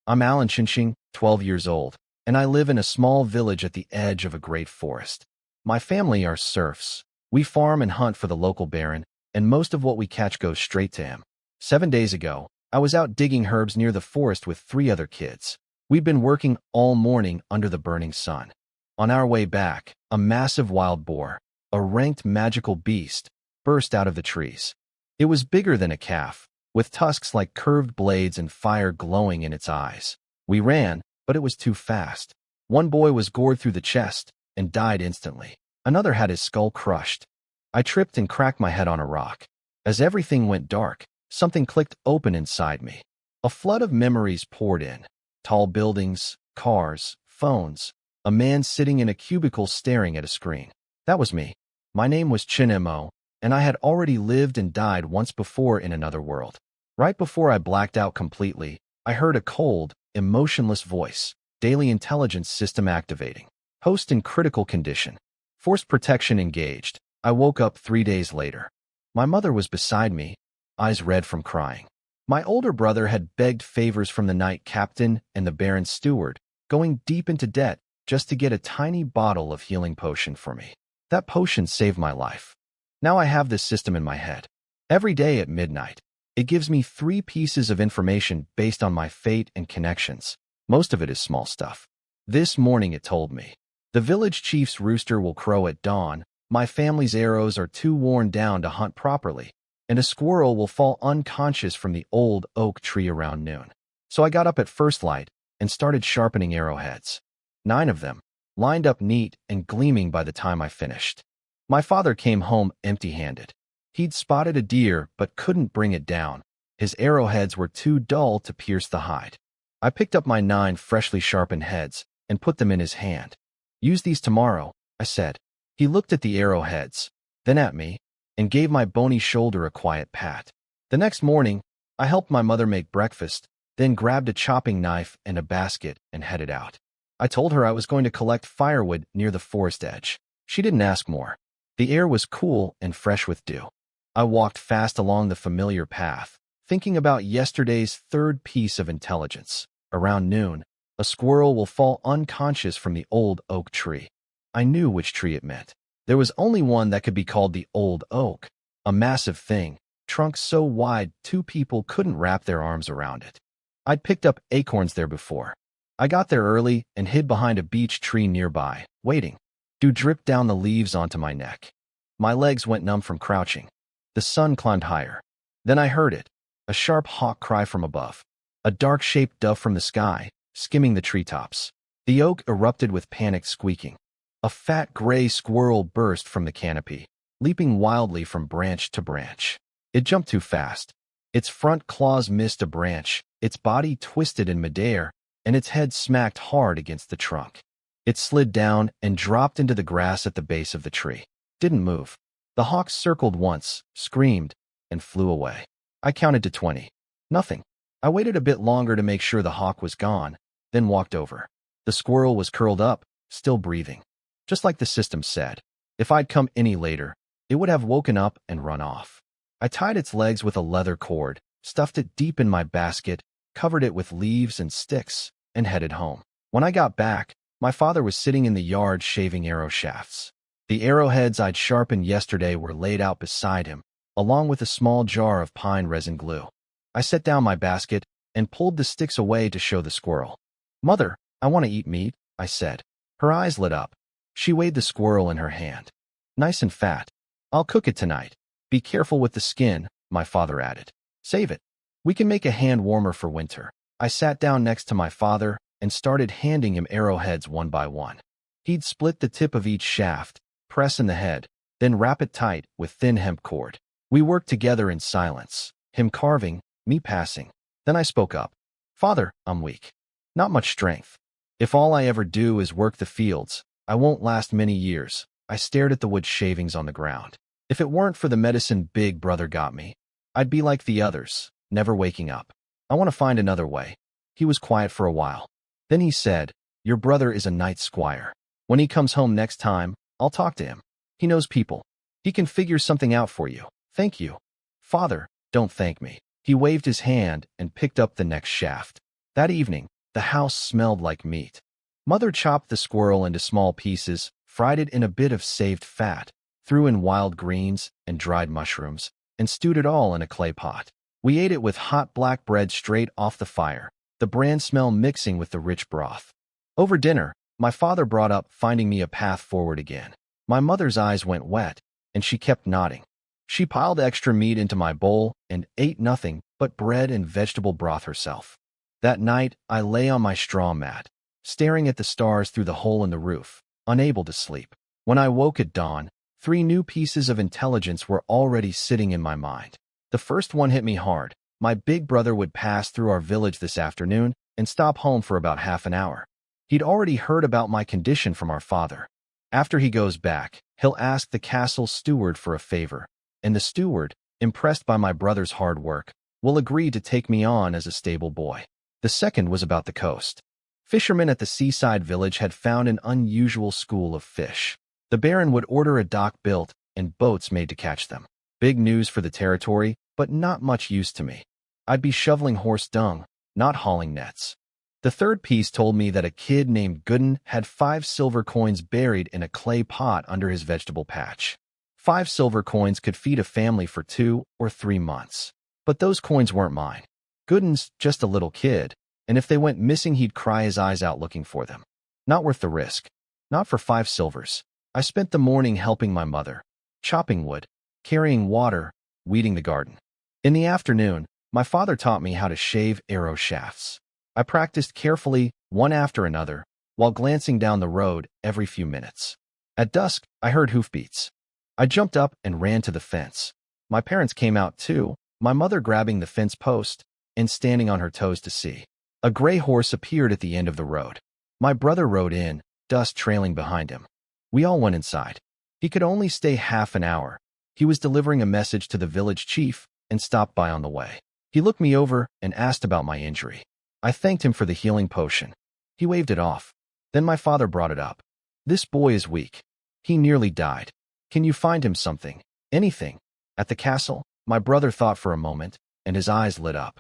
I'm Alan Chinching, 12 years old, and I live in a small village at the edge of a great forest. My family are serfs. We farm and hunt for the local baron, and most of what we catch goes straight to him. 7 days ago, I was out digging herbs near the forest with 3 other kids. We'd been working all morning under the burning sun. On our way back, a massive wild boar, a ranked magical beast, burst out of the trees. It was bigger than a calf, with tusks like curved blades and fire glowing in its eyes. We ran, but it was too fast. One boy was gored through the chest and died instantly. Another had his skull crushed. I tripped and cracked my head on a rock. As everything went dark, something clicked open inside me. A flood of memories poured in. Tall buildings, cars, phones, a man sitting in a cubicle staring at a screen. That was me. My name was Chinmo, and I had already lived and died once before in another world. Right before I blacked out completely, I heard a cold, emotionless voice. Daily intelligence system activating. Host in critical condition. Forced protection engaged. I woke up 3 days later. My mother was beside me, eyes red from crying. My older brother had begged favors from the knight captain and the baron's steward, going deep into debt just to get a tiny bottle of healing potion for me. That potion saved my life. Now I have this system in my head. Every day at midnight, it gives me 3 pieces of information based on my fate and connections. Most of it is small stuff. This morning it told me, the village chief's rooster will crow at dawn, my family's arrows are too worn down to hunt properly, and a squirrel will fall unconscious from the old oak tree around noon. So I got up at first light and started sharpening arrowheads. 9 of them, lined up neat and gleaming by the time I finished. My father came home empty-handed. He'd spotted a deer but couldn't bring it down. His arrowheads were too dull to pierce the hide. I picked up my 9 freshly sharpened heads and put them in his hand. Use these tomorrow, I said. He looked at the arrowheads, then at me, and gave my bony shoulder a quiet pat. The next morning, I helped my mother make breakfast, then grabbed a chopping knife and a basket and headed out. I told her I was going to collect firewood near the forest edge. She didn't ask more. The air was cool and fresh with dew. I walked fast along the familiar path, thinking about yesterday's 3rd piece of intelligence. Around noon, a squirrel will fall unconscious from the old oak tree. I knew which tree it meant. There was only one that could be called the old oak, a massive thing, trunk so wide 2 people couldn't wrap their arms around it. I'd picked up acorns there before. I got there early and hid behind a beech tree nearby, waiting. Dew dripped down the leaves onto my neck. My legs went numb from crouching. The sun climbed higher. Then I heard it, a sharp hawk cry from above. A dark-shaped dove from the sky, skimming the treetops. The oak erupted with panicked squeaking. A fat gray squirrel burst from the canopy, leaping wildly from branch to branch. It jumped too fast. Its front claws missed a branch, its body twisted in midair, and its head smacked hard against the trunk. It slid down and dropped into the grass at the base of the tree. Didn't move. The hawk circled once, screamed, and flew away. I counted to 20. Nothing. I waited a bit longer to make sure the hawk was gone, then walked over. The squirrel was curled up, still breathing. Just like the system said. If I'd come any later, it would have woken up and run off. I tied its legs with a leather cord, stuffed it deep in my basket, covered it with leaves and sticks, and headed home. When I got back, my father was sitting in the yard shaving arrow shafts. The arrowheads I'd sharpened yesterday were laid out beside him, along with a small jar of pine resin glue. I set down my basket and pulled the sticks away to show the squirrel. "Mother, I want to eat meat," I said. Her eyes lit up. She weighed the squirrel in her hand. "Nice and fat. I'll cook it tonight. Be careful with the skin," my father added. "Save it. We can make a hand warmer for winter." I sat down next to my father and started handing him arrowheads one by one. He'd split the tip of each shaft, press in the head, then wrap it tight with thin hemp cord. We worked together in silence, him carving, me passing. Then I spoke up. "Father, I'm weak. Not much strength. If all I ever do is work the fields, I won't last many years." I stared at the wood shavings on the ground. If it weren't for the medicine Big Brother got me, I'd be like the others, never waking up. I want to find another way. He was quiet for a while. Then he said, "Your brother is a night squire. When he comes home next time, I'll talk to him. He knows people. He can figure something out for you." "Thank you." "Father, don't thank me." He waved his hand and picked up the next shaft. That evening, The house smelled like meat. Mother chopped the squirrel into small pieces, fried it in a bit of saved fat, threw in wild greens and dried mushrooms, and stewed it all in a clay pot. We ate it with hot black bread straight off the fire, the bran smell mixing with the rich broth. Over dinner, my father brought up finding me a path forward again. My mother's eyes went wet, and she kept nodding. She piled extra meat into my bowl and ate nothing but bread and vegetable broth herself. That night, I lay on my straw mat, staring at the stars through the hole in the roof, unable to sleep. When I woke at dawn, 3 new pieces of intelligence were already sitting in my mind. The first one hit me hard. My big brother would pass through our village this afternoon and stop home for about half an hour. He'd already heard about my condition from our father. After he goes back, he'll ask the castle steward for a favor, and the steward, impressed by my brother's hard work, will agree to take me on as a stable boy. The second was about the coast. Fishermen at the seaside village had found an unusual school of fish. The Baron would order a dock built and boats made to catch them. Big news for the territory, but not much use to me. I'd be shoveling horse dung, not hauling nets. The third piece told me that a kid named Gooden had 5 silver coins buried in a clay pot under his vegetable patch. 5 silver coins could feed a family for 2 or 3 months. But those coins weren't mine. Gooden's just a little kid, and if they went missing he'd cry his eyes out looking for them. Not worth the risk. Not for 5 silvers. I spent the morning helping my mother, chopping wood, carrying water, weeding the garden. In the afternoon, my father taught me how to shave arrow shafts. I practiced carefully, one after another, while glancing down the road every few minutes. At dusk, I heard hoofbeats. I jumped up and ran to the fence. My parents came out too, my mother grabbing the fence post and standing on her toes to see. A gray horse appeared at the end of the road. My brother rode in, dust trailing behind him. We all went inside. He could only stay half an hour. He was delivering a message to the village chief and stopped by on the way. He looked me over and asked about my injury. I thanked him for the healing potion. He waved it off. Then my father brought it up. This boy is weak. He nearly died. Can you find him something? Anything? At the castle? My brother thought for a moment, and his eyes lit up.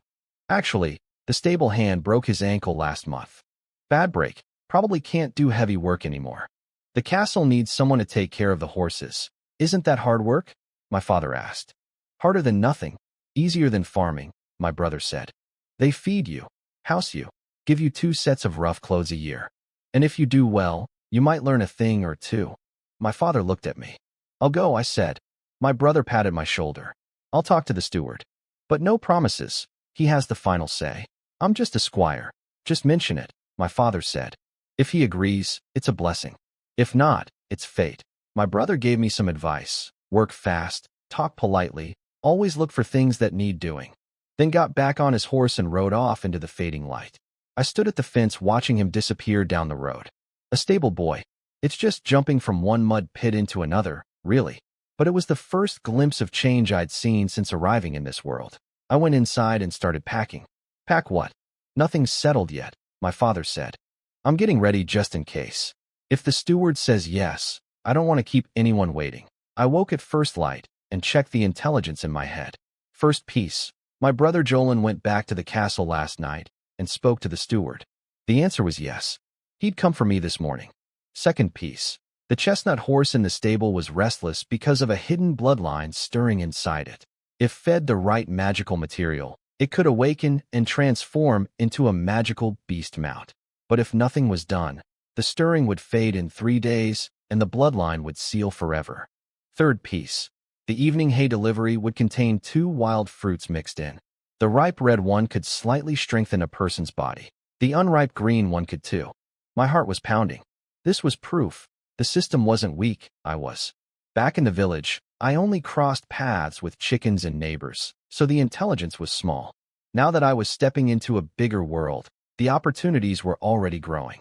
Actually, the stable hand broke his ankle last month. Bad break. Probably can't do heavy work anymore. The castle needs someone to take care of the horses. Isn't that hard work? My father asked. Harder than nothing. Easier than farming, my brother said. They feed you, house you, give you 2 sets of rough clothes a year. And if you do well, you might learn a thing or 2. My father looked at me. I'll go, I said. My brother patted my shoulder. I'll talk to the steward. But no promises. He has the final say. I'm just a squire. Just mention it, my father said. If he agrees, it's a blessing. If not, it's fate. My brother gave me some advice. Work fast, talk politely, always look for things that need doing. Then got back on his horse and rode off into the fading light. I stood at the fence watching him disappear down the road. A stable boy. It's just jumping from one mud pit into another, really. But it was the first glimpse of change I'd seen since arriving in this world. I went inside and started packing. Pack what? Nothing's settled yet, my father said. I'm getting ready just in case. If the steward says yes, I don't want to keep anyone waiting. I woke at first light and checked the intelligence in my head. First piece. My brother Jolin went back to the castle last night and spoke to the steward. The answer was yes. He'd come for me this morning. Second piece. The chestnut horse in the stable was restless because of a hidden bloodline stirring inside it. If fed the right magical material, it could awaken and transform into a magical beast mount. But if nothing was done, the stirring would fade in 3 days and the bloodline would seal forever. Third piece. The evening hay delivery would contain 2 wild fruits mixed in. The ripe red one could slightly strengthen a person's body. The unripe green one could too. My heart was pounding. This was proof. The system wasn't weak, I was. Back in the village, I only crossed paths with chickens and neighbors, so the intelligence was small. Now that I was stepping into a bigger world, the opportunities were already growing.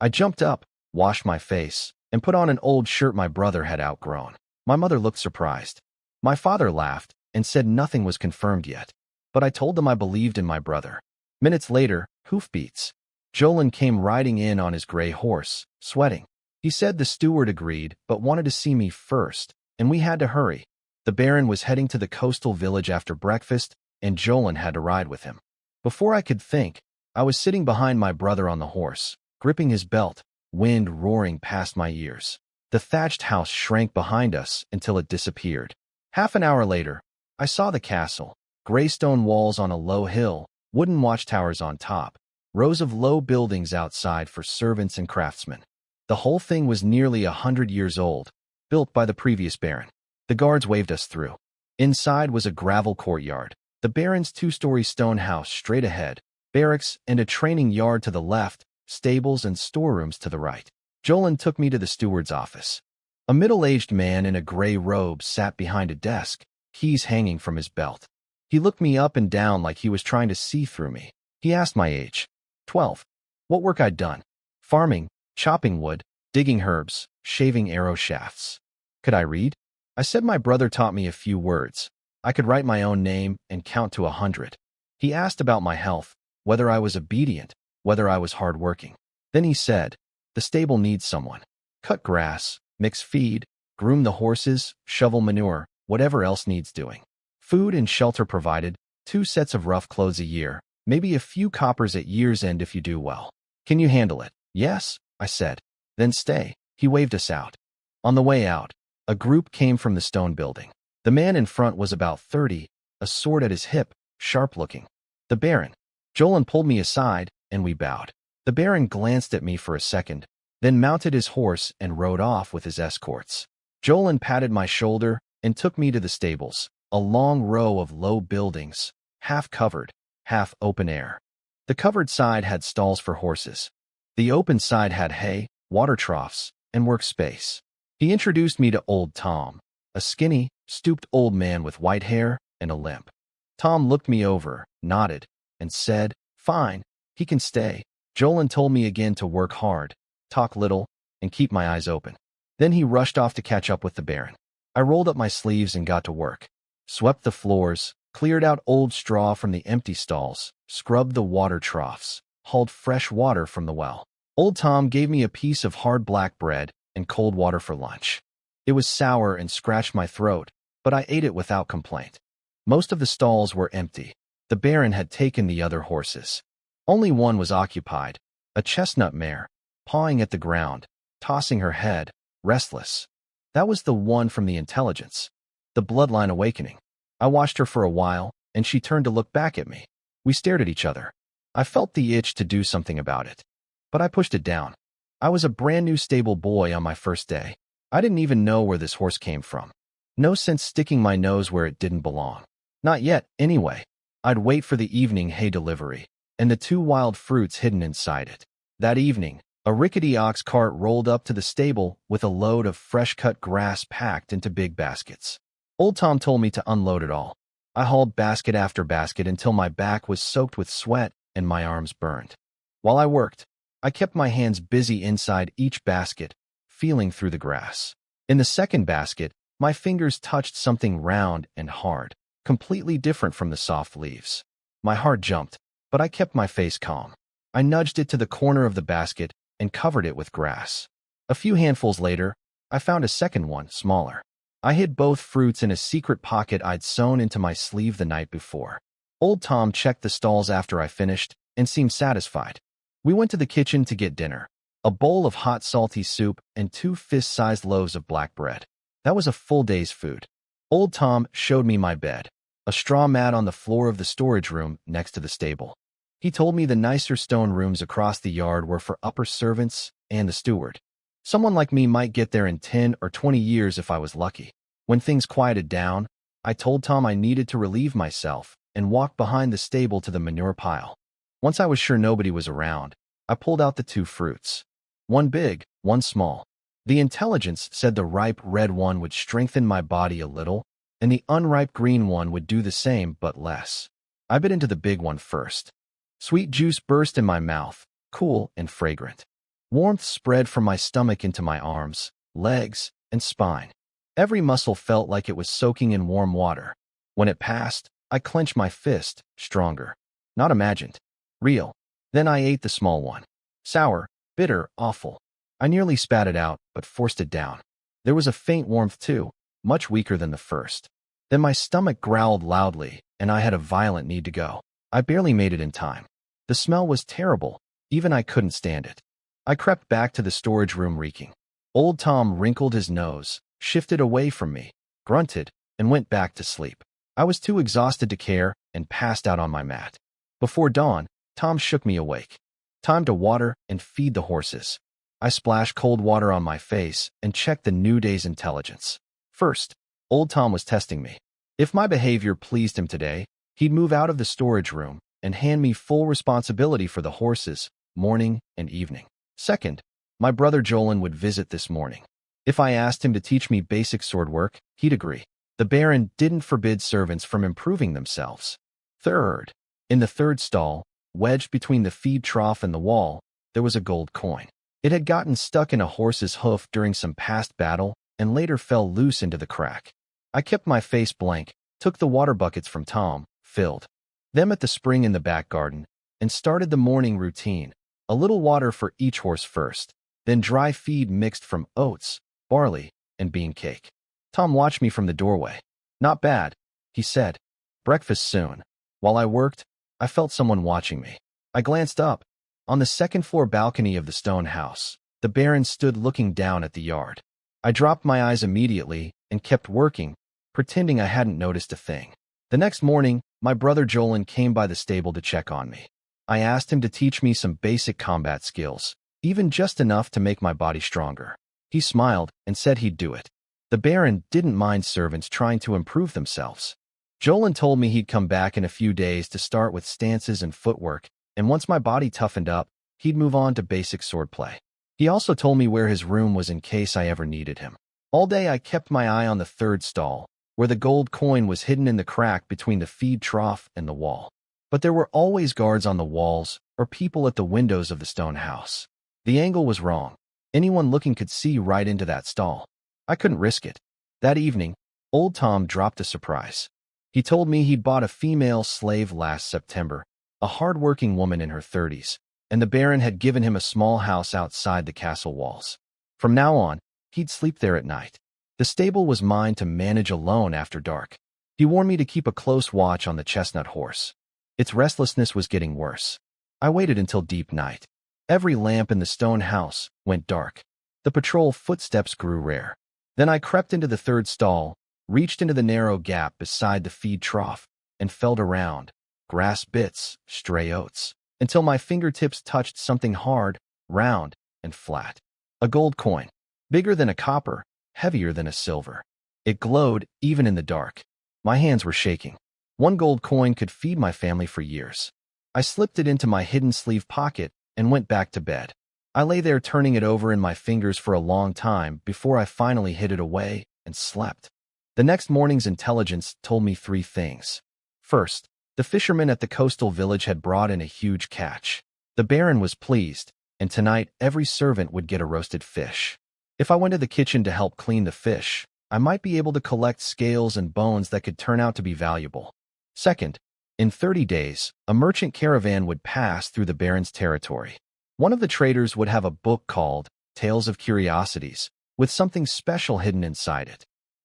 I jumped up, washed my face, and put on an old shirt my brother had outgrown. My mother looked surprised. My father laughed and said nothing was confirmed yet, but I told them I believed in my brother. Minutes later, hoofbeats. Jolin came riding in on his gray horse, sweating. He said the steward agreed, but wanted to see me first, and we had to hurry. The Baron was heading to the coastal village after breakfast, and Jolin had to ride with him. Before I could think, I was sitting behind my brother on the horse, gripping his belt, wind roaring past my ears. The thatched house shrank behind us until it disappeared. Half an hour later, I saw the castle, gray stone walls on a low hill, wooden watchtowers on top, rows of low buildings outside for servants and craftsmen. The whole thing was nearly 100 years old, built by the previous baron. The guards waved us through. Inside was a gravel courtyard, the baron's two-story stone house straight ahead, barracks and a training yard to the left, stables and storerooms to the right. Jolan took me to the steward's office. A middle-aged man in a gray robe sat behind a desk, keys hanging from his belt. He looked me up and down like he was trying to see through me. He asked my age. 12. What work I'd done. Farming, chopping wood, digging herbs, shaving arrow shafts. Could I read? I said my brother taught me a few words. I could write my own name and count to 100. He asked about my health, whether I was obedient, whether I was hardworking. Then he said, the stable needs someone. Cut grass, mix feed, groom the horses, shovel manure, whatever else needs doing. Food and shelter provided, 2 sets of rough clothes a year, maybe a few coppers at year's end if you do well. Can you handle it? Yes, I said. Then stay. He waved us out. On the way out, a group came from the stone building. The man in front was about 30, a sword at his hip, sharp-looking. The baron. Jolan pulled me aside, and we bowed. The baron glanced at me for a second, then mounted his horse and rode off with his escorts. Jolan patted my shoulder and took me to the stables, a long row of low buildings, half covered, half open air. The covered side had stalls for horses. The open side had hay, water troughs, and workspace. He introduced me to old Tom, a skinny, stooped old man with white hair and a limp. Tom looked me over, nodded, and said, fine, he can stay. Jolan told me again to work hard, talk little, and keep my eyes open. Then he rushed off to catch up with the baron. I rolled up my sleeves and got to work. Swept the floors, cleared out old straw from the empty stalls, scrubbed the water troughs, hauled fresh water from the well. Old Tom gave me a piece of hard black bread and cold water for lunch. It was sour and scratched my throat, but I ate it without complaint. Most of the stalls were empty. The baron had taken the other horses. Only one was occupied, a chestnut mare, pawing at the ground, tossing her head, restless. That was the one from the intelligence, the bloodline awakening. I watched her for a while, and she turned to look back at me. We stared at each other. I felt the itch to do something about it, but I pushed it down. I was a brand new stable boy on my first day. I didn't even know where this horse came from. No sense sticking my nose where it didn't belong. Not yet, anyway. I'd wait for the evening hay delivery, and the 2 wild fruits hidden inside it. That evening, a rickety ox cart rolled up to the stable with a load of fresh-cut grass packed into big baskets. Old Tom told me to unload it all. I hauled basket after basket until my back was soaked with sweat and my arms burned. While I worked, I kept my hands busy inside each basket, feeling through the grass. In the second basket, my fingers touched something round and hard, completely different from the soft leaves. My heart jumped, but I kept my face calm. I nudged it to the corner of the basket and covered it with grass. A few handfuls later, I found a second one, smaller. I hid both fruits in a secret pocket I'd sewn into my sleeve the night before. Old Tom checked the stalls after I finished and seemed satisfied. We went to the kitchen to get dinner, a bowl of hot salty soup and 2 fist-sized loaves of black bread. That was a full day's food. Old Tom showed me my bed, a straw mat on the floor of the storage room next to the stable. He told me the nicer stone rooms across the yard were for upper servants and the steward. Someone like me might get there in 10 or 20 years if I was lucky. When things quieted down, I told Tom I needed to relieve myself and walked behind the stable to the manure pile. Once I was sure nobody was around, I pulled out the 2 fruits. One big, one small. The intelligence said the ripe red one would strengthen my body a little, and the unripe green one would do the same but less. I bit into the big one first. Sweet juice burst in my mouth, cool and fragrant. Warmth spread from my stomach into my arms, legs, and spine. Every muscle felt like it was soaking in warm water. When it passed, I clenched my fist, stronger. Not imagined. Real. Then I ate the small one. Sour, bitter, awful. I nearly spat it out, but forced it down. There was a faint warmth too, much weaker than the first. Then my stomach growled loudly, and I had a violent need to go. I barely made it in time. The smell was terrible. Even I couldn't stand it. I crept back to the storage room reeking. Old Tom wrinkled his nose, shifted away from me, grunted, and went back to sleep. I was too exhausted to care and passed out on my mat. Before dawn, Tom shook me awake. Time to water and feed the horses. I splashed cold water on my face and checked the new day's intelligence. First, Old Tom was testing me. If my behavior pleased him today, he'd move out of the storage room and hand me full responsibility for the horses, morning and evening. Second, my brother Jolin would visit this morning. If I asked him to teach me basic sword work, he'd agree. The Baron didn't forbid servants from improving themselves. Third, in the third stall, wedged between the feed trough and the wall, there was a gold coin. It had gotten stuck in a horse's hoof during some past battle and later fell loose into the crack. I kept my face blank, took the water buckets from Tom, filled them at the spring in the back garden, and started the morning routine. A little water for each horse first, then dry feed mixed from oats, barley, and bean cake. Tom watched me from the doorway. "Not bad," he said. "Breakfast soon." While I worked, I felt someone watching me. I glanced up. On the second-floor balcony of the stone house, the Baron stood looking down at the yard. I dropped my eyes immediately and kept working, pretending I hadn't noticed a thing. The next morning, my brother Jolin came by the stable to check on me. I asked him to teach me some basic combat skills, even just enough to make my body stronger. He smiled and said he'd do it. The Baron didn't mind servants trying to improve themselves. Jolin told me he'd come back in a few days to start with stances and footwork, and once my body toughened up, he'd move on to basic swordplay. He also told me where his room was in case I ever needed him. All day I kept my eye on the third stall, where the gold coin was hidden in the crack between the feed trough and the wall. But there were always guards on the walls or people at the windows of the stone house. The angle was wrong. Anyone looking could see right into that stall. I couldn't risk it. That evening, Old Tom dropped a surprise. He told me he'd bought a female slave last September, a hard-working woman in her 30s, and the Baron had given him a small house outside the castle walls. From now on, he'd sleep there at night. The stable was mine to manage alone after dark. He warned me to keep a close watch on the chestnut horse. Its restlessness was getting worse. I waited until deep night. Every lamp in the stone house went dark. The patrol footsteps grew rare. Then I crept into the third stall, reached into the narrow gap beside the feed trough, and felt around, grass bits, stray oats, until my fingertips touched something hard, round, and flat. A gold coin, bigger than a copper, heavier than a silver. It glowed even in the dark. My hands were shaking. One gold coin could feed my family for years. I slipped it into my hidden sleeve pocket and went back to bed. I lay there turning it over in my fingers for a long time before I finally hid it away and slept. The next morning's intelligence told me three things. First, the fishermen at the coastal village had brought in a huge catch. The Baron was pleased, and tonight every servant would get a roasted fish. If I went to the kitchen to help clean the fish, I might be able to collect scales and bones that could turn out to be valuable. Second, in 30 days, a merchant caravan would pass through the Baron's territory. One of the traders would have a book called Tales of Curiosities, with something special hidden inside it.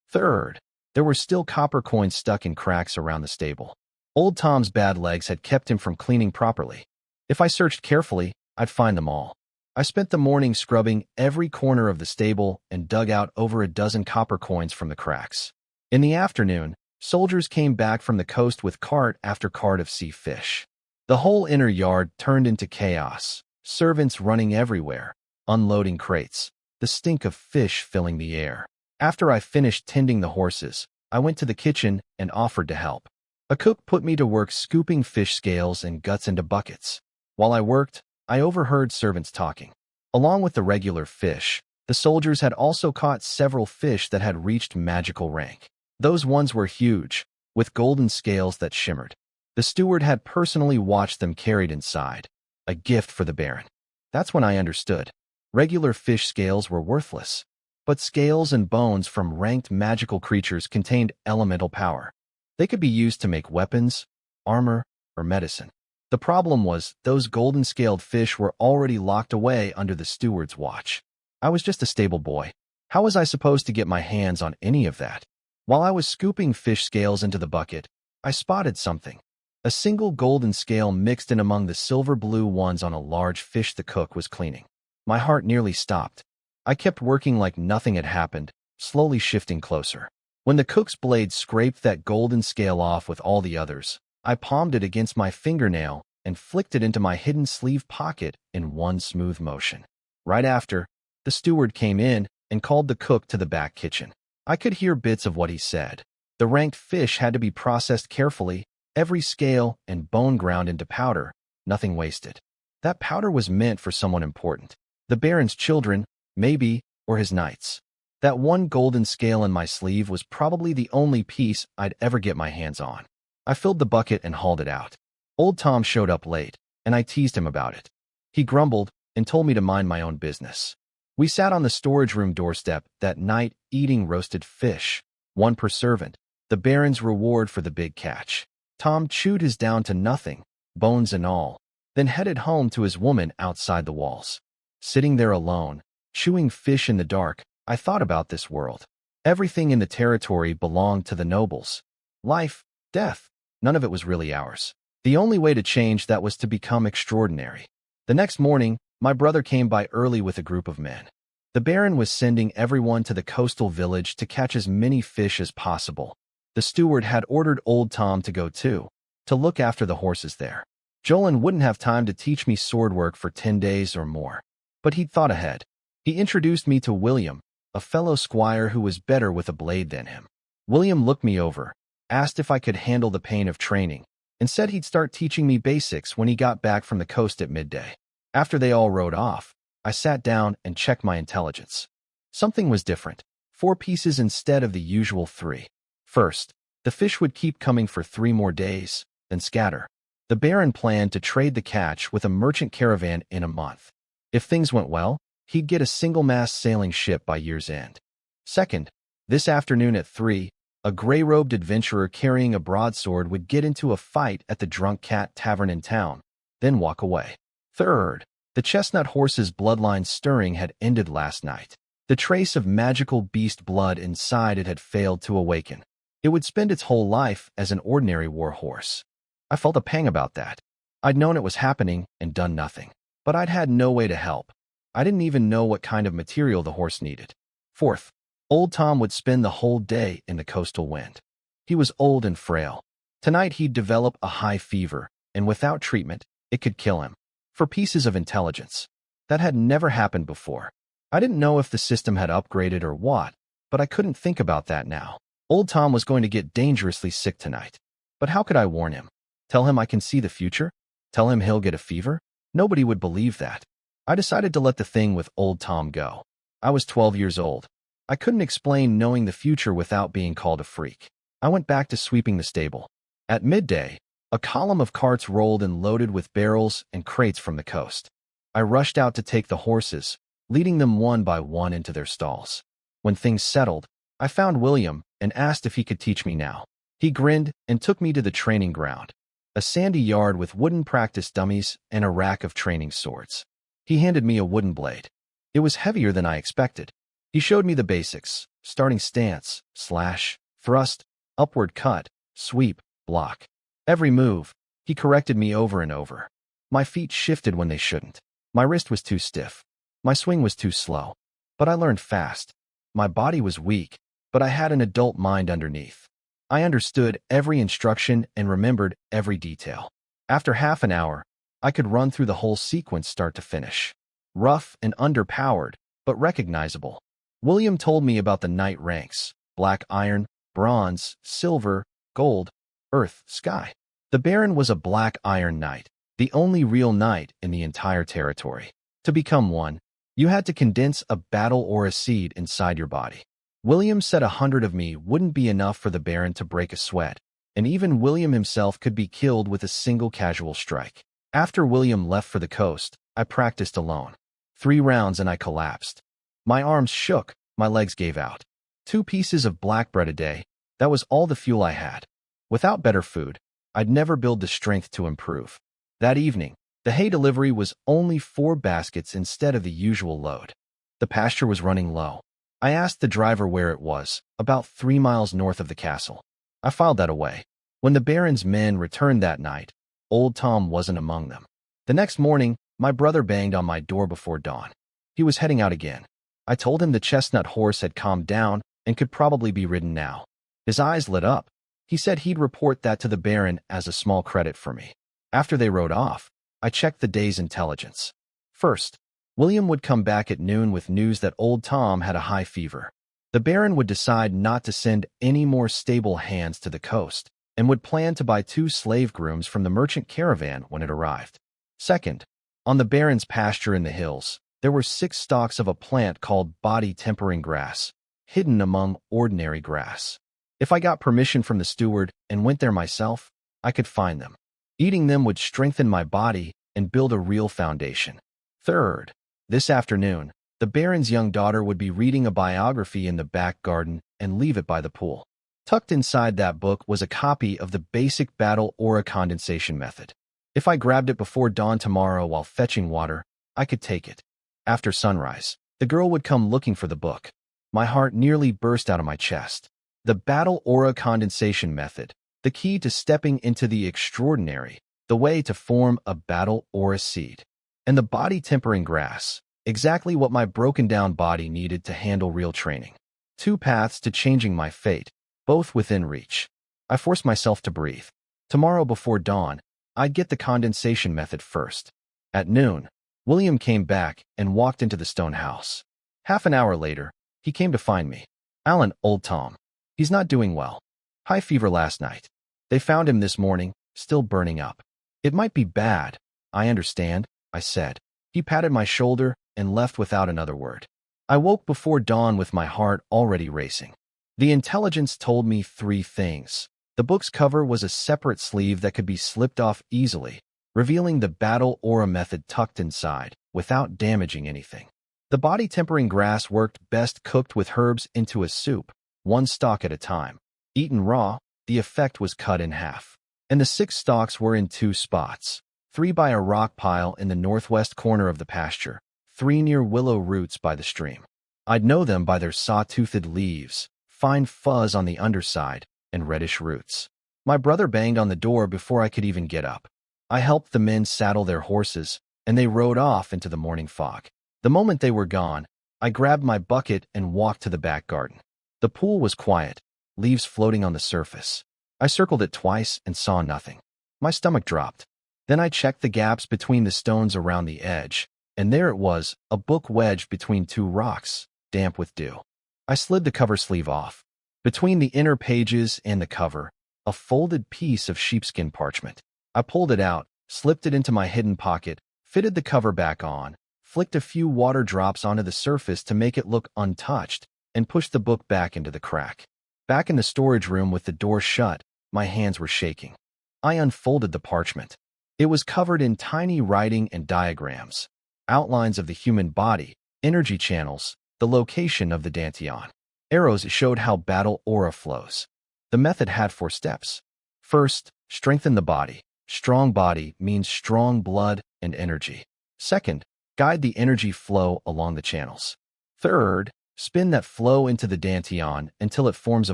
Third, there were still copper coins stuck in cracks around the stable. Old Tom's bad legs had kept him from cleaning properly. If I searched carefully, I'd find them all. I spent the morning scrubbing every corner of the stable and dug out over a dozen copper coins from the cracks. In the afternoon, soldiers came back from the coast with cart after cart of sea fish. The whole inner yard turned into chaos, servants running everywhere, unloading crates, the stink of fish filling the air. After I finished tending the horses, I went to the kitchen and offered to help. A cook put me to work scooping fish scales and guts into buckets. While I worked, I overheard servants talking. Along with the regular fish, the soldiers had also caught several fish that had reached magical rank. Those ones were huge, with golden scales that shimmered. The steward had personally watched them carried inside. A gift for the Baron. That's when I understood. Regular fish scales were worthless, but scales and bones from ranked magical creatures contained elemental power. They could be used to make weapons, armor, or medicine. The problem was, those golden-scaled fish were already locked away under the steward's watch. I was just a stable boy. How was I supposed to get my hands on any of that? While I was scooping fish scales into the bucket, I spotted something. A single golden scale mixed in among the silver-blue ones on a large fish the cook was cleaning. My heart nearly stopped. I kept working like nothing had happened, slowly shifting closer. When the cook's blade scraped that golden scale off with all the others, I palmed it against my fingernail and flicked it into my hidden sleeve pocket in one smooth motion. Right after, the steward came in and called the cook to the back kitchen. I could hear bits of what he said. The ranked fish had to be processed carefully, every scale and bone ground into powder, nothing wasted. That powder was meant for someone important. The Baron's children, maybe, or his knights. That one golden scale in my sleeve was probably the only piece I'd ever get my hands on. I filled the bucket and hauled it out. Old Tom showed up late, and I teased him about it. He grumbled and told me to mind my own business. We sat on the storage room doorstep that night eating roasted fish, one per servant, the Baron's reward for the big catch. Tom chewed his down to nothing, bones and all, then headed home to his woman outside the walls. Sitting there alone, chewing fish in the dark, I thought about this world. Everything in the territory belonged to the nobles. Life, death, none of it was really ours. The only way to change that was to become extraordinary. The next morning, my brother came by early with a group of men. The Baron was sending everyone to the coastal village to catch as many fish as possible. The steward had ordered Old Tom to go too, to look after the horses there. Jolin wouldn't have time to teach me sword work for 10 days or more, but he'd thought ahead. He introduced me to William, a fellow squire who was better with a blade than him. William looked me over, asked if I could handle the pain of training, and said he'd start teaching me basics when he got back from the coast at midday. After they all rode off, I sat down and checked my intelligence. Something was different. 4 pieces instead of the usual 3. First, the fish would keep coming for 3 more days, then scatter. The Baron planned to trade the catch with a merchant caravan in a month. If things went well, he'd get a single-mast sailing ship by year's end. Second, this afternoon at 3, a gray-robed adventurer carrying a broadsword would get into a fight at the Drunk Cat Tavern in town, then walk away. Third, the chestnut horse's bloodline stirring had ended last night. The trace of magical beast blood inside it had failed to awaken. It would spend its whole life as an ordinary war horse. I felt a pang about that. I'd known it was happening and done nothing, but I'd had no way to help. I didn't even know what kind of material the horse needed. Fourth, Old Tom would spend the whole day in the coastal wind. He was old and frail. Tonight he'd develop a high fever, and without treatment, it could kill him. 4 pieces of intelligence. That had never happened before. I didn't know if the system had upgraded or what, but I couldn't think about that now. Old Tom was going to get dangerously sick tonight. But how could I warn him? Tell him I can see the future? Tell him he'll get a fever? Nobody would believe that. I decided to let the thing with Old Tom go. I was 12 years old. I couldn't explain knowing the future without being called a freak. I went back to sweeping the stable. At midday, a column of carts rolled and loaded with barrels and crates from the coast. I rushed out to take the horses, leading them one by one into their stalls. When things settled, I found William and asked if he could teach me now. He grinned and took me to the training ground, a sandy yard with wooden practice dummies and a rack of training swords. He handed me a wooden blade. It was heavier than I expected. He showed me the basics: starting stance, slash, thrust, upward cut, sweep, block. Every move, he corrected me over and over. My feet shifted when they shouldn't. My wrist was too stiff. My swing was too slow. But I learned fast. My body was weak, but I had an adult mind underneath. I understood every instruction and remembered every detail. After half an hour, I could run through the whole sequence start to finish. Rough and underpowered, but recognizable. William told me about the knight ranks: black iron, bronze, silver, gold, earth, sky. The Baron was a black iron knight, the only real knight in the entire territory. To become one, you had to condense a battle or a seed inside your body. William said 100 of me wouldn't be enough for the Baron to break a sweat, and even William himself could be killed with a single casual strike. After William left for the coast, I practiced alone. 3 rounds and I collapsed. My arms shook, my legs gave out. 2 pieces of black bread a day, that was all the fuel I had. Without better food, I'd never build the strength to improve. That evening, the hay delivery was only 4 baskets instead of the usual load. The pasture was running low. I asked the driver where it was, about 3 miles north of the castle. I filed that away. When the Baron's men returned that night, old Tom wasn't among them. The next morning, my brother banged on my door before dawn. He was heading out again. I told him the chestnut horse had calmed down and could probably be ridden now. His eyes lit up. He said he'd report that to the Baron as a small credit for me. After they rode off, I checked the day's intelligence. First, William would come back at noon with news that old Tom had a high fever. The Baron would decide not to send any more stable hands to the coast and would plan to buy 2 slave grooms from the merchant caravan when it arrived. Second, on the Baron's pasture in the hills, there were 6 stalks of a plant called body-tempering grass, hidden among ordinary grass. If I got permission from the steward and went there myself, I could find them. Eating them would strengthen my body and build a real foundation. Third, this afternoon, the Baron's young daughter would be reading a biography in the back garden and leave it by the pool. Tucked inside that book was a copy of the basic battle aura condensation method. If I grabbed it before dawn tomorrow while fetching water, I could take it. After sunrise, the girl would come looking for the book. My heart nearly burst out of my chest. The battle aura condensation method, the key to stepping into the extraordinary, the way to form a battle aura seed. And the body-tempering grass, exactly what my broken-down body needed to handle real training. 2 paths to changing my fate, both within reach. I forced myself to breathe. Tomorrow before dawn, I'd get the condensation method first. At noon, William came back and walked into the stone house. Half an hour later, he came to find me. "Alan, old Tom. He's not doing well. High fever last night. They found him this morning, still burning up." "It might be bad. I understand," I said. He patted my shoulder and left without another word. I woke before dawn with my heart already racing. The intelligence told me 3 things. The book's cover was a separate sleeve that could be slipped off easily, revealing the battle aura method tucked inside, without damaging anything. The body-tempering grass worked best cooked with herbs into a soup, 1 stalk at a time. Eaten raw, the effect was cut in half. And the 6 stalks were in 2 spots. 3 by a rock pile in the northwest corner of the pasture, 3 near willow roots by the stream. I'd know them by their saw-toothed leaves, fine fuzz on the underside, and reddish roots. My brother banged on the door before I could even get up. I helped the men saddle their horses, and they rode off into the morning fog. The moment they were gone, I grabbed my bucket and walked to the back garden. The pool was quiet, leaves floating on the surface. I circled it twice and saw nothing. My stomach dropped. Then I checked the gaps between the stones around the edge, and there it was, a book wedged between 2 rocks, damp with dew. I slid the cover sleeve off. Between the inner pages and the cover, a folded piece of sheepskin parchment. I pulled it out, slipped it into my hidden pocket, fitted the cover back on, flicked a few water drops onto the surface to make it look untouched, and pushed the book back into the crack. Back in the storage room with the door shut, my hands were shaking. I unfolded the parchment. It was covered in tiny writing and diagrams, outlines of the human body, energy channels, the location of the dantian. Arrows showed how battle aura flows. The method had 4 steps. First, strengthen the body. Strong body means strong blood and energy. Second, guide the energy flow along the channels. Third, spin that flow into the dantian until it forms a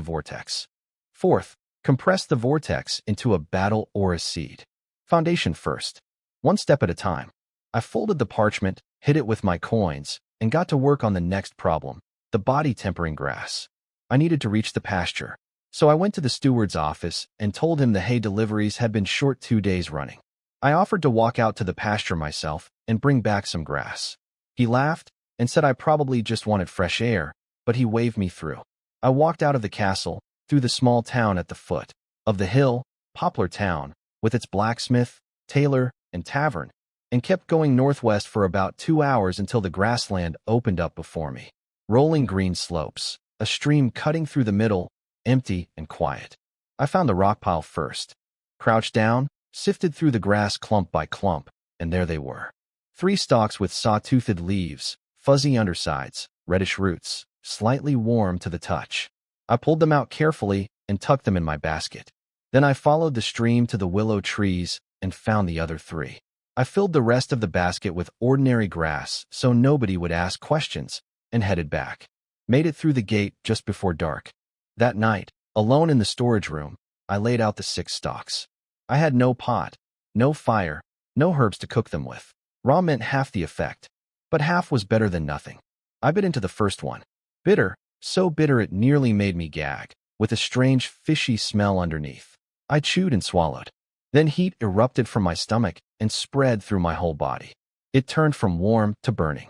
vortex. Fourth, compress the vortex into a battle aura seed. Foundation first. 1 step at a time. I folded the parchment, hid it with my coins, and got to work on the next problem, the body-tempering grass. I needed to reach the pasture, so I went to the steward's office and told him the hay deliveries had been short 2 days running. I offered to walk out to the pasture myself and bring back some grass. He laughed and said I probably just wanted fresh air, but he waved me through. I walked out of the castle, through the small town at the foot of the hill, Poplar Town, with its blacksmith, tailor, and tavern, and kept going northwest for about 2 hours until the grassland opened up before me. Rolling green slopes, a stream cutting through the middle, empty and quiet. I found the rock pile first. Crouched down, sifted through the grass clump by clump, and there they were. 3 stalks with saw-toothed leaves, fuzzy undersides, reddish roots, slightly warm to the touch. I pulled them out carefully and tucked them in my basket. Then I followed the stream to the willow trees and found the other 3. I filled the rest of the basket with ordinary grass so nobody would ask questions, and headed back. Made it through the gate just before dark. That night, alone in the storage room, I laid out the 6 stalks. I had no pot, no fire, no herbs to cook them with. Raw meant half the effect, but half was better than nothing. I bit into the first one. Bitter, so bitter it nearly made me gag, with a strange fishy smell underneath. I chewed and swallowed. Then heat erupted from my stomach and spread through my whole body. It turned from warm to burning.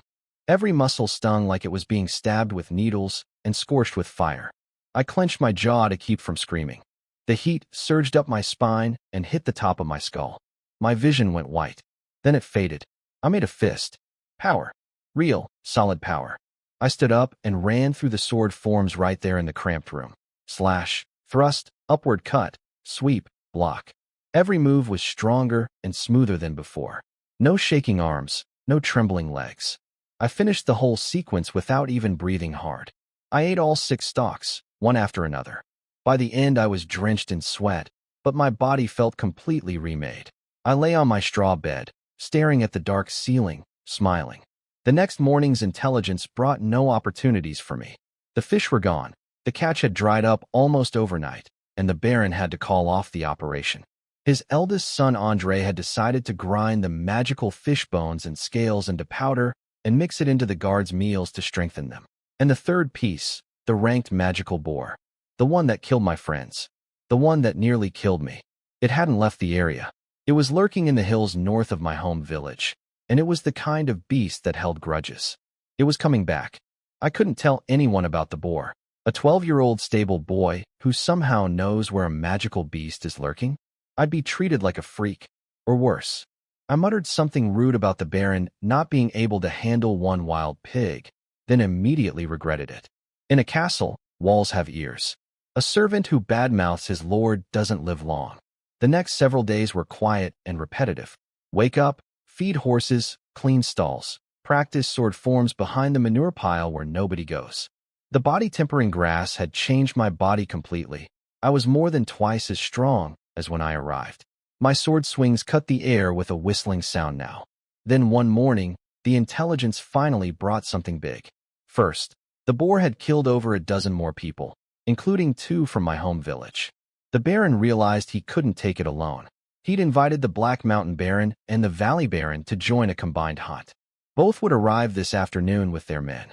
Every muscle stung like it was being stabbed with needles and scorched with fire. I clenched my jaw to keep from screaming. The heat surged up my spine and hit the top of my skull. My vision went white. Then it faded. I made a fist. Power. Real, solid power. I stood up and ran through the sword forms right there in the cramped room. Slash, thrust, upward cut, sweep, block. Every move was stronger and smoother than before. No shaking arms, no trembling legs. I finished the whole sequence without even breathing hard. I ate all 6 stalks, one after another. By the end, I was drenched in sweat, but my body felt completely remade. I lay on my straw bed, staring at the dark ceiling, smiling. The next morning's intelligence brought no opportunities for me. The fish were gone, the catch had dried up almost overnight, and the Baron had to call off the operation. His eldest son Andre had decided to grind the magical fish bones and scales into powder and mix it into the guards' meals to strengthen them. And the third piece, the ranked magical boar, the one that killed my friends, the one that nearly killed me. It hadn't left the area. It was lurking in the hills north of my home village, and it was the kind of beast that held grudges. It was coming back. I couldn't tell anyone about the boar, a 12-year-old stable boy who somehow knows where a magical beast is lurking. I'd be treated like a freak, or worse. I muttered something rude about the Baron not being able to handle one wild pig, then immediately regretted it. In a castle, walls have ears. A servant who badmouths his lord doesn't live long. The next several days were quiet and repetitive. Wake up, feed horses, clean stalls, practice sword forms behind the manure pile where nobody goes. The body-tempering grass had changed my body completely. I was more than twice as strong as when I arrived. My sword swings cut the air with a whistling sound now. Then one morning, the intelligence finally brought something big. First, the boar had killed over a dozen more people, including 2 from my home village. The Baron realized he couldn't take it alone. He'd invited the Black Mountain Baron and the Valley Baron to join a combined hunt. Both would arrive this afternoon with their men.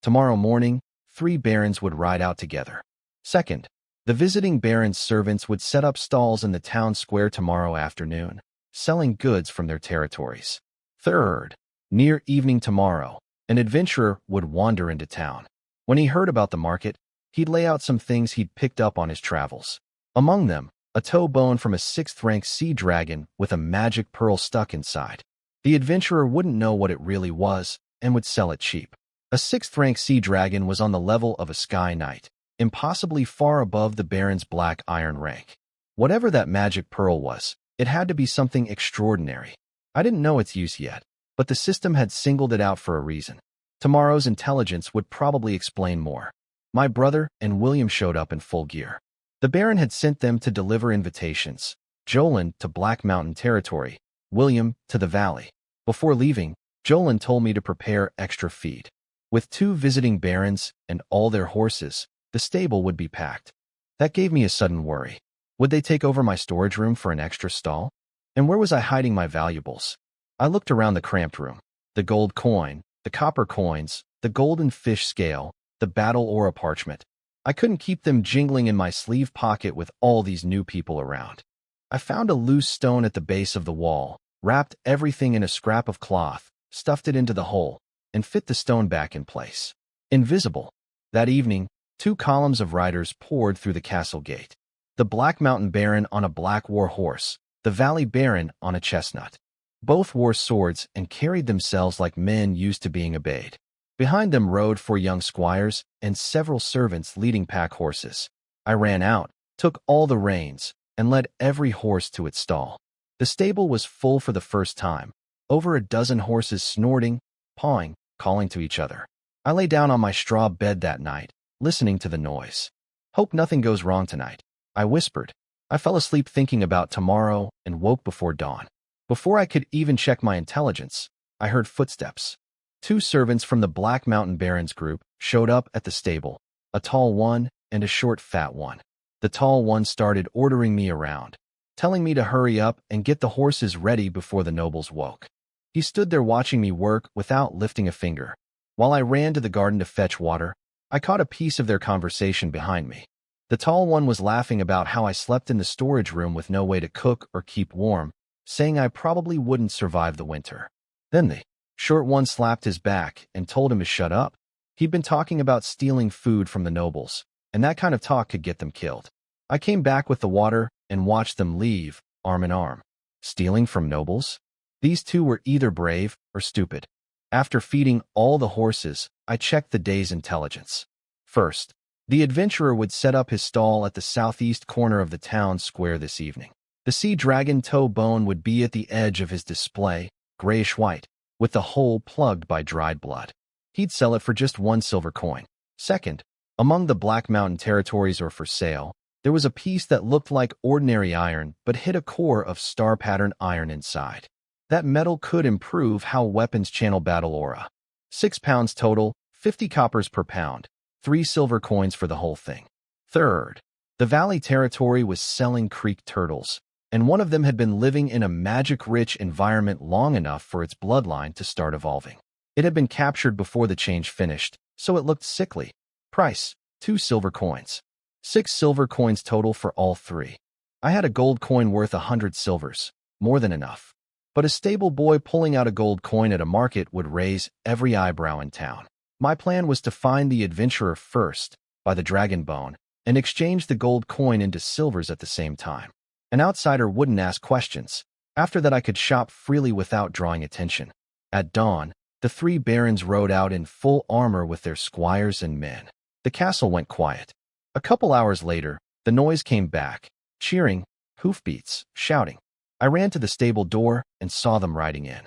Tomorrow morning, 3 barons would ride out together. Second, the visiting baron's servants would set up stalls in the town square tomorrow afternoon, selling goods from their territories. Third, near evening tomorrow, an adventurer would wander into town. When he heard about the market, he'd lay out some things he'd picked up on his travels. Among them, a toe bone from a 6th-rank sea dragon with a magic pearl stuck inside. The adventurer wouldn't know what it really was and would sell it cheap. A 6th-rank sea dragon was on the level of a sky knight, impossibly far above the Baron's black iron rank. Whatever that magic pearl was, it had to be something extraordinary. I didn't know its use yet, but the system had singled it out for a reason. Tomorrow's intelligence would probably explain more. My brother and William showed up in full gear. The Baron had sent them to deliver invitations, Jolin to Black Mountain territory, William to the valley. Before leaving, Jolin told me to prepare extra feed. With 2 visiting barons and all their horses, the stable would be packed. That gave me a sudden worry. Would they take over my storage room for an extra stall? And where was I hiding my valuables? I looked around the cramped room. The gold coin, the copper coins, the golden fish scale, the battle aura parchment. I couldn't keep them jingling in my sleeve pocket with all these new people around. I found a loose stone at the base of the wall, wrapped everything in a scrap of cloth, stuffed it into the hole, and fit the stone back in place. Invisible. That evening, 2 columns of riders poured through the castle gate. The Black Mountain Baron on a black war horse, the Valley Baron on a chestnut. Both wore swords and carried themselves like men used to being obeyed. Behind them rode 4 young squires and several servants leading pack horses. I ran out, took all the reins, and led every horse to its stall. The stable was full for the first time, over a dozen horses snorting, pawing, calling to each other. I lay down on my straw bed that night, listening to the noise. Hope nothing goes wrong tonight, I whispered. I fell asleep thinking about tomorrow and woke before dawn. Before I could even check my intelligence, I heard footsteps. 2 servants from the Black Mountain Barons group showed up at the stable, a tall one and a short, fat one. The tall one started ordering me around, telling me to hurry up and get the horses ready before the nobles woke. He stood there watching me work without lifting a finger. While I ran to the garden to fetch water, I caught a piece of their conversation behind me. The tall one was laughing about how I slept in the storage room with no way to cook or keep warm, saying I probably wouldn't survive the winter. Then the short one slapped his back and told him to shut up. He'd been talking about stealing food from the nobles, and that kind of talk could get them killed. I came back with the water and watched them leave, arm in arm. Stealing from nobles? These two were either brave or stupid. After feeding all the horses, I checked the day's intelligence. First, the adventurer would set up his stall at the southeast corner of the town square this evening. The sea dragon toe bone would be at the edge of his display, grayish-white, with the hole plugged by dried blood. He'd sell it for just 1 silver coin. Second, among the Black Mountain territories or for sale, there was a piece that looked like ordinary iron but hid a core of star-patterned iron inside. That metal could improve how weapons channel battle aura. 6 pounds total, 50 coppers per pound, 3 silver coins for the whole thing. Third, the valley territory was selling creek turtles, and one of them had been living in a magic-rich environment long enough for its bloodline to start evolving. It had been captured before the change finished, so it looked sickly. Price, 2 silver coins. 6 silver coins total for all 3. I had a gold coin worth 100 silvers, more than enough. But a stable boy pulling out a gold coin at a market would raise every eyebrow in town. My plan was to find the adventurer first, by the dragon bone, and exchange the gold coin into silvers at the same time. An outsider wouldn't ask questions. After that I could shop freely without drawing attention. At dawn, the 3 barons rode out in full armor with their squires and men. The castle went quiet. A couple hours later, the noise came back. Cheering, hoofbeats, shouting. I ran to the stable door and saw them riding in.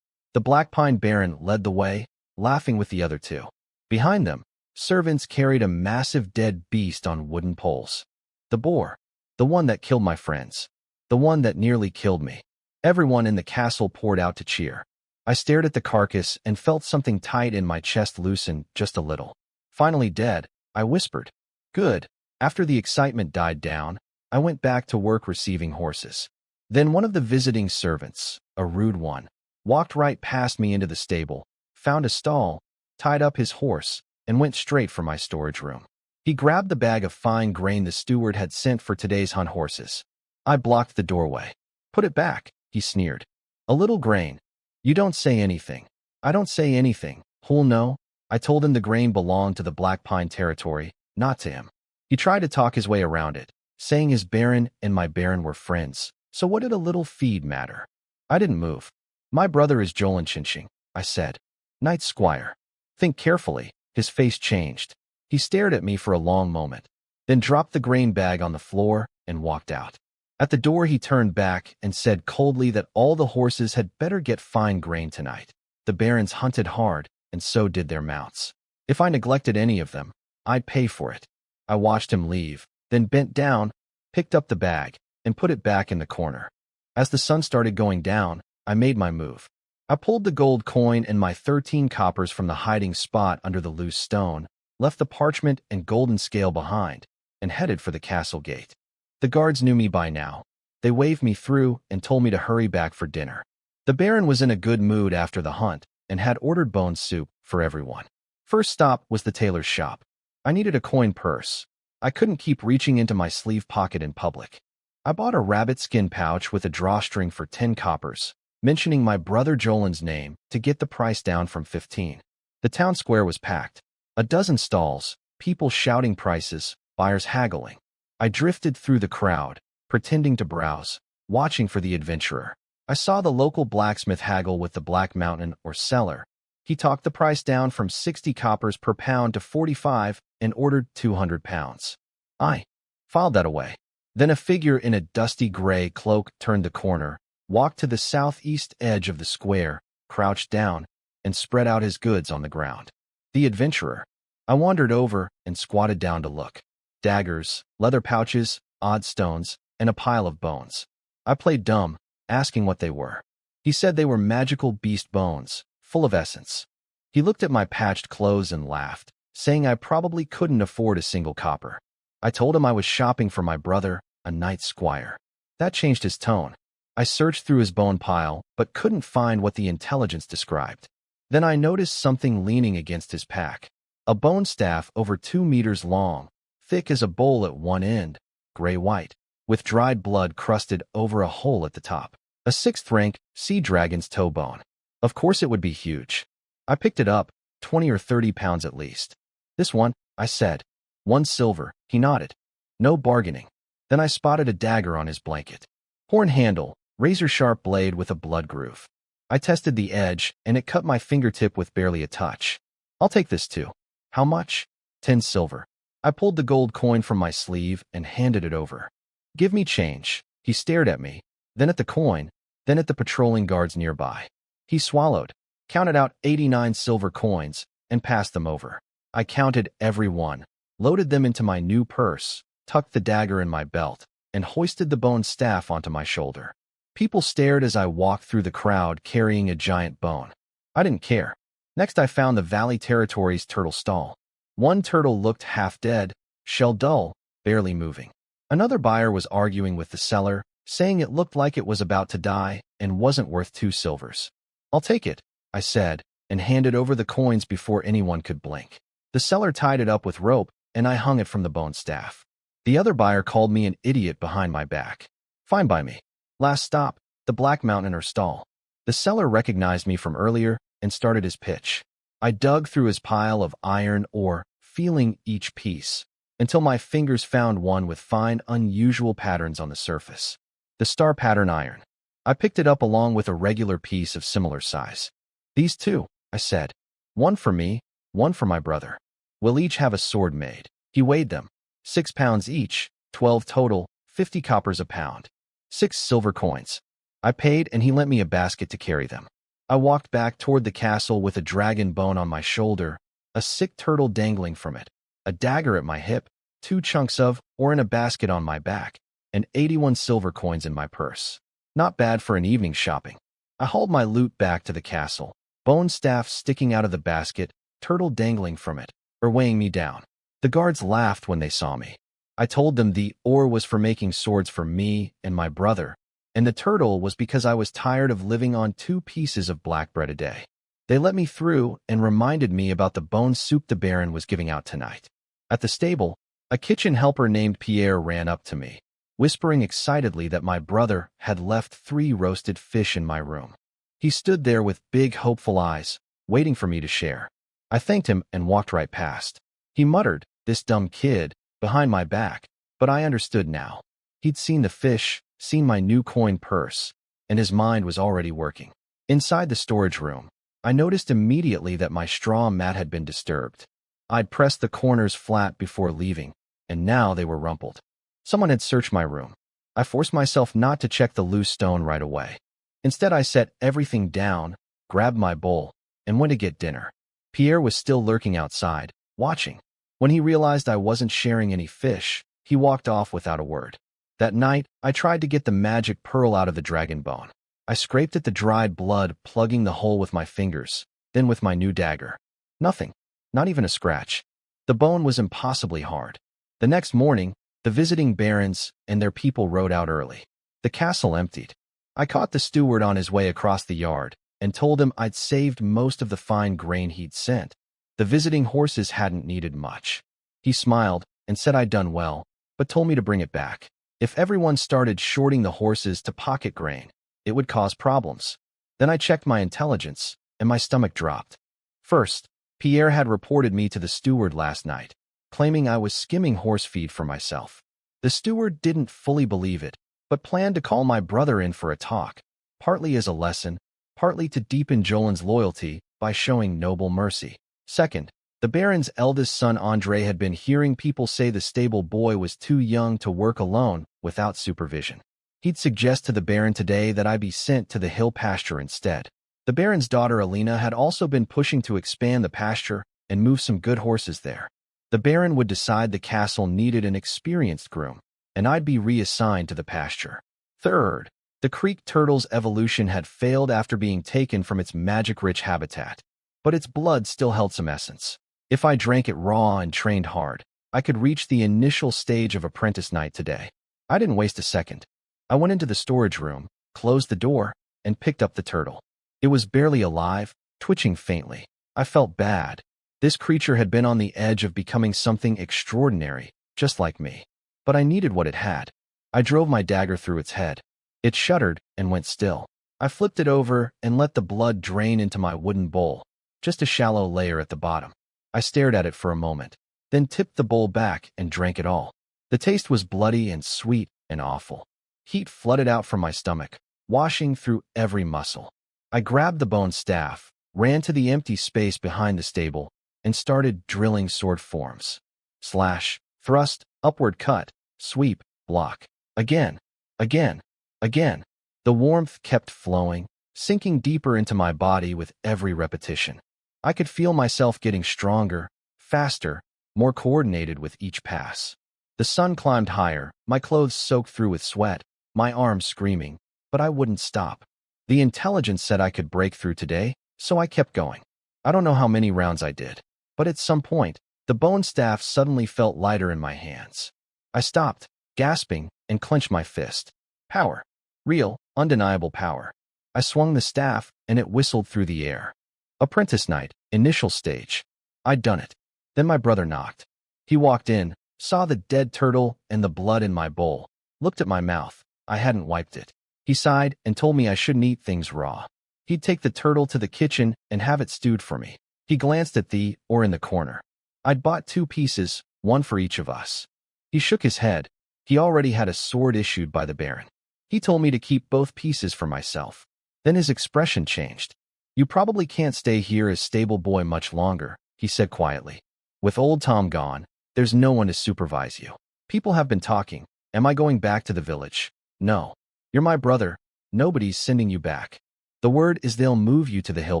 The Black Pine Baron led the way, laughing with the other 2. Behind them, servants carried a massive dead beast on wooden poles. The boar. The one that killed my friends. The one that nearly killed me. Everyone in the castle poured out to cheer. I stared at the carcass and felt something tight in my chest loosen just a little. Finally dead, I whispered. Good. After the excitement died down, I went back to work receiving horses. Then one of the visiting servants, a rude one, walked right past me into the stable, found a stall, tied up his horse, and went straight for my storage room. He grabbed the bag of fine grain the steward had sent for today's hunt horses. I blocked the doorway. Put it back, he sneered. A little grain. You don't say anything. I don't say anything. Who'll know? I told him the grain belonged to the Black Pine territory, not to him. He tried to talk his way around it, saying his baron and my baron were friends. So what did a little feed matter? I didn't move. My brother is Jolan Chinching, I said. Knight Squire. Think carefully. His face changed. He stared at me for a long moment, then dropped the grain bag on the floor and walked out. At the door he turned back and said coldly that all the horses had better get fine grain tonight. The barons hunted hard, and so did their mounts. If I neglected any of them, I'd pay for it. I watched him leave, then bent down, picked up the bag, and put it back in the corner. As the sun started going down, I made my move. I pulled the gold coin and my 13 coppers from the hiding spot under the loose stone, left the parchment and golden scale behind, and headed for the castle gate. The guards knew me by now. They waved me through and told me to hurry back for dinner. The baron was in a good mood after the hunt and had ordered bone soup for everyone. First stop was the tailor's shop. I needed a coin purse. I couldn't keep reaching into my sleeve pocket in public. I bought a rabbit skin pouch with a drawstring for 10 coppers, mentioning my brother Jolan's name to get the price down from 15. The town square was packed. A dozen stalls, people shouting prices, buyers haggling. I drifted through the crowd, pretending to browse, watching for the adventurer. I saw the local blacksmith haggle with the Black Mountain or seller. He talked the price down from 60 coppers per pound to 45 and ordered 200 pounds. I filed that away. Then a figure in a dusty gray cloak turned the corner, walked to the southeast edge of the square, crouched down, and spread out his goods on the ground. The adventurer. I wandered over and squatted down to look. Daggers, leather pouches, odd stones, and a pile of bones. I played dumb, asking what they were. He said they were magical beast bones, full of essence. He looked at my patched clothes and laughed, saying I probably couldn't afford a single copper. I told him I was shopping for my brother, a night squire. That changed his tone. I searched through his bone pile, but couldn't find what the intelligence described. Then I noticed something leaning against his pack. A bone staff over 2 meters long, thick as a bowl at one end, gray-white, with dried blood crusted over a hole at the top. A 6th rank sea dragon's toe bone. Of course it would be huge. I picked it up, 20 or 30 pounds at least. This one, I said. 1 silver, he nodded. No bargaining. Then I spotted a dagger on his blanket. Horn handle, razor-sharp blade with a blood groove. I tested the edge, and it cut my fingertip with barely a touch. I'll take this too. How much? 10 silver. I pulled the gold coin from my sleeve and handed it over. Give me change. He stared at me, then at the coin, then at the patrolling guards nearby. He swallowed, counted out 89 silver coins, and passed them over. I counted every one, loaded them into my new purse, tucked the dagger in my belt, and hoisted the bone staff onto my shoulder. People stared as I walked through the crowd carrying a giant bone. I didn't care. Next I found the Valley Territory's turtle stall. One turtle looked half dead, shell dull, barely moving. Another buyer was arguing with the seller, saying it looked like it was about to die and wasn't worth 2 silvers. I'll take it, I said, and handed over the coins before anyone could blink. The seller tied it up with rope, and I hung it from the bone staff. The other buyer called me an idiot behind my back. Fine by me. Last stop, the Black Mountainer stall. The seller recognized me from earlier and started his pitch. I dug through his pile of iron ore, feeling each piece, until my fingers found one with fine, unusual patterns on the surface. The star pattern iron. I picked it up along with a regular piece of similar size. These two, I said. One for me, one for my brother. We'll each have a sword made. He weighed them. 6 pounds each, 12 total, 50 coppers a pound. 6 silver coins. I paid and he lent me a basket to carry them. I walked back toward the castle with a dragon bone on my shoulder, a sick turtle dangling from it, a dagger at my hip, 2 chunks of, or in a basket on my back, and 81 silver coins in my purse. Not bad for an evening shopping. I hauled my loot back to the castle, bone staff sticking out of the basket, turtle dangling from it, or weighing me down. The guards laughed when they saw me. I told them the ore was for making swords for me and my brother, and the turtle was because I was tired of living on 2 pieces of black bread a day. They let me through and reminded me about the bone soup the Baron was giving out tonight. At the stable, a kitchen helper named Pierre ran up to me, whispering excitedly that my brother had left 3 roasted fish in my room. He stood there with big, hopeful eyes, waiting for me to share. I thanked him and walked right past. He muttered, "This dumb kid," behind my back, but I understood now. He'd seen the fish, seen my new coin purse, and his mind was already working. Inside the storage room, I noticed immediately that my straw mat had been disturbed. I'd pressed the corners flat before leaving, and now they were rumpled. Someone had searched my room. I forced myself not to check the loose stone right away. Instead, I set everything down, grabbed my bowl, and went to get dinner. Pierre was still lurking outside, watching. When he realized I wasn't sharing any fish, he walked off without a word. That night, I tried to get the magic pearl out of the dragon bone. I scraped at the dried blood, plugging the hole with my fingers, then with my new dagger. Nothing, not even a scratch. The bone was impossibly hard. The next morning, the visiting barons and their people rode out early. The castle emptied. I caught the steward on his way across the yard and told him I'd saved most of the fine grain he'd sent. The visiting horses hadn't needed much. He smiled and said I'd done well, but told me to bring it back. If everyone started shorting the horses to pocket grain, it would cause problems. Then I checked my intelligence, and my stomach dropped. First, Pierre had reported me to the steward last night, claiming I was skimming horse feed for myself. The steward didn't fully believe it, but planned to call my brother in for a talk, partly as a lesson, partly to deepen Jolin's loyalty by showing noble mercy. Second, the Baron's eldest son André had been hearing people say the stable boy was too young to work alone without supervision. He'd suggest to the Baron today that I be sent to the hill pasture instead. The Baron's daughter Alina had also been pushing to expand the pasture and move some good horses there. The Baron would decide the castle needed an experienced groom, and I'd be reassigned to the pasture. Third, the creek turtle's evolution had failed after being taken from its magic-rich habitat, but its blood still held some essence. If I drank it raw and trained hard, I could reach the initial stage of apprentice night today. I didn't waste a second. I went into the storage room, closed the door, and picked up the turtle. It was barely alive, twitching faintly. I felt bad. This creature had been on the edge of becoming something extraordinary, just like me. But I needed what it had. I drove my dagger through its head. It shuddered and went still. I flipped it over and let the blood drain into my wooden bowl, just a shallow layer at the bottom. I stared at it for a moment, then tipped the bowl back and drank it all. The taste was bloody and sweet and awful. Heat flooded out from my stomach, washing through every muscle. I grabbed the bone staff, ran to the empty space behind the stable, and started drilling sword forms. Slash, thrust, upward cut, sweep, block. Again, again, again. The warmth kept flowing, sinking deeper into my body with every repetition. I could feel myself getting stronger, faster, more coordinated with each pass. The sun climbed higher, my clothes soaked through with sweat, my arms screaming, but I wouldn't stop. The intelligence said I could break through today, so I kept going. I don't know how many rounds I did, but at some point, the bone staff suddenly felt lighter in my hands. I stopped, gasping, and clenched my fist. Power. Real, undeniable power. I swung the staff, and it whistled through the air. Apprentice night, initial stage. I'd done it. Then my brother knocked. He walked in, saw the dead turtle and the blood in my bowl, looked at my mouth. I hadn't wiped it. He sighed and told me I shouldn't eat things raw. He'd take the turtle to the kitchen and have it stewed for me. He glanced at the or in the corner. I'd bought 2 pieces, one for each of us. He shook his head. He already had a sword issued by the Baron. He told me to keep both pieces for myself. Then his expression changed. You probably can't stay here as stable boy much longer, he said quietly. With old Tom gone, there's no one to supervise you. People have been talking. Am I going back to the village? No. You're my brother. Nobody's sending you back. The word is they'll move you to the hill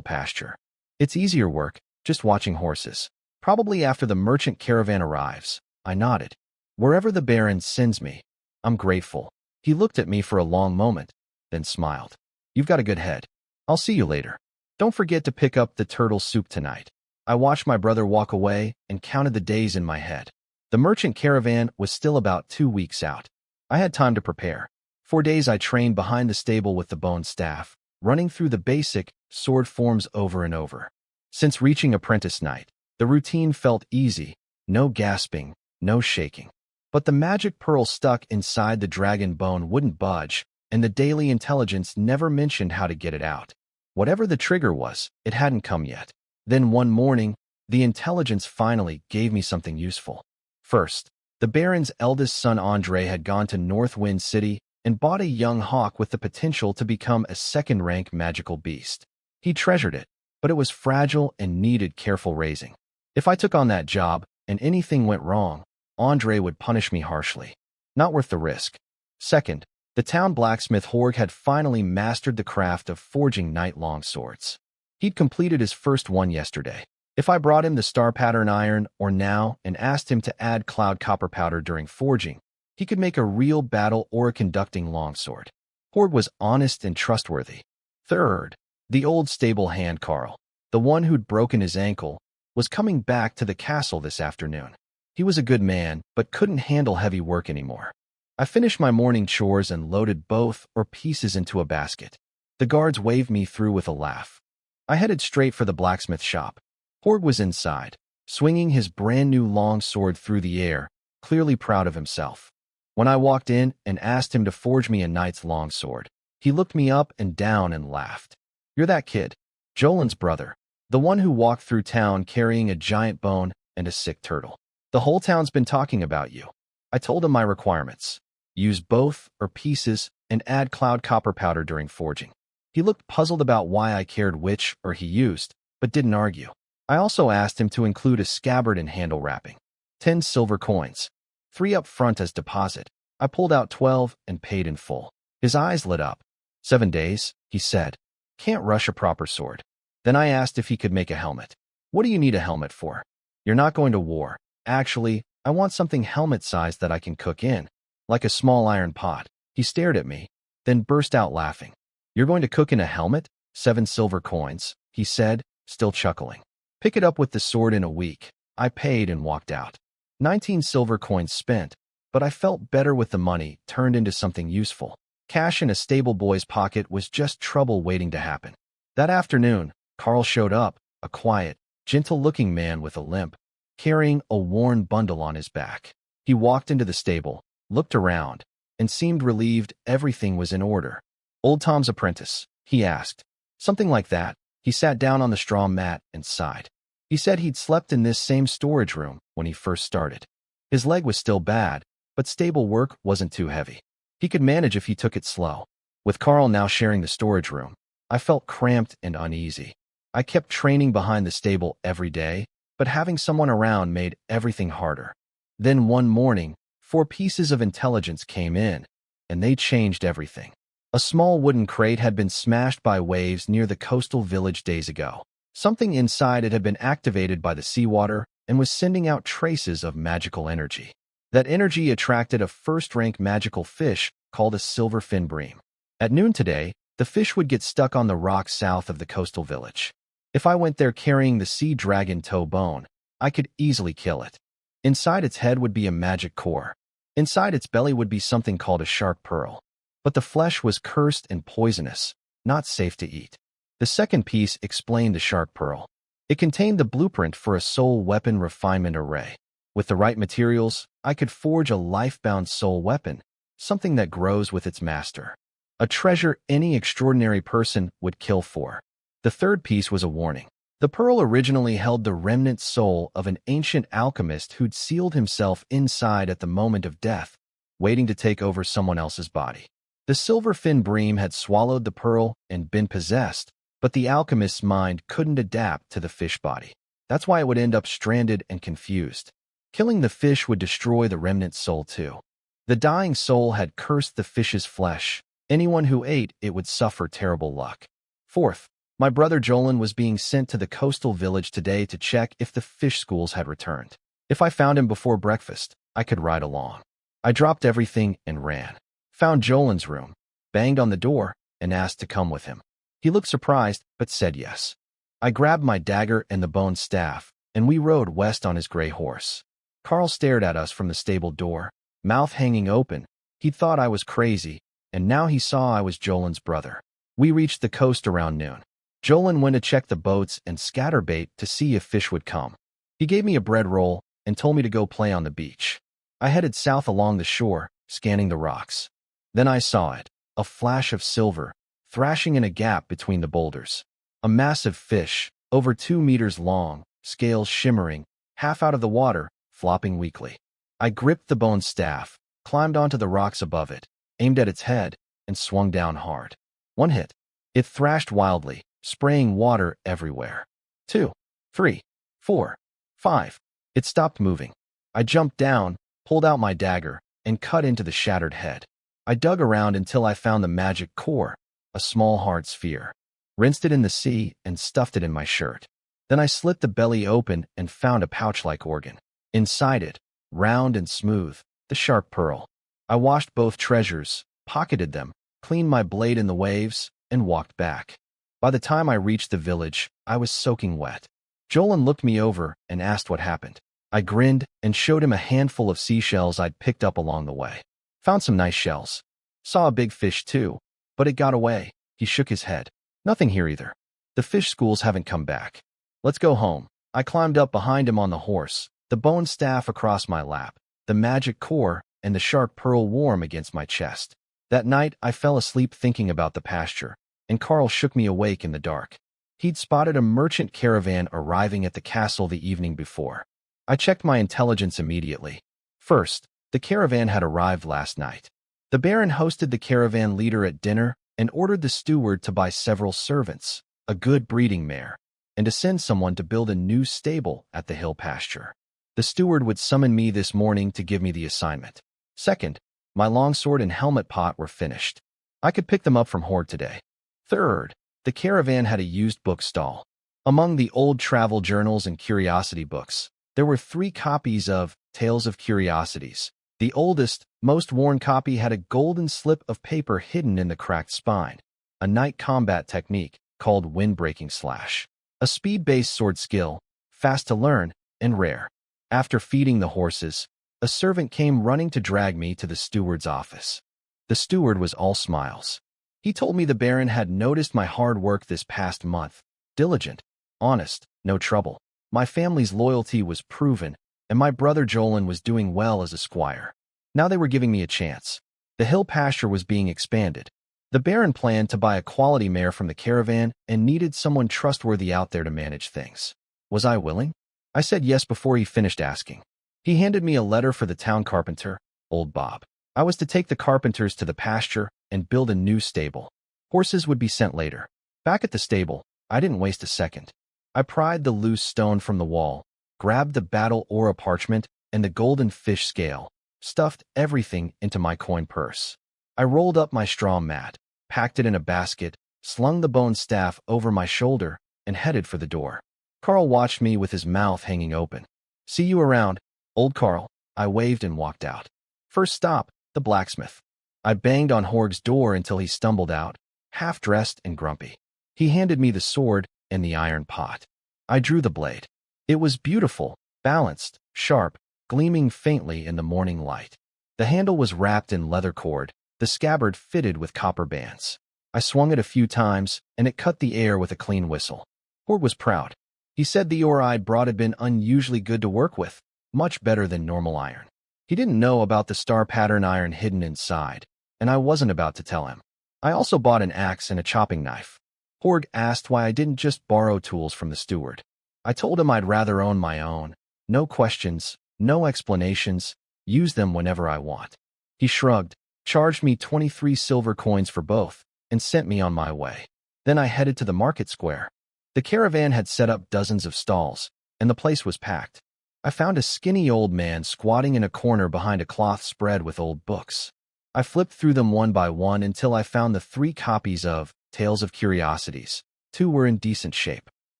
pasture. It's easier work, just watching horses. Probably after the merchant caravan arrives. I nodded. Wherever the Baron sends me, I'm grateful. He looked at me for a long moment, then smiled. You've got a good head. I'll see you later. Don't forget to pick up the turtle soup tonight. I watched my brother walk away and counted the days in my head. The merchant caravan was still about 2 weeks out. I had time to prepare. 4 days I trained behind the stable with the bone staff, running through the basic sword forms over and over. Since reaching apprentice night, the routine felt easy, no gasping, no shaking. But the magic pearl stuck inside the dragon bone wouldn't budge, and the daily intelligence never mentioned how to get it out. Whatever the trigger was, it hadn't come yet. Then one morning, the intelligence finally gave me something useful. First, the Baron's eldest son Andre had gone to Northwind City and bought a young hawk with the potential to become a second-rank magical beast. He treasured it, but it was fragile and needed careful raising. If I took on that job and anything went wrong, Andre would punish me harshly. Not worth the risk. Second, the town blacksmith Horg had finally mastered the craft of forging night-long swords. He'd completed his first one yesterday. If I brought him the star pattern iron or now and asked him to add cloud copper powder during forging, he could make a real battle or a conducting longsword. Horg was honest and trustworthy. Third, the old stable hand Carl, the one who'd broken his ankle, was coming back to the castle this afternoon. He was a good man, but couldn't handle heavy work anymore. I finished my morning chores and loaded both or pieces into a basket. The guards waved me through with a laugh. I headed straight for the blacksmith shop. Horg was inside, swinging his brand-new long sword through the air, clearly proud of himself. When I walked in and asked him to forge me a knight's long sword, he looked me up and down and laughed. You're that kid, Jolan's brother, the one who walked through town carrying a giant bone and a sick turtle. The whole town's been talking about you. I told him my requirements. Use both or pieces and add cloud copper powder during forging. He looked puzzled about why I cared which or he used, but didn't argue. I also asked him to include a scabbard and handle wrapping. 10 silver coins. 3 up front as deposit. I pulled out 12 and paid in full. His eyes lit up. 7 days, he said. Can't rush a proper sword. Then I asked if he could make a helmet. What do you need a helmet for? You're not going to war. Actually, I want something helmet-sized that I can cook in, like a small iron pot. He stared at me, then burst out laughing. You're going to cook in a helmet? 7 silver coins, he said, still chuckling. Pick it up with the sword in a week. I paid and walked out. 19 silver coins spent, but I felt better with the money turned into something useful. Cash in a stable boy's pocket was just trouble waiting to happen. That afternoon, Carl showed up, a quiet, gentle-looking man with a limp, carrying a worn bundle on his back. He walked into the stable, looked around, and seemed relieved everything was in order. "Old Tom's apprentice?" he asked. "Something like that." He sat down on the straw mat and sighed. He said he'd slept in this same storage room when he first started. His leg was still bad, but stable work wasn't too heavy. He could manage if he took it slow. With Carl now sharing the storage room, I felt cramped and uneasy. I kept training behind the stable every day, but having someone around made everything harder. Then one morning, 4 pieces of intelligence came in, and they changed everything. A small wooden crate had been smashed by waves near the coastal village days ago. Something inside it had been activated by the seawater and was sending out traces of magical energy. That energy attracted a first-rank magical fish called a silver fin bream. At noon today, the fish would get stuck on the rocks south of the coastal village. If I went there carrying the sea dragon toe bone, I could easily kill it. Inside its head would be a magic core. Inside its belly would be something called a shark pearl. But the flesh was cursed and poisonous, not safe to eat. The second piece explained the shark pearl. It contained the blueprint for a soul weapon refinement array. With the right materials, I could forge a life-bound soul weapon, something that grows with its master. A treasure any extraordinary person would kill for. The third piece was a warning. The pearl originally held the remnant soul of an ancient alchemist who'd sealed himself inside at the moment of death, waiting to take over someone else's body. The silver fin bream had swallowed the pearl and been possessed, but the alchemist's mind couldn't adapt to the fish body. That's why it would end up stranded and confused. Killing the fish would destroy the remnant soul too. The dying soul had cursed the fish's flesh. Anyone who ate it would suffer terrible luck. Fourth, my brother Jolan was being sent to the coastal village today to check if the fish schools had returned. If I found him before breakfast, I could ride along. I dropped everything and ran. Found Jolan's room, banged on the door, and asked to come with him. He looked surprised, but said yes. I grabbed my dagger and the bone staff, and we rode west on his gray horse. Carl stared at us from the stable door, mouth hanging open. He thought I was crazy, and now he saw I was Jolan's brother. We reached the coast around noon. Jolan went to check the boats and scatter bait to see if fish would come. He gave me a bread roll and told me to go play on the beach. I headed south along the shore, scanning the rocks. Then I saw it, a flash of silver, thrashing in a gap between the boulders. A massive fish, over 2 meters long, scales shimmering, half out of the water, flopping weakly. I gripped the bone staff, climbed onto the rocks above it, aimed at its head, and swung down hard. 1 hit. It thrashed wildly, spraying water everywhere. 2, 3, 4, 5. It stopped moving. I jumped down, pulled out my dagger, and cut into the shattered head. I dug around until I found the magic core, a small hard sphere. Rinsed it in the sea and stuffed it in my shirt. Then I slit the belly open and found a pouch-like organ. Inside it, round and smooth, the shark pearl. I washed both treasures, pocketed them, cleaned my blade in the waves, and walked back. By the time I reached the village, I was soaking wet. Jolan looked me over and asked what happened. I grinned and showed him a handful of seashells I'd picked up along the way. Found some nice shells. Saw a big fish too, but it got away. He shook his head. Nothing here either. The fish schools haven't come back. Let's go home. I climbed up behind him on the horse, the bone staff across my lap, the magic core, and the shark pearl warm against my chest. That night, I fell asleep thinking about the pasture, and Carl shook me awake in the dark. He'd spotted a merchant caravan arriving at the castle the evening before. I checked my intelligence immediately. First, the caravan had arrived last night. The Baron hosted the caravan leader at dinner and ordered the steward to buy several servants, a good breeding mare, and to send someone to build a new stable at the hill pasture. The steward would summon me this morning to give me the assignment. Second, my longsword and helmet pot were finished. I could pick them up from Horde today. Third, the caravan had a used book stall. Among the old travel journals and curiosity books, there were 3 copies of Tales of Curiosities. The oldest, most worn copy had a golden slip of paper hidden in the cracked spine, a night combat technique called Windbreaking Slash, a speed-based sword skill, fast to learn, and rare. After feeding the horses, a servant came running to drag me to the steward's office. The steward was all smiles. He told me the Baron had noticed my hard work this past month. Diligent, honest, no trouble. My family's loyalty was proven, and my brother Jolin was doing well as a squire. Now they were giving me a chance. The hill pasture was being expanded. The Baron planned to buy a quality mare from the caravan and needed someone trustworthy out there to manage things. Was I willing? I said yes before he finished asking. He handed me a letter for the town carpenter, old Bob. I was to take the carpenters to the pasture and build a new stable. Horses would be sent later. Back at the stable, I didn't waste a second. I pried the loose stone from the wall, grabbed the battle aura parchment and the golden fish scale, stuffed everything into my coin purse. I rolled up my straw mat, packed it in a basket, slung the bone staff over my shoulder, and headed for the door. Carl watched me with his mouth hanging open. "See you around, old Carl." I waved and walked out. First stop, the blacksmith. I banged on Horg's door until he stumbled out, half-dressed and grumpy. He handed me the sword and the iron pot. I drew the blade. It was beautiful, balanced, sharp, gleaming faintly in the morning light. The handle was wrapped in leather cord, the scabbard fitted with copper bands. I swung it a few times, and it cut the air with a clean whistle. Horg was proud. He said the ore I'd brought had been unusually good to work with, much better than normal iron. He didn't know about the star pattern iron hidden inside, and I wasn't about to tell him. I also bought an axe and a chopping knife. Horg asked why I didn't just borrow tools from the steward. I told him I'd rather own my own. No questions, no explanations, use them whenever I want. He shrugged, charged me 23 silver coins for both, and sent me on my way. Then I headed to the market square. The caravan had set up dozens of stalls, and the place was packed. I found a skinny old man squatting in a corner behind a cloth spread with old books. I flipped through them one by one until I found the 3 copies of Tales of Curiosities. 2 were in decent shape.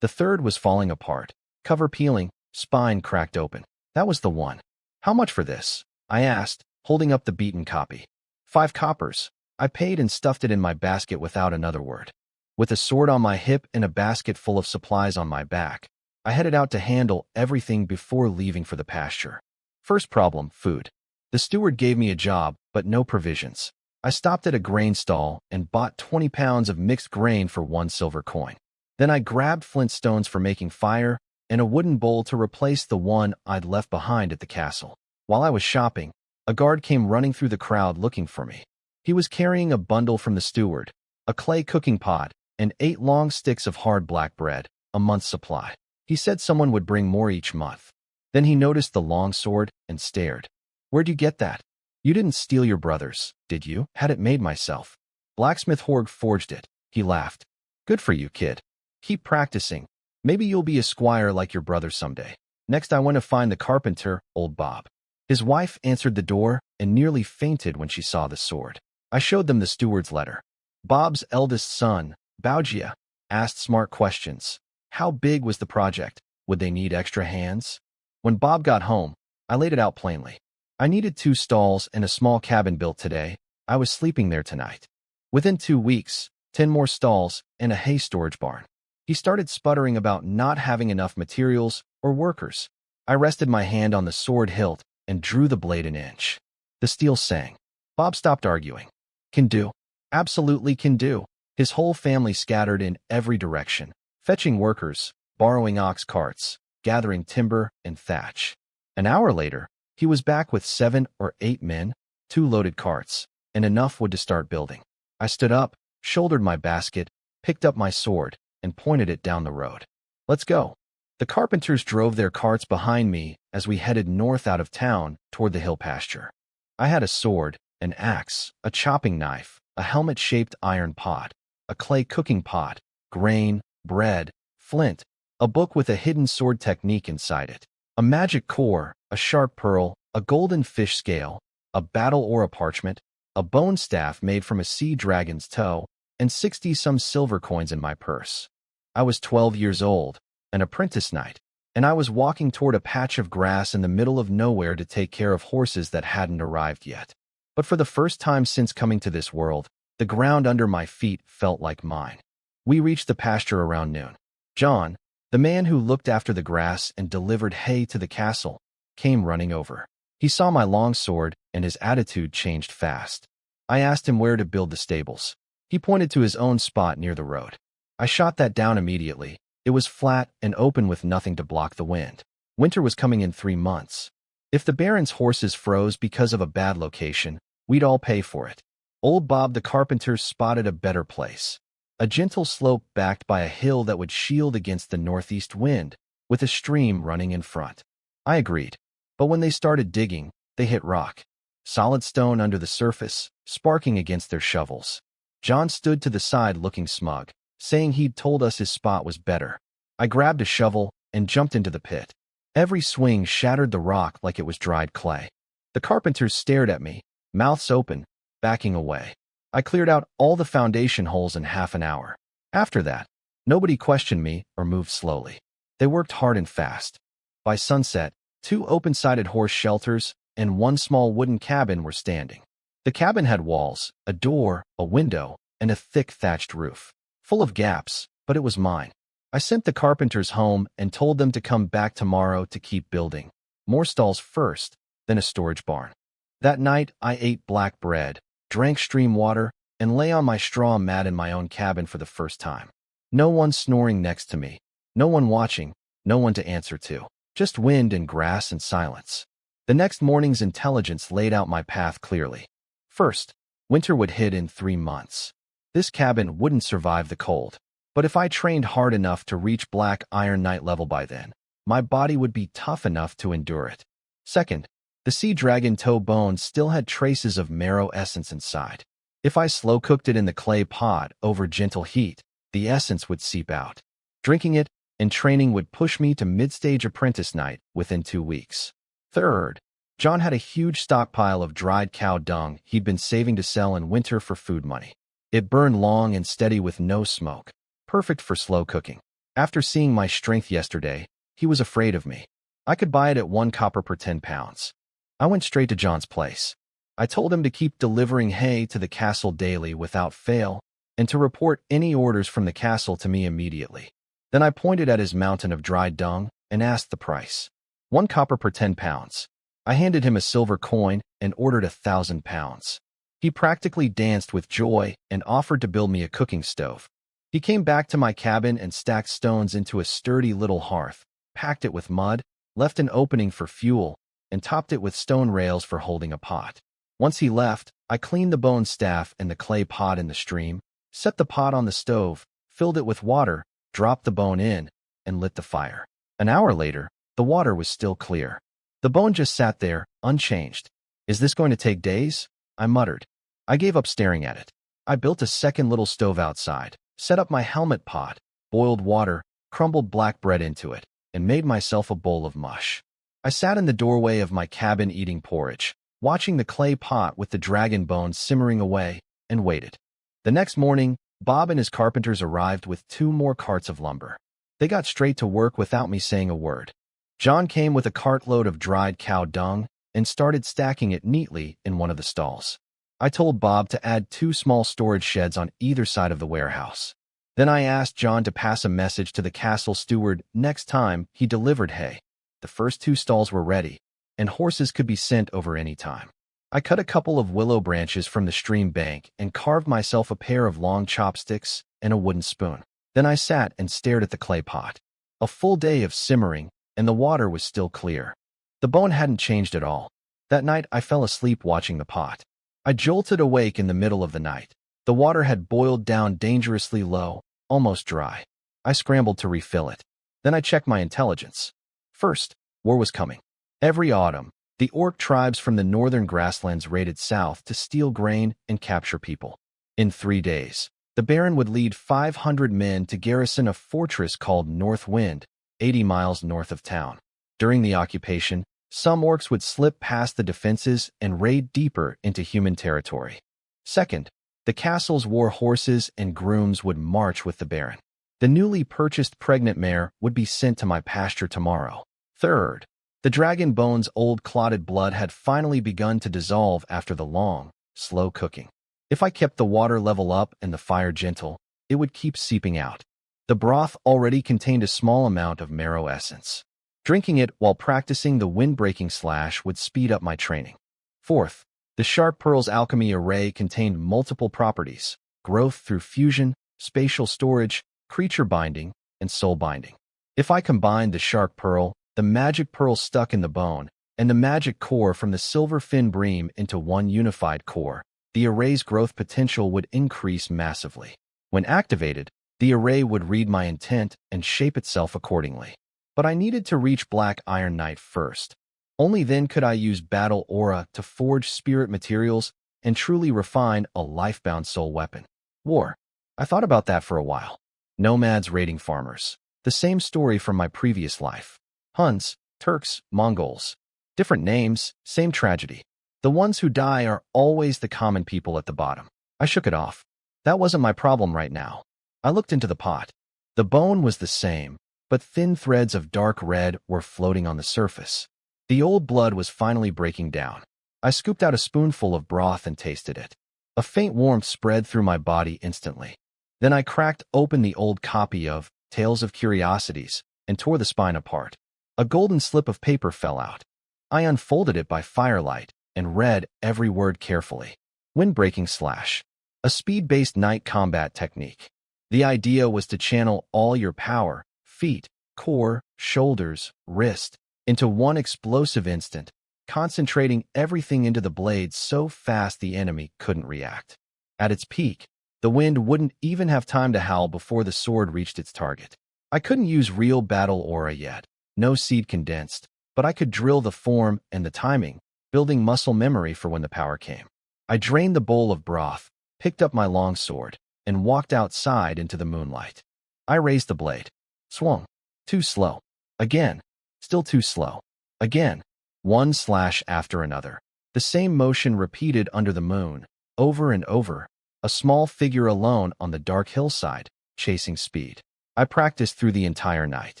The third was falling apart, cover peeling, spine cracked open. That was the one. "How much for this?" I asked, holding up the beaten copy. 5 coppers. I paid and stuffed it in my basket without another word. With a sword on my hip and a basket full of supplies on my back, I headed out to handle everything before leaving for the pasture. First problem, food. The steward gave me a job, but no provisions. I stopped at a grain stall and bought 20 pounds of mixed grain for 1 silver coin. Then I grabbed flint stones for making fire and a wooden bowl to replace the one I'd left behind at the castle. While I was shopping, a guard came running through the crowd looking for me. He was carrying a bundle from the steward, a clay cooking pot, and 8 long sticks of hard black bread, a month's supply. He said someone would bring more each month. Then he noticed the long sword and stared. "Where'd you get that?" "You didn't steal your brother's, did you?" "Had it made myself. Blacksmith Horg forged it." He laughed. "Good for you, kid. Keep practicing. Maybe you'll be a squire like your brother someday." Next, I went to find the carpenter, old Bob. His wife answered the door and nearly fainted when she saw the sword. I showed them the steward's letter. Bob's eldest son, Baugia, asked smart questions. How big was the project? Would they need extra hands? When Bob got home, I laid it out plainly. I needed 2 stalls and a small cabin built today. I was sleeping there tonight. Within 2 weeks, 10 more stalls and a hay storage barn. He started sputtering about not having enough materials or workers. I rested my hand on the sword hilt and drew the blade an inch. The steel sang. Bob stopped arguing. "Can do. Absolutely can do." His whole family scattered in every direction, fetching workers, borrowing ox carts, gathering timber and thatch. An hour later, he was back with 7 or 8 men, 2 loaded carts, and enough wood to start building. I stood up, shouldered my basket, picked up my sword, and pointed it down the road. "Let's go." The carpenters drove their carts behind me as we headed north out of town toward the hill pasture. I had a sword, an axe, a chopping knife, a helmet-shaped iron pot, a clay cooking pot, grain, bread, flint, a book with a hidden sword technique inside it, a magic core, a sharp pearl, a golden fish scale, a battle aura parchment, a bone staff made from a sea dragon's toe, and 60-some silver coins in my purse. I was 12 years old, an apprentice knight, and I was walking toward a patch of grass in the middle of nowhere to take care of horses that hadn't arrived yet. But for the first time since coming to this world, the ground under my feet felt like mine. We reached the pasture around noon. John, the man who looked after the grass and delivered hay to the castle, came running over. He saw my long sword, and his attitude changed fast. I asked him where to build the stables. He pointed to his own spot near the road. I shot that down immediately. It was flat and open with nothing to block the wind. Winter was coming in 3 months. If the Baron's horses froze because of a bad location, we'd all pay for it. Old Bob the carpenter spotted a better place. A gentle slope backed by a hill that would shield against the northeast wind, with a stream running in front. I agreed. But when they started digging, they hit rock. Solid stone under the surface, sparking against their shovels. John stood to the side looking smug, saying he'd told us his spot was better. I grabbed a shovel and jumped into the pit. Every swing shattered the rock like it was dried clay. The carpenters stared at me, mouths open, backing away. I cleared out all the foundation holes in half an hour. After that, nobody questioned me or moved slowly. They worked hard and fast. By sunset, 2 open-sided horse shelters and 1 small wooden cabin were standing. The cabin had walls, a door, a window, and a thick thatched roof. Full of gaps, but it was mine. I sent the carpenters home and told them to come back tomorrow to keep building. More stalls first, then a storage barn. That night, I ate black bread, drank stream water, and lay on my straw mat in my own cabin for the first time. No one snoring next to me, no one watching, no one to answer to. Just wind and grass and silence. The next morning's intelligence laid out my path clearly. First, winter would hit in 3 months. This cabin wouldn't survive the cold. But if I trained hard enough to reach black iron knight level by then, my body would be tough enough to endure it. Second, the sea dragon toe bones still had traces of marrow essence inside. If I slow-cooked it in the clay pot over gentle heat, the essence would seep out. Drinking it and training would push me to mid-stage apprentice knight within 2 weeks. Third, John had a huge stockpile of dried cow dung he'd been saving to sell in winter for food money. It burned long and steady with no smoke. Perfect for slow cooking. After seeing my strength yesterday, he was afraid of me. I could buy it at 1 copper per 10 pounds. I went straight to John's place. I told him to keep delivering hay to the castle daily without fail, and to report any orders from the castle to me immediately. Then I pointed at his mountain of dried dung and asked the price. 1 copper per 10 pounds. I handed him a silver coin and ordered 1,000 pounds. He practically danced with joy and offered to build me a cooking stove. He came back to my cabin and stacked stones into a sturdy little hearth, packed it with mud, left an opening for fuel, and topped it with stone rails for holding a pot. Once he left, I cleaned the bone staff and the clay pot in the stream, set the pot on the stove, filled it with water, dropped the bone in, and lit the fire. An hour later, the water was still clear. The bone just sat there, unchanged. Is this going to take days? I muttered. I gave up staring at it. I built a second little stove outside, set up my helmet pot, boiled water, crumbled black bread into it, and made myself a bowl of mush. I sat in the doorway of my cabin eating porridge, watching the clay pot with the dragon bones simmering away, and waited. The next morning, Bob and his carpenters arrived with 2 more carts of lumber. They got straight to work without me saying a word. John came with a cartload of dried cow dung and started stacking it neatly in one of the stalls. I told Bob to add 2 small storage sheds on either side of the warehouse. Then I asked John to pass a message to the castle steward next time he delivered hay. The first 2 stalls were ready, and horses could be sent over any time. I cut a couple of willow branches from the stream bank and carved myself a pair of long chopsticks and a wooden spoon. Then I sat and stared at the clay pot. A full day of simmering, and the water was still clear. The bone hadn't changed at all. That night I fell asleep watching the pot. I jolted awake in the middle of the night. The water had boiled down dangerously low, almost dry. I scrambled to refill it. Then I checked my intelligence. First, war was coming. Every autumn, the orc tribes from the northern grasslands raided south to steal grain and capture people. In 3 days, the Baron would lead 500 men to garrison a fortress called North Wind, 80 miles north of town. During the occupation, some orcs would slip past the defenses and raid deeper into human territory. Second, the castle's war horses and grooms would march with the Baron. The newly purchased pregnant mare would be sent to my pasture tomorrow. Third, the dragon bone's old clotted blood had finally begun to dissolve after the long, slow cooking. If I kept the water level up and the fire gentle, it would keep seeping out. The broth already contained a small amount of marrow essence. Drinking it while practicing the wind-breaking slash would speed up my training. Fourth, the Sharp Pearl's alchemy array contained multiple properties: growth through fusion, spatial storage, creature binding, and soul binding. If I combined the Sharp Pearl, the magic pearl stuck in the bone, and the magic core from the silver fin bream into one unified core, the array's growth potential would increase massively. When activated, the array would read my intent and shape itself accordingly. But I needed to reach Black Iron Knight first. Only then could I use Battle Aura to forge spirit materials and truly refine a life-bound soul weapon. War. I thought about that for a while. Nomads raiding farmers. The same story from my previous life. Huns, Turks, Mongols. Different names, same tragedy. The ones who die are always the common people at the bottom. I shook it off. That wasn't my problem right now. I looked into the pot. The bone was the same, but thin threads of dark red were floating on the surface. The old blood was finally breaking down. I scooped out a spoonful of broth and tasted it. A faint warmth spread through my body instantly. Then I cracked open the old copy of Tales of Curiosities and tore the spine apart. A golden slip of paper fell out. I unfolded it by firelight and read every word carefully. Wind-breaking slash. A speed-based night combat technique. The idea was to channel all your power, feet, core, shoulders, wrist, into one explosive instant, concentrating everything into the blade so fast the enemy couldn't react. At its peak, the wind wouldn't even have time to howl before the sword reached its target. I couldn't use real battle aura yet, no seed condensed, but I could drill the form and the timing, building muscle memory for when the power came. I drained the bowl of broth, picked up my longsword, and walked outside into the moonlight. I raised the blade. Swung. Too slow. Again. Still too slow. Again. One slash after another. The same motion repeated under the moon, over and over, a small figure alone on the dark hillside, chasing speed. I practiced through the entire night.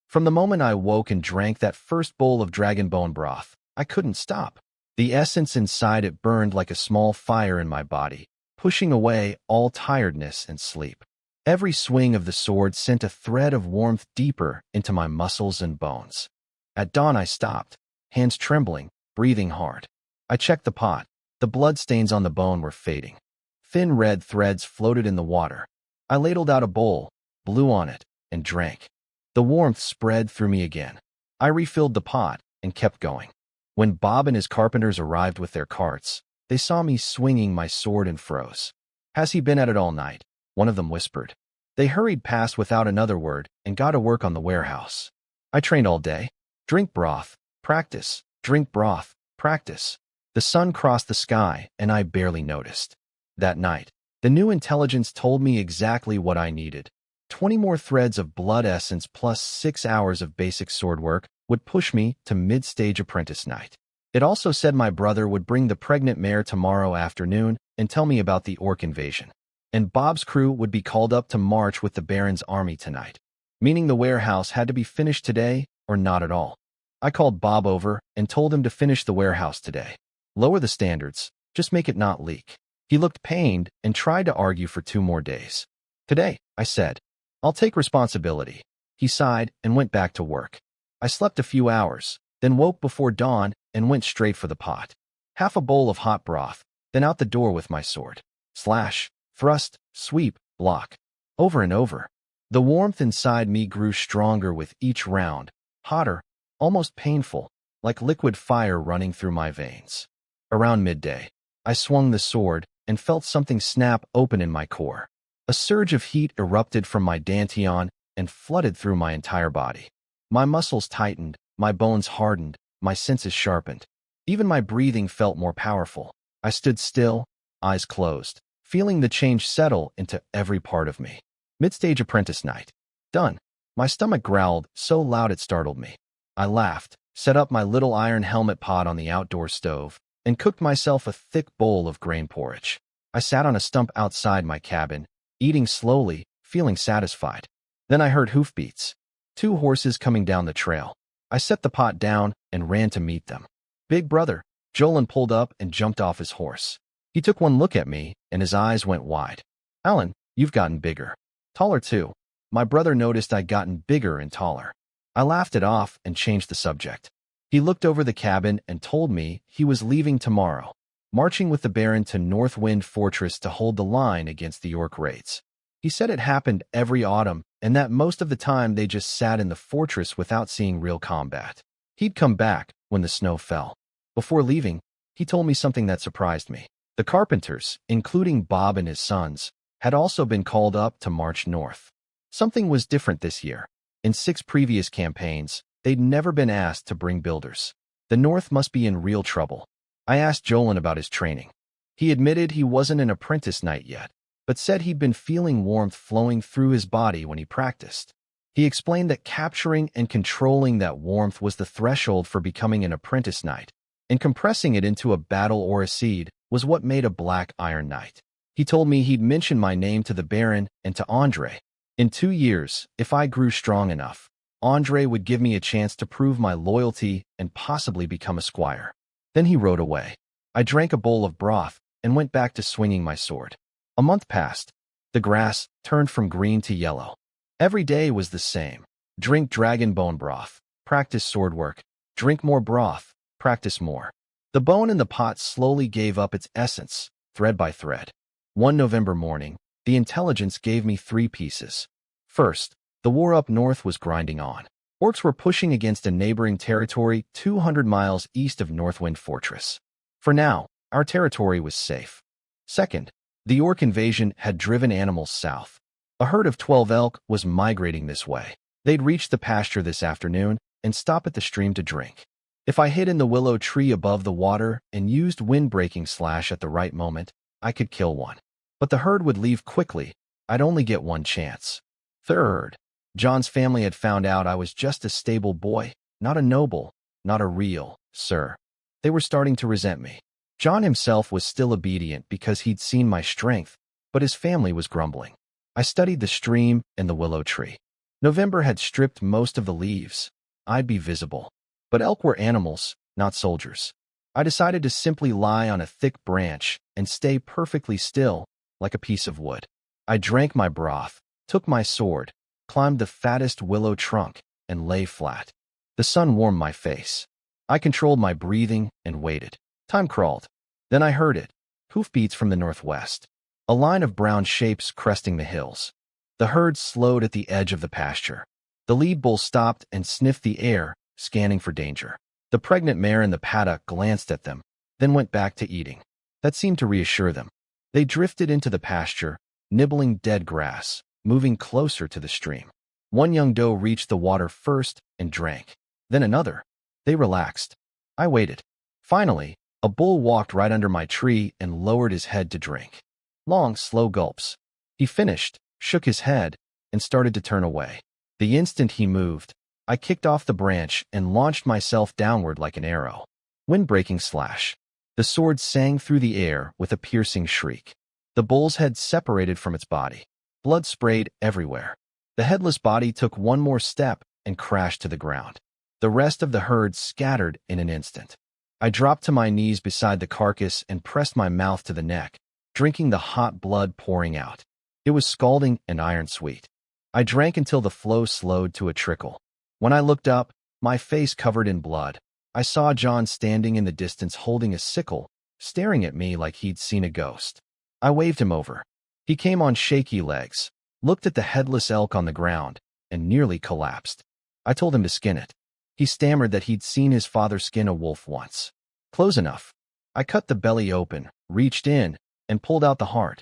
From the moment I woke and drank that first bowl of dragon bone broth, I couldn't stop. The essence inside it burned like a small fire in my body, pushing away all tiredness and sleep. Every swing of the sword sent a thread of warmth deeper into my muscles and bones. At dawn I stopped, hands trembling, breathing hard. I checked the pot. The bloodstains on the bone were fading. Thin red threads floated in the water. I ladled out a bowl, blew on it, and drank. The warmth spread through me again. I refilled the pot and kept going. When Bob and his carpenters arrived with their carts, they saw me swinging my sword and froze. "Has he been at it all night?" one of them whispered. They hurried past without another word and got to work on the warehouse. I trained all day. Drink broth, practice, drink broth, practice. The sun crossed the sky, and I barely noticed. That night, the new intelligence told me exactly what I needed. 20 more threads of blood essence plus 6 hours of basic sword work would push me to mid-stage apprentice night. It also said my brother would bring the pregnant mare tomorrow afternoon and tell me about the orc invasion. And Bob's crew would be called up to march with the Baron's army tonight, meaning the warehouse had to be finished today or not at all. I called Bob over and told him to finish the warehouse today. Lower the standards, just make it not leak. He looked pained and tried to argue for 2 more days. "Today," I said. "I'll take responsibility." He sighed and went back to work. I slept a few hours, then woke before dawn and went straight for the pot. Half a bowl of hot broth, then out the door with my sword. Slash, thrust, sweep, block. Over and over. The warmth inside me grew stronger with each round, hotter, almost painful, like liquid fire running through my veins. Around midday, I swung the sword and felt something snap open in my core. A surge of heat erupted from my dantian and flooded through my entire body. My muscles tightened, my bones hardened, my senses sharpened. Even my breathing felt more powerful. I stood still, eyes closed, feeling the change settle into every part of me. Mid-stage apprentice night. Done. My stomach growled so loud it startled me. I laughed, set up my little iron helmet pot on the outdoor stove, and cooked myself a thick bowl of grain porridge. I sat on a stump outside my cabin, eating slowly, feeling satisfied. Then I heard hoofbeats. 2 horses coming down the trail. I set the pot down and ran to meet them. "Big brother." Jolan pulled up and jumped off his horse. He took one look at me, and his eyes went wide. "Alan, you've gotten bigger. Taller too." My brother noticed I'd gotten bigger and taller. I laughed it off and changed the subject. He looked over the cabin and told me he was leaving tomorrow, marching with the Baron to Northwind Fortress to hold the line against the York raids. He said it happened every autumn and that most of the time they just sat in the fortress without seeing real combat. He'd come back when the snow fell. Before leaving, he told me something that surprised me. The carpenters, including Bob and his sons, had also been called up to march north. Something was different this year. In 6 previous campaigns, they'd never been asked to bring builders. The North must be in real trouble. I asked Jolan about his training. He admitted he wasn't an apprentice knight yet, but said he'd been feeling warmth flowing through his body when he practiced. He explained that capturing and controlling that warmth was the threshold for becoming an apprentice knight, and compressing it into a battle or a seed was what made a black iron knight. He told me he'd mention my name to the Baron and to Andre. In 2 years, if I grew strong enough, Andre would give me a chance to prove my loyalty and possibly become a squire. Then he rode away. I drank a bowl of broth and went back to swinging my sword. A month passed. The grass turned from green to yellow. Every day was the same. Drink dragon bone broth, practice sword work, drink more broth, practice more. The bone in the pot slowly gave up its essence, thread by thread. One November morning, the intelligence gave me 3 pieces. First, the war up north was grinding on. Orcs were pushing against a neighboring territory 200 miles east of Northwind Fortress. For now, our territory was safe. Second, the orc invasion had driven animals south. A herd of 12 elk was migrating this way. They'd reach the pasture this afternoon and stop at the stream to drink. If I hid in the willow tree above the water and used wind-breaking slash at the right moment, I could kill one. But the herd would leave quickly. I'd only get one chance. Third, John's family had found out I was just a stable boy, not a noble, not a real sir. They were starting to resent me. John himself was still obedient because he'd seen my strength, but his family was grumbling. I studied the stream and the willow tree. November had stripped most of the leaves. I'd be visible. But elk were animals, not soldiers. I decided to simply lie on a thick branch and stay perfectly still, like a piece of wood. I drank my broth, took my sword, climbed the fattest willow trunk, and lay flat. The sun warmed my face. I controlled my breathing and waited. Time crawled. Then I heard it. Hoofbeats from the northwest. A line of brown shapes cresting the hills. The herd slowed at the edge of the pasture. The lead bull stopped and sniffed the air, scanning for danger. The pregnant mare in the paddock glanced at them, then went back to eating. That seemed to reassure them. They drifted into the pasture, nibbling dead grass, moving closer to the stream. One young doe reached the water first and drank. Then another. They relaxed. I waited. Finally, a bull walked right under my tree and lowered his head to drink. Long, slow gulps. He finished, shook his head, and started to turn away. The instant he moved, I kicked off the branch and launched myself downward like an arrow. Wind-breaking slash. The sword sang through the air with a piercing shriek. The bull's head separated from its body. Blood sprayed everywhere. The headless body took one more step and crashed to the ground. The rest of the herd scattered in an instant. I dropped to my knees beside the carcass and pressed my mouth to the neck, drinking the hot blood pouring out. It was scalding and iron-sweet. I drank until the flow slowed to a trickle. When I looked up, my face covered in blood, I saw John standing in the distance holding a sickle, staring at me like he'd seen a ghost. I waved him over. He came on shaky legs, looked at the headless elk on the ground, and nearly collapsed. I told him to skin it. He stammered that he'd seen his father skin a wolf once. Close enough. I cut the belly open, reached in, and pulled out the heart,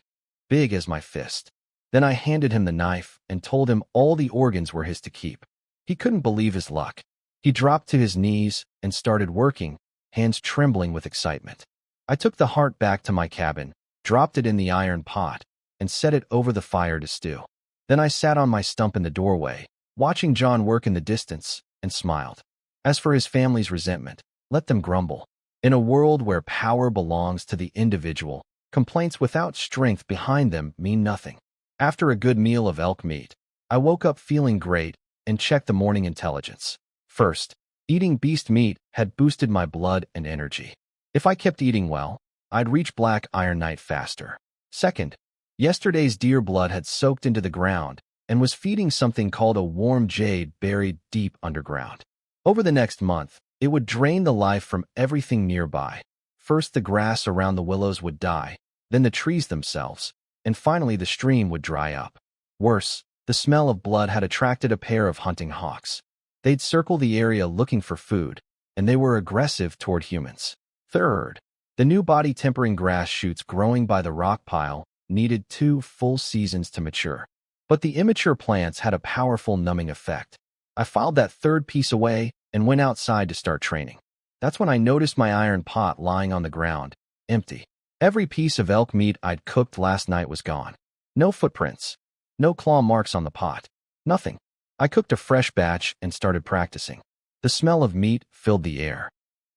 big as my fist. Then I handed him the knife and told him all the organs were his to keep. He couldn't believe his luck. He dropped to his knees and started working, hands trembling with excitement. I took the heart back to my cabin, dropped it in the iron pot, and set it over the fire to stew. Then I sat on my stump in the doorway, watching John work in the distance, and smiled. As for his family's resentment, let them grumble. In a world where power belongs to the individual, complaints without strength behind them mean nothing. After a good meal of elk meat, I woke up feeling great and checked the morning intelligence. First, eating beast meat had boosted my blood and energy. If I kept eating well, I'd reach Black Iron Knight faster. Second, yesterday's deer blood had soaked into the ground and was feeding something called a warm jade buried deep underground. Over the next month, it would drain the life from everything nearby. First, the grass around the willows would die, then the trees themselves, and finally the stream would dry up. Worse, the smell of blood had attracted a pair of hunting hawks. They'd circle the area looking for food, and they were aggressive toward humans. Third, the new body-tempering grass shoots growing by the rock pile needed 2 full seasons to mature. But the immature plants had a powerful numbing effect. I filed that third piece away and went outside to start training. That's when I noticed my iron pot lying on the ground, empty. Every piece of elk meat I'd cooked last night was gone. No footprints. No claw marks on the pot. Nothing. I cooked a fresh batch and started practicing. The smell of meat filled the air.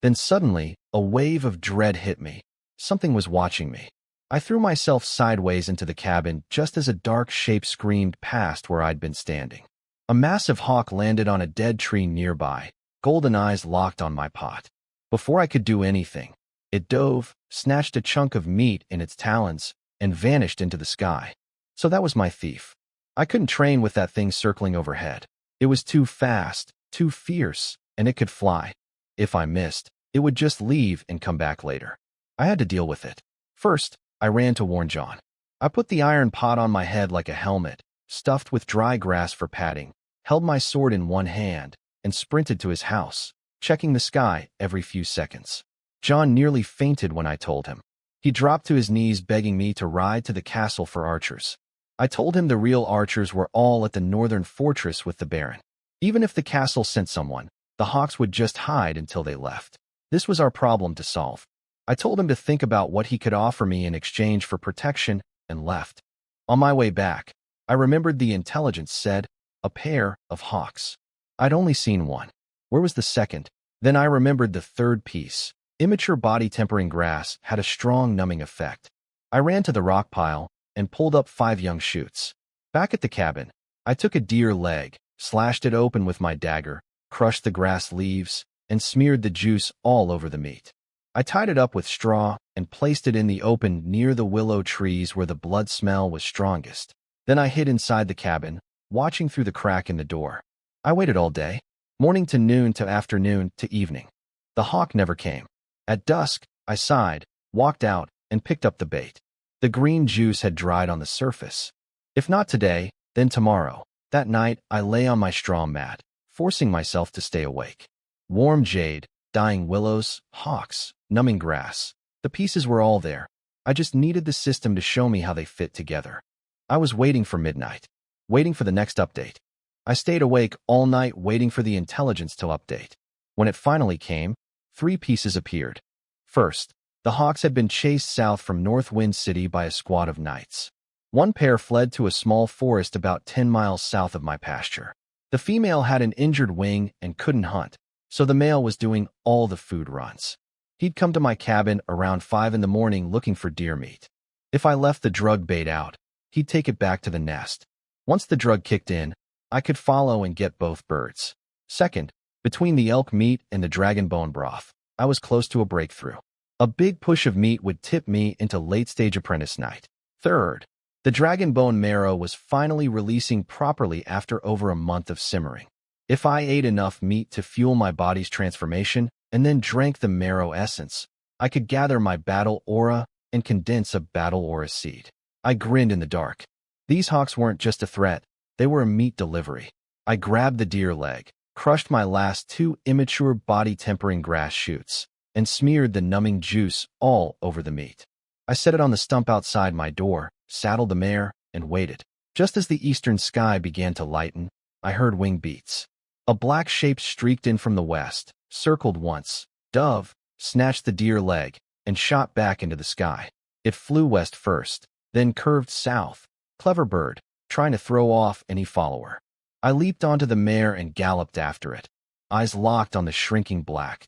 Then suddenly, a wave of dread hit me. Something was watching me. I threw myself sideways into the cabin just as a dark shape screamed past where I'd been standing. A massive hawk landed on a dead tree nearby, golden eyes locked on my pot. Before I could do anything, it dove, snatched a chunk of meat in its talons, and vanished into the sky. So that was my thief. I couldn't train with that thing circling overhead. It was too fast, too fierce, and it could fly. If I missed, it would just leave and come back later. I had to deal with it. First, I ran to warn John. I put the iron pot on my head like a helmet, stuffed with dry grass for padding, held my sword in one hand, and sprinted to his house, checking the sky every few seconds. John nearly fainted when I told him. He dropped to his knees begging me to ride to the castle for archers. I told him the real archers were all at the northern fortress with the Baron. Even if the castle sent someone, the hawks would just hide until they left. This was our problem to solve. I told him to think about what he could offer me in exchange for protection and left. On my way back, I remembered the intelligence said, a pair of hawks. I'd only seen one. Where was the second? Then I remembered the third piece. Immature body-tempering grass had a strong numbing effect. I ran to the rock pile and pulled up 5 young shoots. Back at the cabin, I took a deer leg, slashed it open with my dagger, crushed the grass leaves, and smeared the juice all over the meat. I tied it up with straw and placed it in the open near the willow trees where the blood smell was strongest. Then I hid inside the cabin, watching through the crack in the door. I waited all day, morning to noon to afternoon to evening. The hawk never came. At dusk, I sighed, walked out, and picked up the bait. The green juice had dried on the surface. If not today, then tomorrow. That night, I lay on my straw mat, forcing myself to stay awake. Warm jade, dying willows, hawks, numbing grass. The pieces were all there. I just needed the system to show me how they fit together. I was waiting for midnight, waiting for the next update. I stayed awake all night waiting for the intelligence to update. When it finally came, 3 pieces appeared. First, the hawks had been chased south from North Wind City by a squad of knights. One pair fled to a small forest about 10 miles south of my pasture. The female had an injured wing and couldn't hunt, so the male was doing all the food runs. He'd come to my cabin around 5 in the morning looking for deer meat. If I left the drug bait out, he'd take it back to the nest. Once the drug kicked in, I could follow and get both birds. Second, between the elk meat and the dragon bone broth, I was close to a breakthrough. A big push of meat would tip me into late-stage apprentice night. Third, the dragon bone marrow was finally releasing properly after over a month of simmering. If I ate enough meat to fuel my body's transformation and then drank the marrow essence, I could gather my battle aura and condense a battle aura seed. I grinned in the dark. These hawks weren't just a threat, they were a meat delivery. I grabbed the deer leg, crushed my last 2 immature body-tempering grass shoots, and smeared the numbing juice all over the meat. I set it on the stump outside my door, saddled the mare, and waited. Just as the eastern sky began to lighten, I heard wing beats. A black shape streaked in from the west, circled once, dove, snatched the deer leg, and shot back into the sky. It flew west first, then curved south. Clever bird, trying to throw off any follower. I leaped onto the mare and galloped after it, eyes locked on the shrinking black.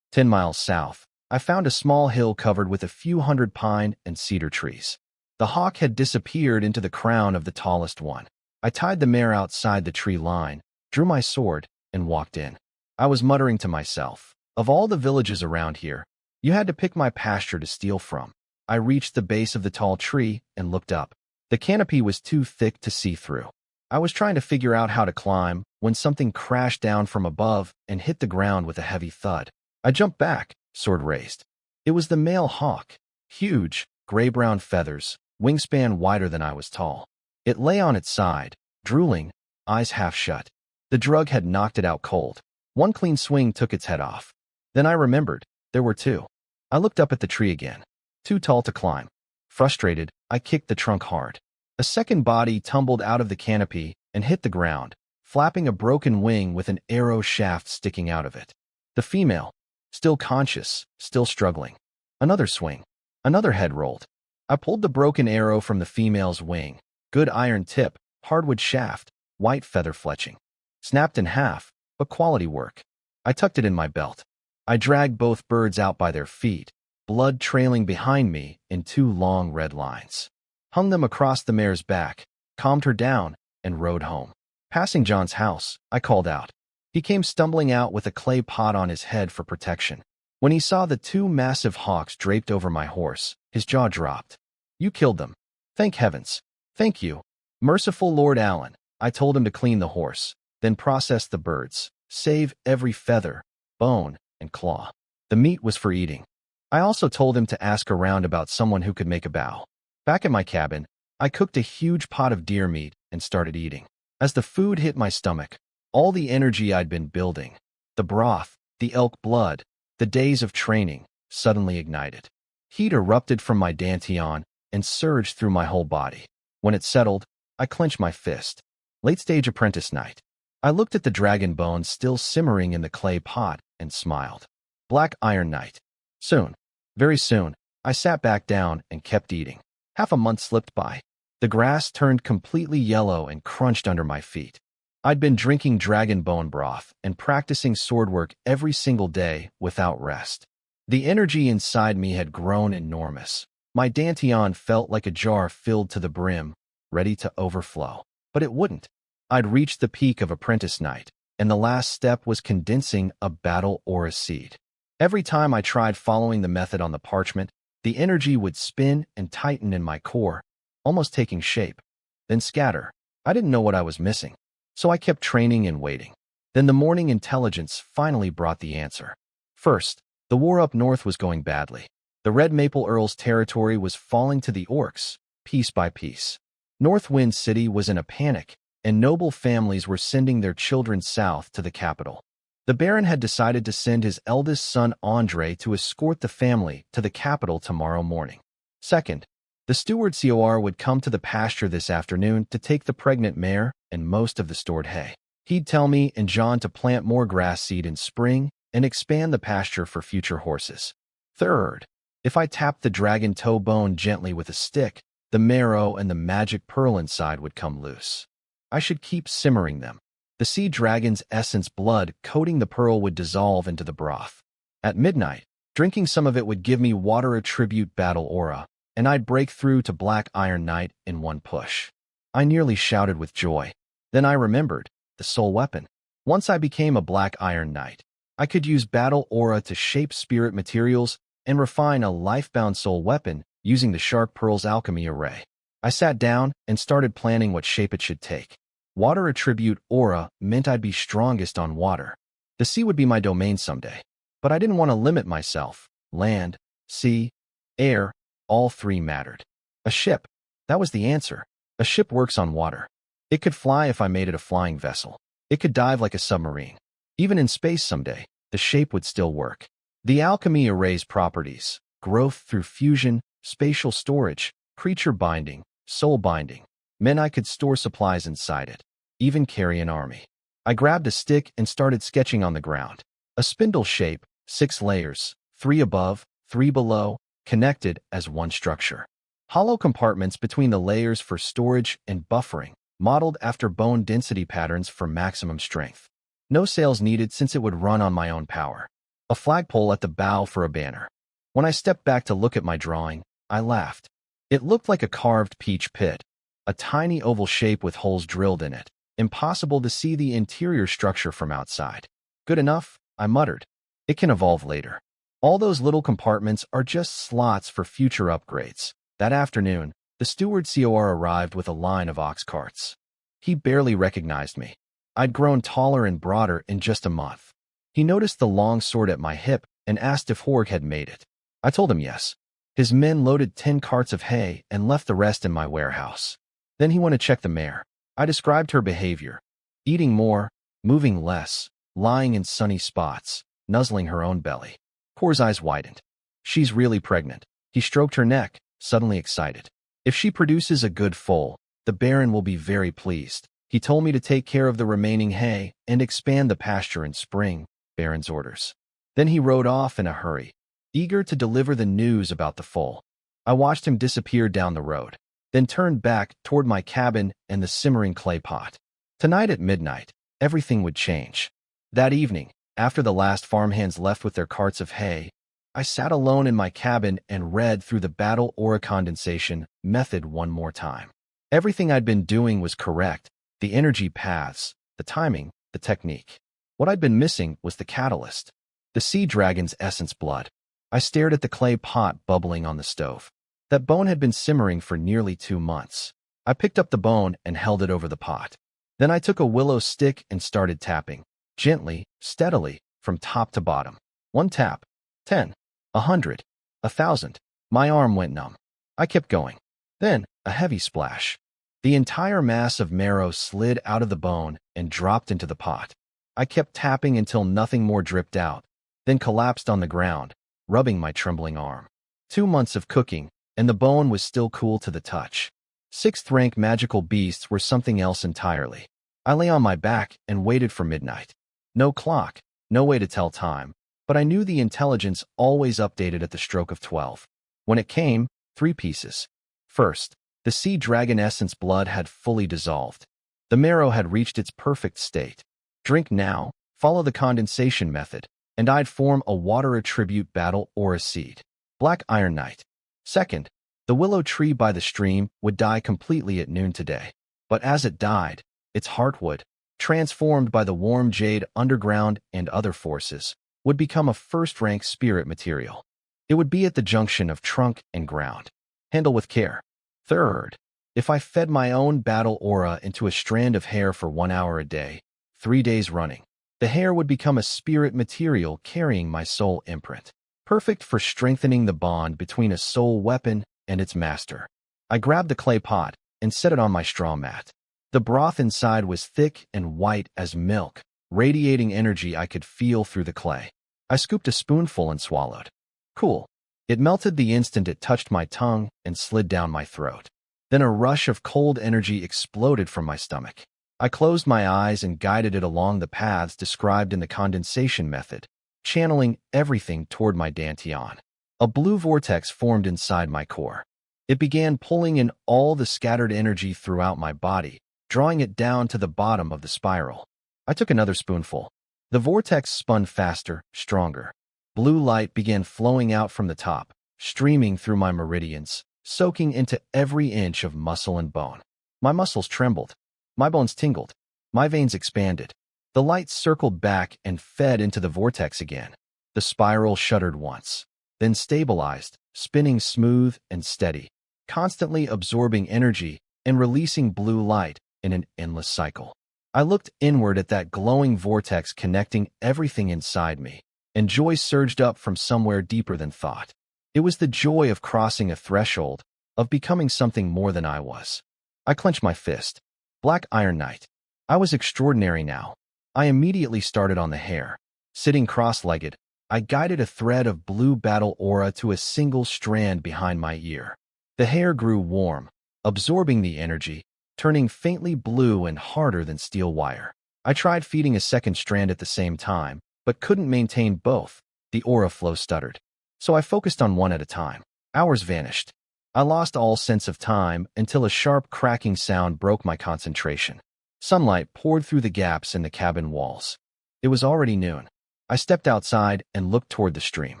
10 miles south, I found a small hill covered with a few hundred pine and cedar trees. The hawk had disappeared into the crown of the tallest one. I tied the mare outside the tree line, drew my sword, and walked in. I was muttering to myself, of all the villages around here, you had to pick my pasture to steal from. I reached the base of the tall tree and looked up. The canopy was too thick to see through. I was trying to figure out how to climb when something crashed down from above and hit the ground with a heavy thud. I jumped back, sword raised. It was the male hawk. Huge, gray-brown feathers, wingspan wider than I was tall. It lay on its side, drooling, eyes half shut. The drug had knocked it out cold. One clean swing took its head off. Then I remembered, there were two. I looked up at the tree again. Too tall to climb. Frustrated, I kicked the trunk hard. A second body tumbled out of the canopy and hit the ground, flapping a broken wing with an arrow shaft sticking out of it. The female, still conscious, still struggling. Another swing. Another head rolled. I pulled the broken arrow from the female's wing. Good iron tip, hardwood shaft, white feather fletching. Snapped in half, but quality work. I tucked it in my belt. I dragged both birds out by their feet, blood trailing behind me in two long red lines. Hung them across the mare's back, calmed her down, and rode home. Passing John's house, I called out. He came stumbling out with a clay pot on his head for protection. When he saw the two massive hawks draped over my horse, his jaw dropped. You killed them. Thank heavens. Thank you. Merciful Lord Allen. I told him to clean the horse, then process the birds, save every feather, bone, and claw. The meat was for eating. I also told him to ask around about someone who could make a bow. Back at my cabin, I cooked a huge pot of deer meat and started eating. As the food hit my stomach, all the energy I'd been building, the broth, the elk blood, the days of training, suddenly ignited. Heat erupted from my dantian and surged through my whole body. When it settled, I clenched my fist. Late-stage apprentice night. I looked at the dragon bones still simmering in the clay pot and smiled. Black iron night. Soon, very soon, I sat back down and kept eating. Half a month slipped by. The grass turned completely yellow and crunched under my feet. I'd been drinking dragon bone broth and practicing sword work every single day without rest. The energy inside me had grown enormous. My dantian felt like a jar filled to the brim, ready to overflow. But it wouldn't. I'd reached the peak of apprentice night, and the last step was condensing a battle aura seed. Every time I tried following the method on the parchment, the energy would spin and tighten in my core, almost taking shape, then scatter. I didn't know what I was missing, so I kept training and waiting. Then the morning intelligence finally brought the answer. First, the war up north was going badly. The Red Maple Earl's territory was falling to the orcs, piece by piece. Northwind City was in a panic, and noble families were sending their children south to the capital. The Baron had decided to send his eldest son Andre to escort the family to the capital tomorrow morning. Second, the steward Cor would come to the pasture this afternoon to take the pregnant mare and most of the stored hay. He'd tell me and John to plant more grass seed in spring and expand the pasture for future horses. Third, if I tapped the dragon toe bone gently with a stick, the marrow and the magic pearl inside would come loose. I should keep simmering them. The sea dragon's essence blood coating the pearl would dissolve into the broth. At midnight, drinking some of it would give me water attribute battle aura, and I'd break through to Black Iron Knight in one push. I nearly shouted with joy. Then I remembered, the soul weapon. Once I became a Black Iron Knight, I could use battle aura to shape spirit materials and refine a life-bound soul weapon using the Shark Pearl's alchemy array. I sat down and started planning what shape it should take. Water attribute aura meant I'd be strongest on water. The sea would be my domain someday, but I didn't want to limit myself. Land, sea, air, all three mattered. A ship, that was the answer. A ship works on water. It could fly if I made it a flying vessel. It could dive like a submarine. Even in space someday, the shape would still work. The alchemy array's properties, growth through fusion, spatial storage, creature binding, soul binding, meant I could store supplies inside it, even carry an army. I grabbed a stick and started sketching on the ground. A spindle shape, 6 layers, 3 above, 3 below, connected as one structure. Hollow compartments between the layers for storage and buffering, modeled after bone density patterns for maximum strength. No sails needed since it would run on my own power. A flagpole at the bow for a banner. When I stepped back to look at my drawing, I laughed. It looked like a carved peach pit, a tiny oval shape with holes drilled in it. Impossible to see the interior structure from outside. Good enough, I muttered. It can evolve later. All those little compartments are just slots for future upgrades. That afternoon, the steward Cor arrived with a line of ox carts. He barely recognized me. I'd grown taller and broader in just a month. He noticed the long sword at my hip and asked if Horg had made it. I told him yes. His men loaded 10 carts of hay and left the rest in my warehouse. Then he went to check the mare. I described her behavior. Eating more, moving less, lying in sunny spots, nuzzling her own belly. Horg's eyes widened. She's really pregnant. He stroked her neck, suddenly excited. If she produces a good foal, the Baron will be very pleased. He told me to take care of the remaining hay and expand the pasture in spring, Baron's orders. Then he rode off in a hurry, eager to deliver the news about the foal. I watched him disappear down the road, then turned back toward my cabin and the simmering clay pot. Tonight at midnight, everything would change. That evening, after the last farmhands left with their carts of hay, I sat alone in my cabin and read through the battle aura condensation method one more time. Everything I'd been doing was correct: the energy paths, the timing, the technique. What I'd been missing was the catalyst, the sea dragon's essence blood. I stared at the clay pot bubbling on the stove. That bone had been simmering for nearly 2 months. I picked up the bone and held it over the pot. Then I took a willow stick and started tapping, gently, steadily, from top to bottom. 1 tap, 10, 100, 1,000. My arm went numb. I kept going. Then, a heavy splash. The entire mass of marrow slid out of the bone and dropped into the pot. I kept tapping until nothing more dripped out, then collapsed on the ground, rubbing my trembling arm. 2 months of cooking, and the bone was still cool to the touch. 6th-rank magical beasts were something else entirely. I lay on my back and waited for midnight. No clock, no way to tell time, but I knew the intelligence always updated at the stroke of 12. When it came, 3 pieces. First, the sea dragon essence blood had fully dissolved. The marrow had reached its perfect state. Drink now, follow the condensation method, and I'd form a water attribute battle aura seed. Black Ironite. Second, the willow tree by the stream would die completely at noon today. But as it died, its heartwood, transformed by the warm jade underground and other forces, would become a first-rank spirit material. It would be at the junction of trunk and ground. Handle with care. Third, if I fed my own battle aura into a strand of hair for 1 hour a day, 3 days running, the hair would become a spirit material carrying my soul imprint, perfect for strengthening the bond between a soul weapon and its master. I grabbed the clay pot and set it on my straw mat. The broth inside was thick and white as milk, radiating energy I could feel through the clay. I scooped a spoonful and swallowed. Cool. It melted the instant it touched my tongue and slid down my throat. Then a rush of cold energy exploded from my stomach. I closed my eyes and guided it along the paths described in the condensation method, channeling everything toward my dantian. A blue vortex formed inside my core. It began pulling in all the scattered energy throughout my body, drawing it down to the bottom of the spiral. I took another spoonful. The vortex spun faster, stronger. Blue light began flowing out from the top, streaming through my meridians, soaking into every inch of muscle and bone. My muscles trembled. My bones tingled. My veins expanded. The light circled back and fed into the vortex again. The spiral shuddered once, then stabilized, spinning smooth and steady, constantly absorbing energy and releasing blue light in an endless cycle. I looked inward at that glowing vortex connecting everything inside me, and joy surged up from somewhere deeper than thought. It was the joy of crossing a threshold, of becoming something more than I was. I clenched my fist. Black Iron Knight. I was extraordinary now. I immediately started on the hair. Sitting cross-legged, I guided a thread of blue battle aura to a single strand behind my ear. The hair grew warm, absorbing the energy, turning faintly blue and harder than steel wire. I tried feeding a second strand at the same time, but couldn't maintain both. The aura flow stuttered. So I focused on one at a time. Hours vanished. I lost all sense of time until a sharp cracking sound broke my concentration. Sunlight poured through the gaps in the cabin walls. It was already noon. I stepped outside and looked toward the stream.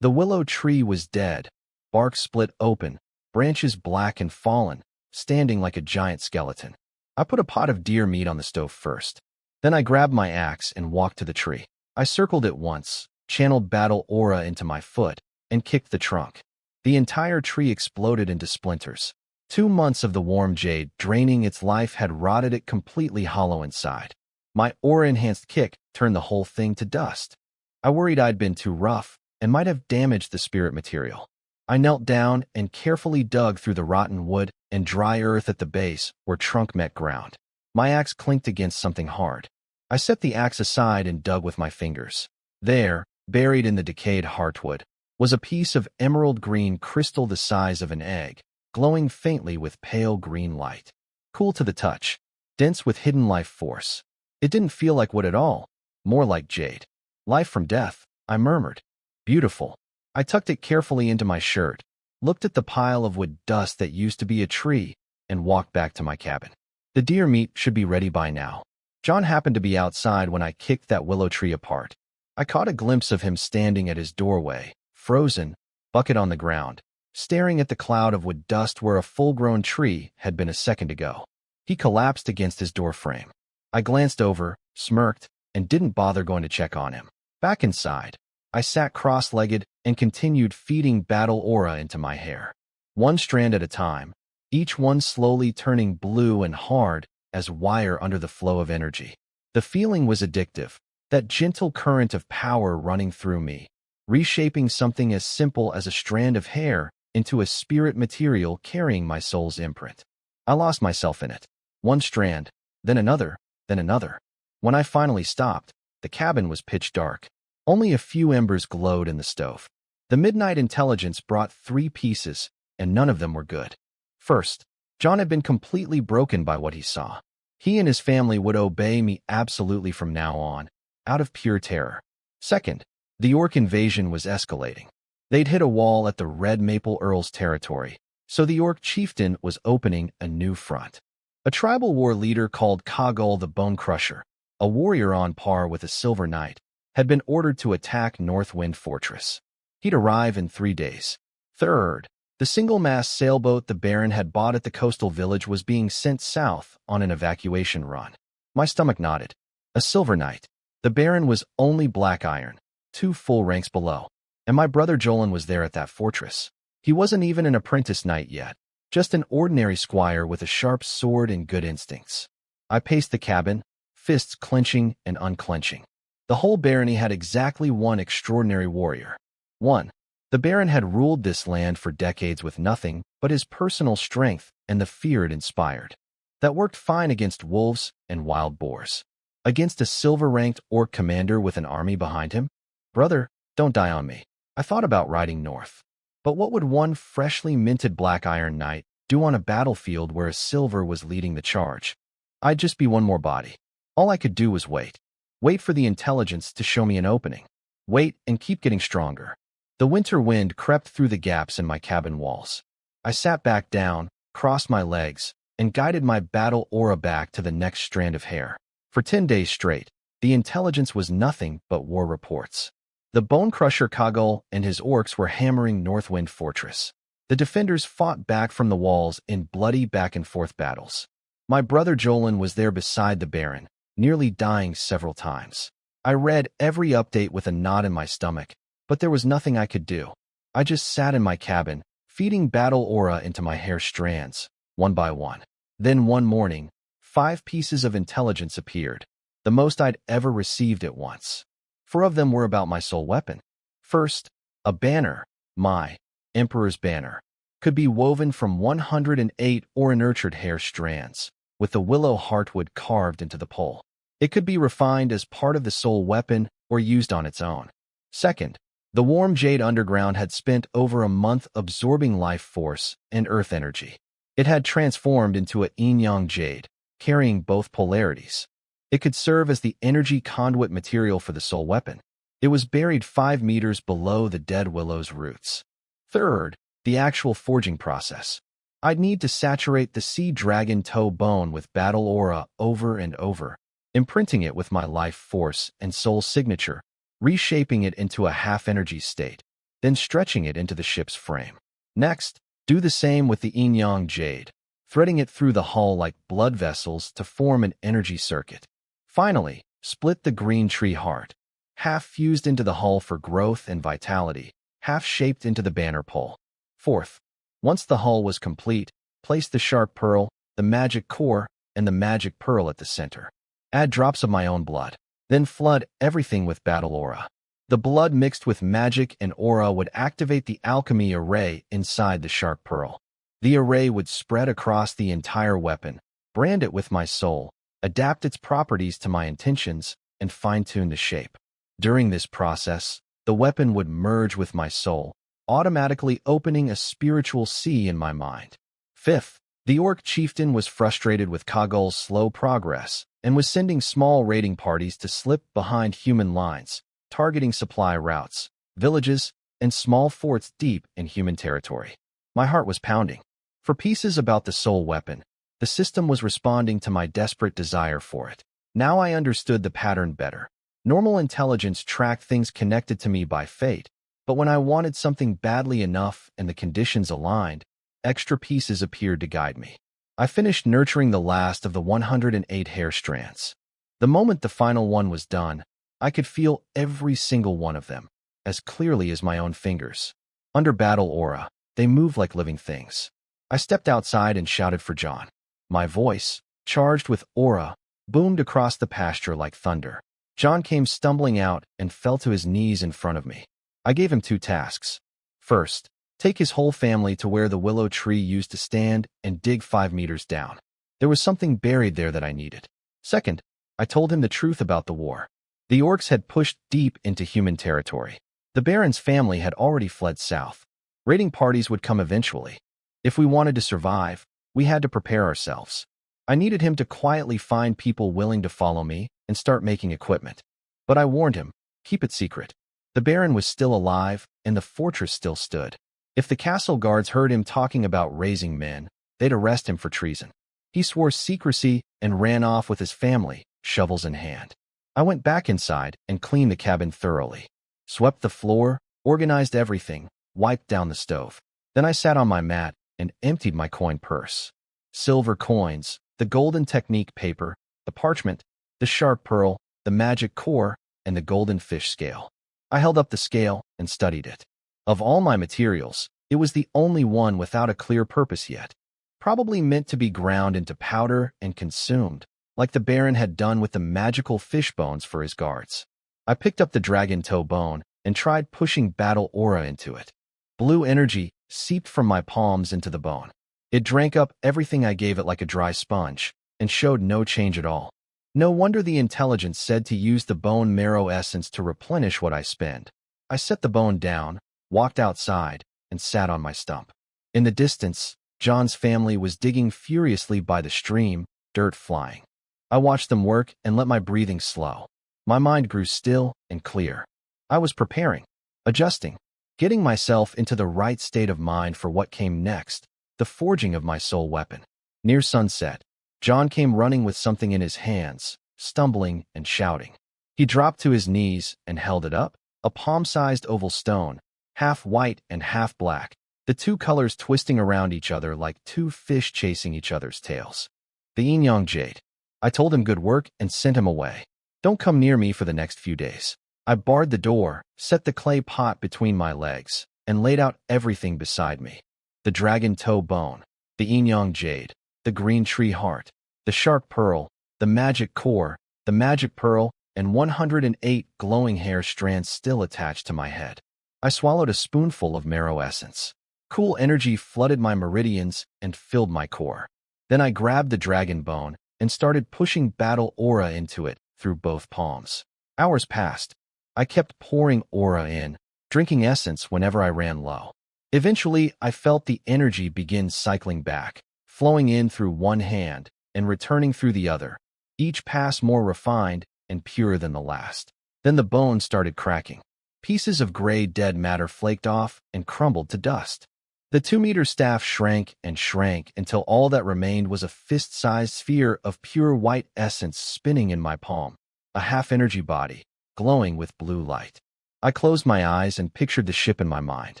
The willow tree was dead, bark split open, branches black and fallen, standing like a giant skeleton. I put a pot of deer meat on the stove first. Then I grabbed my axe and walked to the tree. I circled it once, channeled battle aura into my foot, and kicked the trunk. The entire tree exploded into splinters. 2 months of the warm jade draining its life had rotted it completely hollow inside. My aura-enhanced kick turned the whole thing to dust. I worried I'd been too rough and might have damaged the spirit material. I knelt down and carefully dug through the rotten wood and dry earth at the base where trunk met ground. My axe clinked against something hard. I set the axe aside and dug with my fingers. There, buried in the decayed heartwood, was a piece of emerald green crystal the size of an egg, glowing faintly with pale green light. Cool to the touch, dense with hidden life force. It didn't feel like wood at all, more like jade. Life from death, I murmured. Beautiful. I tucked it carefully into my shirt, looked at the pile of wood dust that used to be a tree, and walked back to my cabin. The deer meat should be ready by now. John happened to be outside when I kicked that willow tree apart. I caught a glimpse of him standing at his doorway, frozen, bucket on the ground, staring at the cloud of wood dust where a full-grown tree had been a second ago. He collapsed against his doorframe. I glanced over, smirked, and didn't bother going to check on him. Back inside, I sat cross-legged and continued feeding battle aura into my hair. One strand at a time, each one slowly turning blue and hard as wire under the flow of energy. The feeling was addictive, that gentle current of power running through me, reshaping something as simple as a strand of hair into a spirit material carrying my soul's imprint. I lost myself in it. One strand, then another, then another. When I finally stopped, the cabin was pitch dark. Only a few embers glowed in the stove. The midnight intelligence brought 3 pieces, and none of them were good. First, John had been completely broken by what he saw. He and his family would obey me absolutely from now on, out of pure terror. Second, the orc invasion was escalating. They'd hit a wall at the Red Maple Earl's territory, so the orc chieftain was opening a new front. A tribal war leader called Kagul the Bone Crusher, a warrior on par with a Silver Knight, had been ordered to attack Northwind Fortress. He'd arrive in 3 days. Third, the single-mast sailboat the Baron had bought at the coastal village was being sent south on an evacuation run. My stomach nodded. A Silver Knight. The Baron was only black iron, 2 full ranks below. And my brother Jolan was there at that fortress. He wasn't even an apprentice knight yet, just an ordinary squire with a sharp sword and good instincts. I paced the cabin, fists clenching and unclenching. The whole barony had exactly one extraordinary warrior. 1. The Baron had ruled this land for decades with nothing but his personal strength and the fear it inspired. That worked fine against wolves and wild boars. Against a silver-ranked orc commander with an army behind him? Brother, don't die on me. I thought about riding north. But what would one freshly minted black iron knight do on a battlefield where a silver was leading the charge? I'd just be one more body. All I could do was wait. Wait for the intelligence to show me an opening. Wait and keep getting stronger. The winter wind crept through the gaps in my cabin walls. I sat back down, crossed my legs, and guided my battle aura back to the next strand of hair. For 10 days straight, the intelligence was nothing but war reports. The Bone Crusher Kagul and his orcs were hammering Northwind Fortress. The defenders fought back from the walls in bloody back-and-forth battles. My brother Jolan was there beside the Baron, nearly dying several times. I read every update with a knot in my stomach, but there was nothing I could do. I just sat in my cabin, feeding battle aura into my hair strands, one by one. Then one morning, 5 pieces of intelligence appeared, the most I'd ever received at once. 4 of them were about my soul weapon. First, a banner, my Emperor's Banner, could be woven from 108 aura-nurtured hair strands, with the willow heartwood carved into the pole. It could be refined as part of the soul weapon or used on its own. Second, the warm jade underground had spent over a month absorbing life force and earth energy. It had transformed into a yin-yang jade, carrying both polarities. It could serve as the energy conduit material for the soul weapon. It was buried 5 meters below the dead willow's roots. Third, the actual forging process. I'd need to saturate the sea dragon toe bone with battle aura over and over, imprinting it with my life force and soul signature, reshaping it into a half-energy state, then stretching it into the ship's frame. Next, do the same with the yin-yang jade, threading it through the hull like blood vessels to form an energy circuit. Finally, split the green tree heart, half fused into the hull for growth and vitality, half shaped into the banner pole. Fourth, once the hull was complete, Place the sharp pearl, the magic core, and the magic pearl at the center. Add drops of my own blood. Then flood everything with battle aura. The blood mixed with magic and aura would activate the alchemy array inside the sharp pearl. The array would spread across the entire weapon, brand it with my soul, adapt its properties to my intentions, and fine-tune the shape. During this process, the weapon would merge with my soul, automatically opening a spiritual sea in my mind. Fifth, the orc chieftain was frustrated with Kagul's slow progress and was sending small raiding parties to slip behind human lines, targeting supply routes, villages, and small forts deep in human territory. My heart was pounding. For pieces about the soul weapon, the system was responding to my desperate desire for it. Now I understood the pattern better. Normal intelligence tracked things connected to me by fate, but when I wanted something badly enough and the conditions aligned, extra pieces appeared to guide me. I finished nurturing the last of the 108 hair strands. The moment the final one was done, I could feel every single one of them, as clearly as my own fingers. Under battle aura, they moved like living things. I stepped outside and shouted for John. My voice, charged with aura, boomed across the pasture like thunder. John came stumbling out and fell to his knees in front of me. I gave him 2 tasks. First, take his whole family to where the willow tree used to stand and dig 5 meters down. There was something buried there that I needed. Second, I told him the truth about the war. The orcs had pushed deep into human territory. The Baron's family had already fled south. Raiding parties would come eventually. If we wanted to survive, we had to prepare ourselves. I needed him to quietly find people willing to follow me and start making equipment. But I warned him, keep it secret. The Baron was still alive, and the fortress still stood. If the castle guards heard him talking about raising men, they'd arrest him for treason. He swore secrecy and ran off with his family, shovels in hand. I went back inside and cleaned the cabin thoroughly. Swept the floor, organized everything, wiped down the stove. Then I sat on my mat and emptied my coin purse. Silver coins, the golden technique paper, the parchment, the sharp pearl, the magic core, and the golden fish scale. I held up the scale and studied it. Of all my materials, it was the only one without a clear purpose yet. Probably meant to be ground into powder and consumed, like the Baron had done with the magical fish bones for his guards. I picked up the dragon toe bone and tried pushing battle aura into it. Blue energy seeped from my palms into the bone. It drank up everything I gave it like a dry sponge and showed no change at all. No wonder the intelligence said to use the bone marrow essence to replenish what I spend. I set the bone down, walked outside, and sat on my stump. In the distance, John's family was digging furiously by the stream, dirt flying. I watched them work and let my breathing slow. My mind grew still and clear. I was preparing, adjusting, getting myself into the right state of mind for what came next, the forging of my soul weapon. Near sunset, John came running with something in his hands, stumbling and shouting. He dropped to his knees and held it up, a palm-sized oval stone, half white and half black, the 2 colors twisting around each other like 2 fish chasing each other's tails. The yin-yang jade. I told him good work and sent him away. Don't come near me for the next few days. I barred the door, set the clay pot between my legs, and laid out everything beside me. The dragon toe bone, the yin-yang jade, the green tree heart, the sharp pearl, the magic core, the magic pearl, and 108 glowing hair strands still attached to my head. I swallowed a spoonful of marrow essence. Cool energy flooded my meridians and filled my core. Then I grabbed the dragon bone and started pushing battle aura into it through both palms. Hours passed. I kept pouring aura in, drinking essence whenever I ran low. Eventually, I felt the energy begin cycling back, flowing in through one hand and returning through the other, each pass more refined and pure than the last. Then the bone started cracking. Pieces of gray dead matter flaked off and crumbled to dust. The 2-meter staff shrank and shrank until all that remained was a fist-sized sphere of pure white essence spinning in my palm, a half-energy body, glowing with blue light. I closed my eyes and pictured the ship in my mind.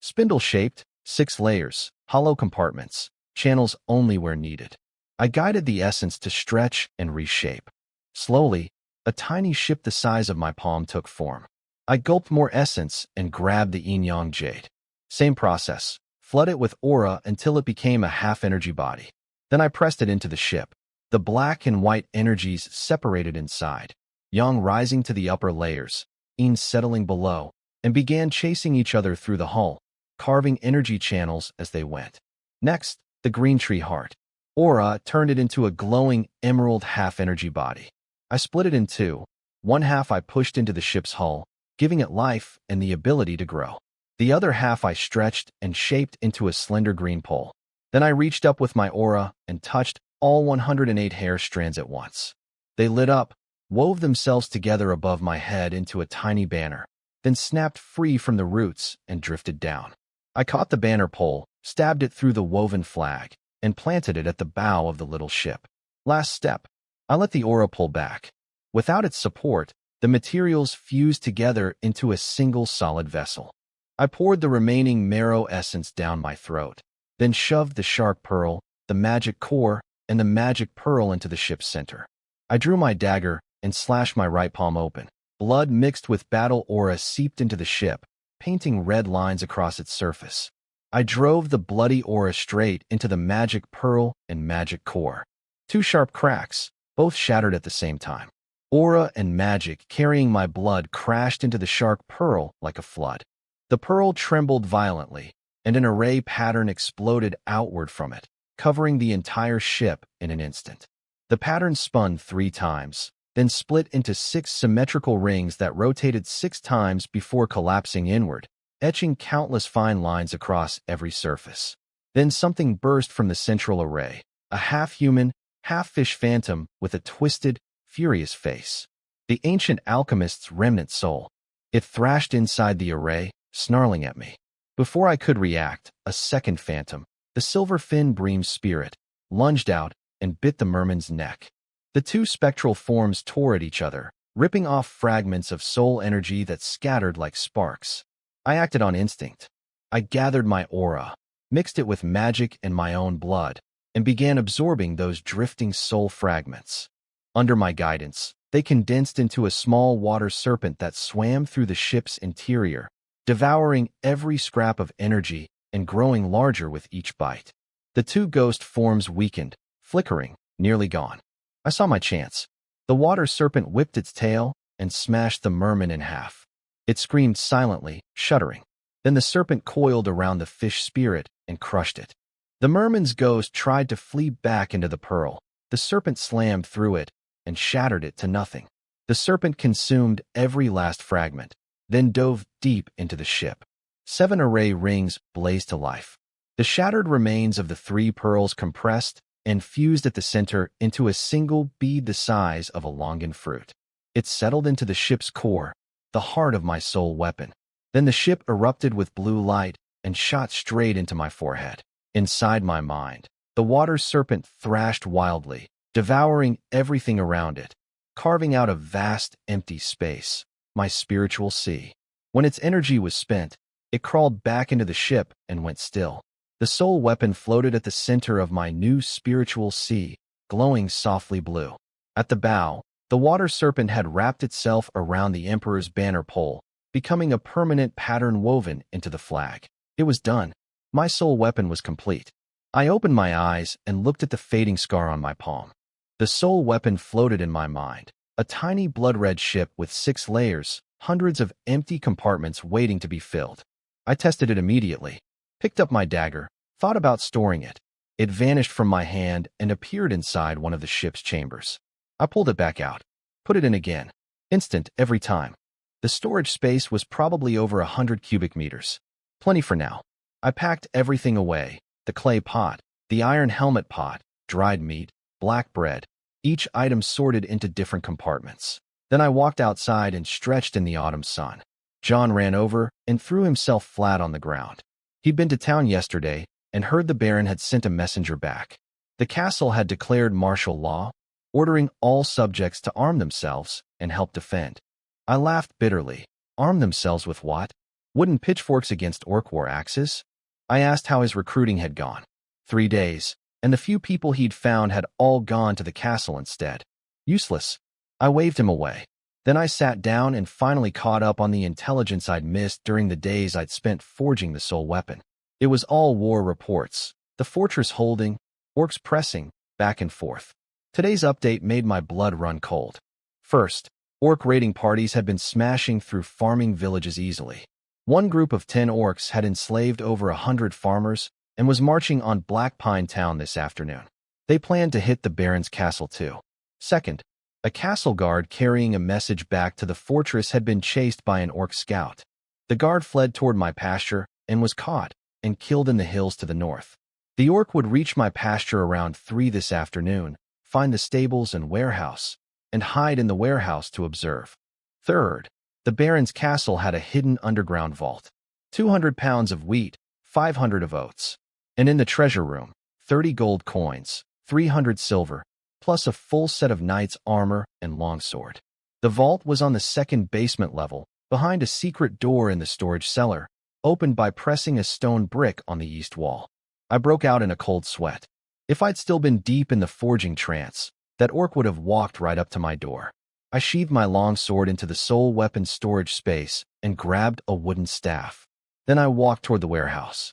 Spindle-shaped, 6 layers, hollow compartments, channels only where needed. I guided the essence to stretch and reshape. Slowly, a tiny ship the size of my palm took form. I gulped more essence and grabbed the yin-yang jade. Same process. flood it with aura until it became a half-energy body. Then I pressed it into the ship. The black and white energies separated inside, Yang rising to the upper layers, Yin settling below, and began chasing each other through the hull, carving energy channels as they went. Next, the green tree heart. Aura turned it into a glowing emerald half-energy body. I split it in two. One half I pushed into the ship's hull, giving it life and the ability to grow. The other half I stretched and shaped into a slender green pole. Then I reached up with my aura and touched all 108 hair strands at once. They lit up, wove themselves together above my head into a tiny banner, then snapped free from the roots and drifted down. I caught the banner pole, stabbed it through the woven flag, and planted it at the bow of the little ship. Last step. I let the aura pull back. Without its support, the materials fused together into a single solid vessel. I poured the remaining marrow essence down my throat, then shoved the shark pearl, the magic core, and the magic pearl into the ship's center. I drew my dagger and slashed my right palm open. Blood mixed with battle aura seeped into the ship, painting red lines across its surface. I drove the bloody aura straight into the magic pearl and magic core. Two sharp cracks, both shattered at the same time. Aura and magic carrying my blood crashed into the shark pearl like a flood. The pearl trembled violently, and an array pattern exploded outward from it, covering the entire ship in an instant. The pattern spun 3 times, then split into 6 symmetrical rings that rotated 6 times before collapsing inward, etching countless fine lines across every surface. Then something burst from the central array, a half-human, half-fish phantom with a twisted, furious face. The ancient alchemist's remnant soul. It thrashed inside the array, snarling at me. Before I could react, a second phantom, the silver fin bream spirit, lunged out and bit the merman's neck. The 2 spectral forms tore at each other, ripping off fragments of soul energy that scattered like sparks. I acted on instinct. I gathered my aura, mixed it with magic and my own blood, and began absorbing those drifting soul fragments. Under my guidance, they condensed into a small water serpent that swam through the ship's interior, devouring every scrap of energy and growing larger with each bite. The 2 ghost forms weakened, flickering, nearly gone. I saw my chance. The water serpent whipped its tail and smashed the merman in half. It screamed silently, shuddering. Then the serpent coiled around the fish spirit and crushed it. The merman's ghost tried to flee back into the pearl. The serpent slammed through it and shattered it to nothing. The serpent consumed every last fragment, then dove deep into the ship. 7 array rings blazed to life. The shattered remains of the 3 pearls compressed and fused at the center into a single bead the size of a longan fruit. It settled into the ship's core, the heart of my soul weapon. Then the ship erupted with blue light and shot straight into my forehead. Inside my mind, the water serpent thrashed wildly, devouring everything around it, carving out a vast, empty space, my spiritual sea. When its energy was spent, it crawled back into the ship and went still. The soul weapon floated at the center of my new spiritual sea, glowing softly blue. At the bow, the water serpent had wrapped itself around the emperor's banner pole, becoming a permanent pattern woven into the flag. It was done. My soul weapon was complete. I opened my eyes and looked at the fading scar on my palm. The soul weapon floated in my mind, a tiny blood-red ship with 6 layers, hundreds of empty compartments waiting to be filled. I tested it immediately. Picked up my dagger, thought about storing it. It vanished from my hand and appeared inside one of the ship's chambers. I pulled it back out, put it in again. Instant every time. The storage space was probably over 100 cubic meters. Plenty for now. I packed everything away, the clay pot, the iron helmet pot, dried meat, black bread, each item sorted into different compartments. Then I walked outside and stretched in the autumn sun. John ran over and threw himself flat on the ground. He'd been to town yesterday and heard the Baron had sent a messenger back. The castle had declared martial law, ordering all subjects to arm themselves and help defend. I laughed bitterly. Arm themselves with what? Wooden pitchforks against orc war axes? I asked how his recruiting had gone. 3 days, and the few people he'd found had all gone to the castle instead. Useless. I waved him away. Then I sat down and finally caught up on the intelligence I'd missed during the days I'd spent forging the soul weapon. It was all war reports. The fortress holding, orcs pressing, back and forth. Today's update made my blood run cold. First, orc raiding parties had been smashing through farming villages easily. One group of 10 orcs had enslaved over 100 farmers and was marching on Black Pine Town this afternoon. They planned to hit the Baron's castle too. Second, a castle guard carrying a message back to the fortress had been chased by an orc scout. The guard fled toward my pasture and was caught and killed in the hills to the north. The orc would reach my pasture around 3 this afternoon, find the stables and warehouse, and hide in the warehouse to observe. Third, the Baron's castle had a hidden underground vault. 200 pounds of wheat, 500 of oats. And in the treasure room, 30 gold coins, 300 silver, plus a full set of knight's armor and longsword. The vault was on the second basement level, behind a secret door in the storage cellar, opened by pressing a stone brick on the east wall. I broke out in a cold sweat. If I'd still been deep in the forging trance, that orc would have walked right up to my door. I sheathed my longsword into the sole weapon storage space and grabbed a wooden staff. Then I walked toward the warehouse.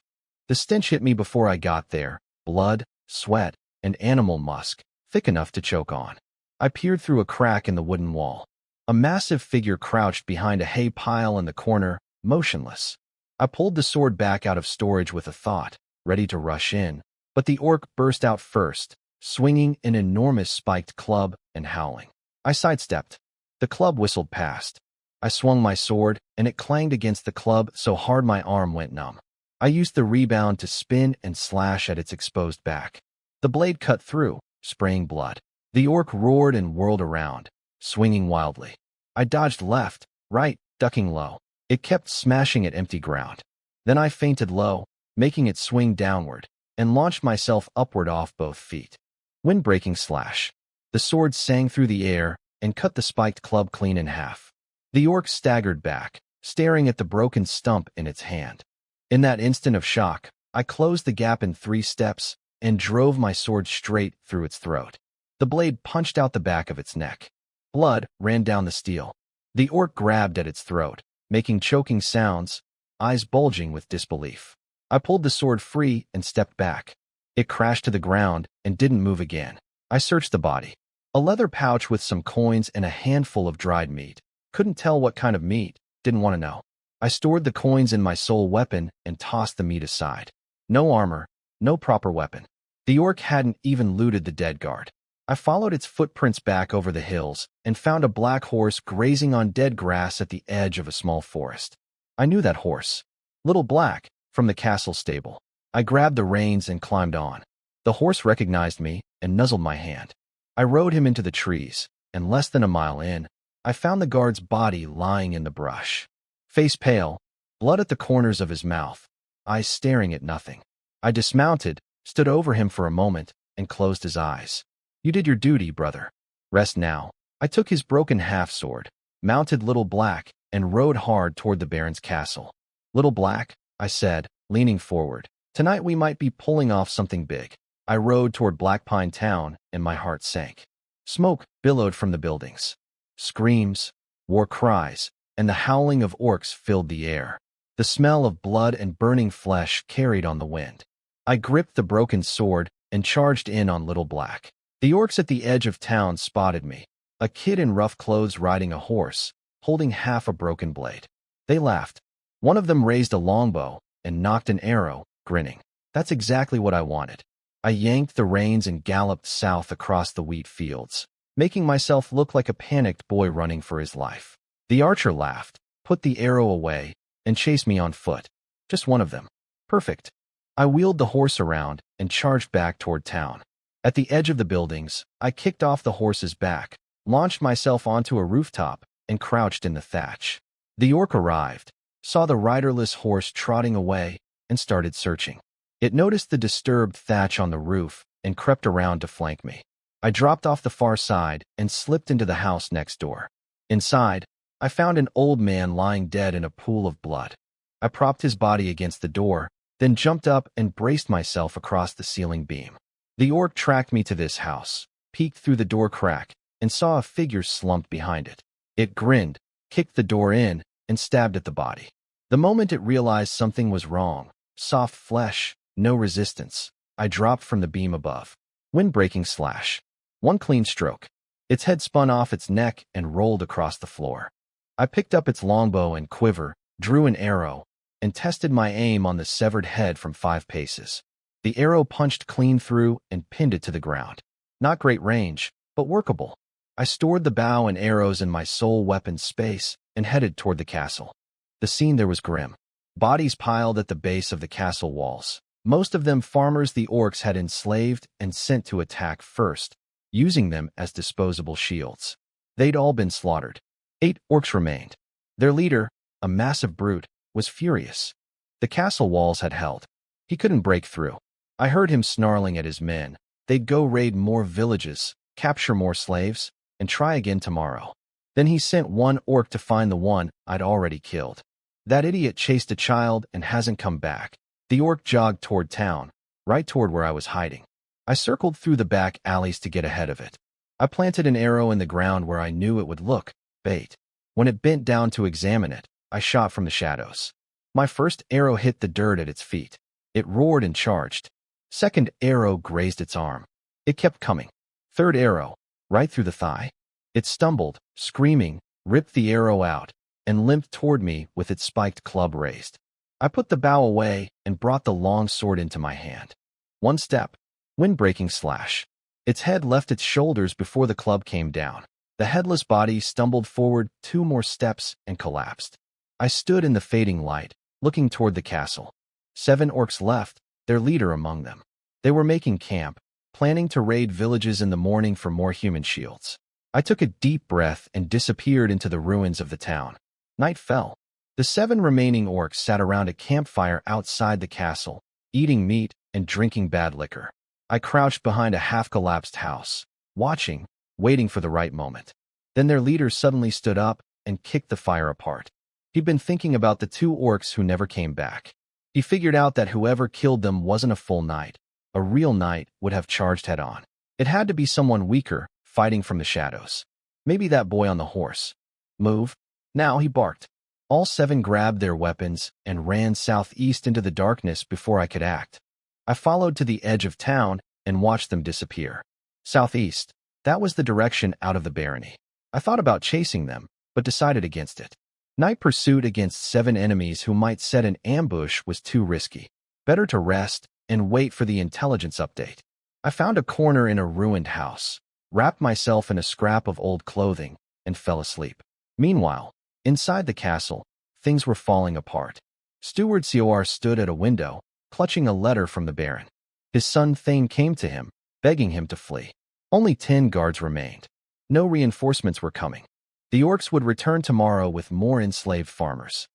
The stench hit me before I got there, blood, sweat, and animal musk, thick enough to choke on. I peered through a crack in the wooden wall. A massive figure crouched behind a hay pile in the corner, motionless. I pulled the sword back out of storage with a thought, ready to rush in, but the orc burst out first, swinging an enormous spiked club and howling. I sidestepped. The club whistled past. I swung my sword, and it clanged against the club so hard my arm went numb. I used the rebound to spin and slash at its exposed back. The blade cut through, spraying blood. The orc roared and whirled around, swinging wildly. I dodged left, right, ducking low. It kept smashing at empty ground. Then I feinted low, making it swing downward, and launched myself upward off both feet. Wind-breaking slash. The sword sang through the air and cut the spiked club clean in half. The orc staggered back, staring at the broken stump in its hand. In that instant of shock, I closed the gap in 3 steps and drove my sword straight through its throat. The blade punched out the back of its neck. Blood ran down the steel. The orc grabbed at its throat, making choking sounds, eyes bulging with disbelief. I pulled the sword free and stepped back. It crashed to the ground and didn't move again. I searched the body. A leather pouch with some coins and a handful of dried meat. Couldn't tell what kind of meat, didn't want to know. I stored the coins in my sole weapon and tossed the meat aside. No armor, no proper weapon. The orc hadn't even looted the dead guard. I followed its footprints back over the hills and found a black horse grazing on dead grass at the edge of a small forest. I knew that horse. Little Black, from the castle stable. I grabbed the reins and climbed on. The horse recognized me and nuzzled my hand. I rode him into the trees, and less than a mile in, I found the guard's body lying in the brush. Face pale, blood at the corners of his mouth, eyes staring at nothing. I dismounted, stood over him for a moment, and closed his eyes. You did your duty, brother. Rest now. I took his broken half-sword, mounted Little Black, and rode hard toward the Baron's castle. Little Black, I said, leaning forward, tonight we might be pulling off something big. I rode toward Black Pine Town, and my heart sank. Smoke billowed from the buildings. Screams, war cries, and the howling of orcs filled the air. The smell of blood and burning flesh carried on the wind. I gripped the broken sword and charged in on Little Black. The orcs at the edge of town spotted me, a kid in rough clothes riding a horse, holding half a broken blade. They laughed. One of them raised a longbow and knocked an arrow, grinning. That's exactly what I wanted. I yanked the reins and galloped south across the wheat fields, making myself look like a panicked boy running for his life. The archer laughed, put the arrow away, and chased me on foot. Just one of them. Perfect. I wheeled the horse around and charged back toward town. At the edge of the buildings, I kicked off the horse's back, launched myself onto a rooftop, and crouched in the thatch. The orc arrived, saw the riderless horse trotting away, and started searching. It noticed the disturbed thatch on the roof and crept around to flank me. I dropped off the far side and slipped into the house next door. Inside, I found an old man lying dead in a pool of blood. I propped his body against the door, then jumped up and braced myself across the ceiling beam. The orc tracked me to this house, peeked through the door crack, and saw a figure slumped behind it. It grinned, kicked the door in, and stabbed at the body. The moment it realized something was wrong, Soft flesh, no resistance. I dropped from the beam above. Wind-breaking slash. One clean stroke. Its head spun off its neck and rolled across the floor. I picked up its longbow and quiver, drew an arrow, and tested my aim on the severed head from 5 paces. The arrow punched clean through and pinned it to the ground. Not great range, but workable. I stored the bow and arrows in my sole weapon space and headed toward the castle. The scene there was grim. Bodies piled at the base of the castle walls. Most of them farmers the orcs had enslaved and sent to attack first, using them as disposable shields. They'd all been slaughtered. 8 orcs remained. Their leader, a massive brute, was furious. The castle walls had held. He couldn't break through. I heard him snarling at his men. They'd go raid more villages, capture more slaves, and try again tomorrow. Then he sent one orc to find the one I'd already killed. That idiot chased a child and hasn't come back. The orc jogged toward town, right toward where I was hiding. I circled through the back alleys to get ahead of it. I planted an arrow in the ground where I knew it would look, bait. When it bent down to examine it, I shot from the shadows. My first arrow hit the dirt at its feet. It roared and charged. Second arrow grazed its arm. It kept coming. Third arrow, right through the thigh. It stumbled, screaming, ripped the arrow out, and limped toward me with its spiked club raised. I put the bow away and brought the long sword into my hand. One step. Wind-breaking slash. Its head left its shoulders before the club came down. The headless body stumbled forward 2 more steps and collapsed. I stood in the fading light, looking toward the castle. 7 orcs left, their leader among them. They were making camp, planning to raid villages in the morning for more human shields. I took a deep breath and disappeared into the ruins of the town. Night fell. The 7 remaining orcs sat around a campfire outside the castle, eating meat and drinking bad liquor. I crouched behind a half-collapsed house, watching, waiting for the right moment. Then their leader suddenly stood up and kicked the fire apart. He'd been thinking about the 2 orcs who never came back. He figured out that whoever killed them wasn't a full knight. A real knight would have charged head-on. It had to be someone weaker, fighting from the shadows. Maybe that boy on the horse. Move. Now, he barked. All 7 grabbed their weapons and ran southeast into the darkness before I could act. I followed to the edge of town and watched them disappear. Southeast. That was the direction out of the barony. I thought about chasing them, but decided against it. Night pursuit against 7 enemies who might set an ambush was too risky. Better to rest and wait for the intelligence update. I found a corner in a ruined house, wrapped myself in a scrap of old clothing, and fell asleep. Meanwhile, inside the castle, things were falling apart. Steward Cor stood at a window, clutching a letter from the Baron. His son Thane came to him, begging him to flee. Only 10 guards remained. No reinforcements were coming. The orcs would return tomorrow with more enslaved farmers.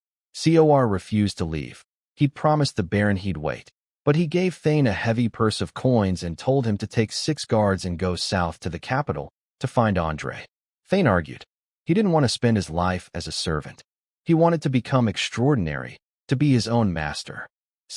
Cor refused to leave. He'd promised the Baron he'd wait. But he gave Thane a heavy purse of coins and told him to take 6 guards and go south to the capital to find Andre. Thane argued. He didn't want to spend his life as a servant. He wanted to become extraordinary, to be his own master.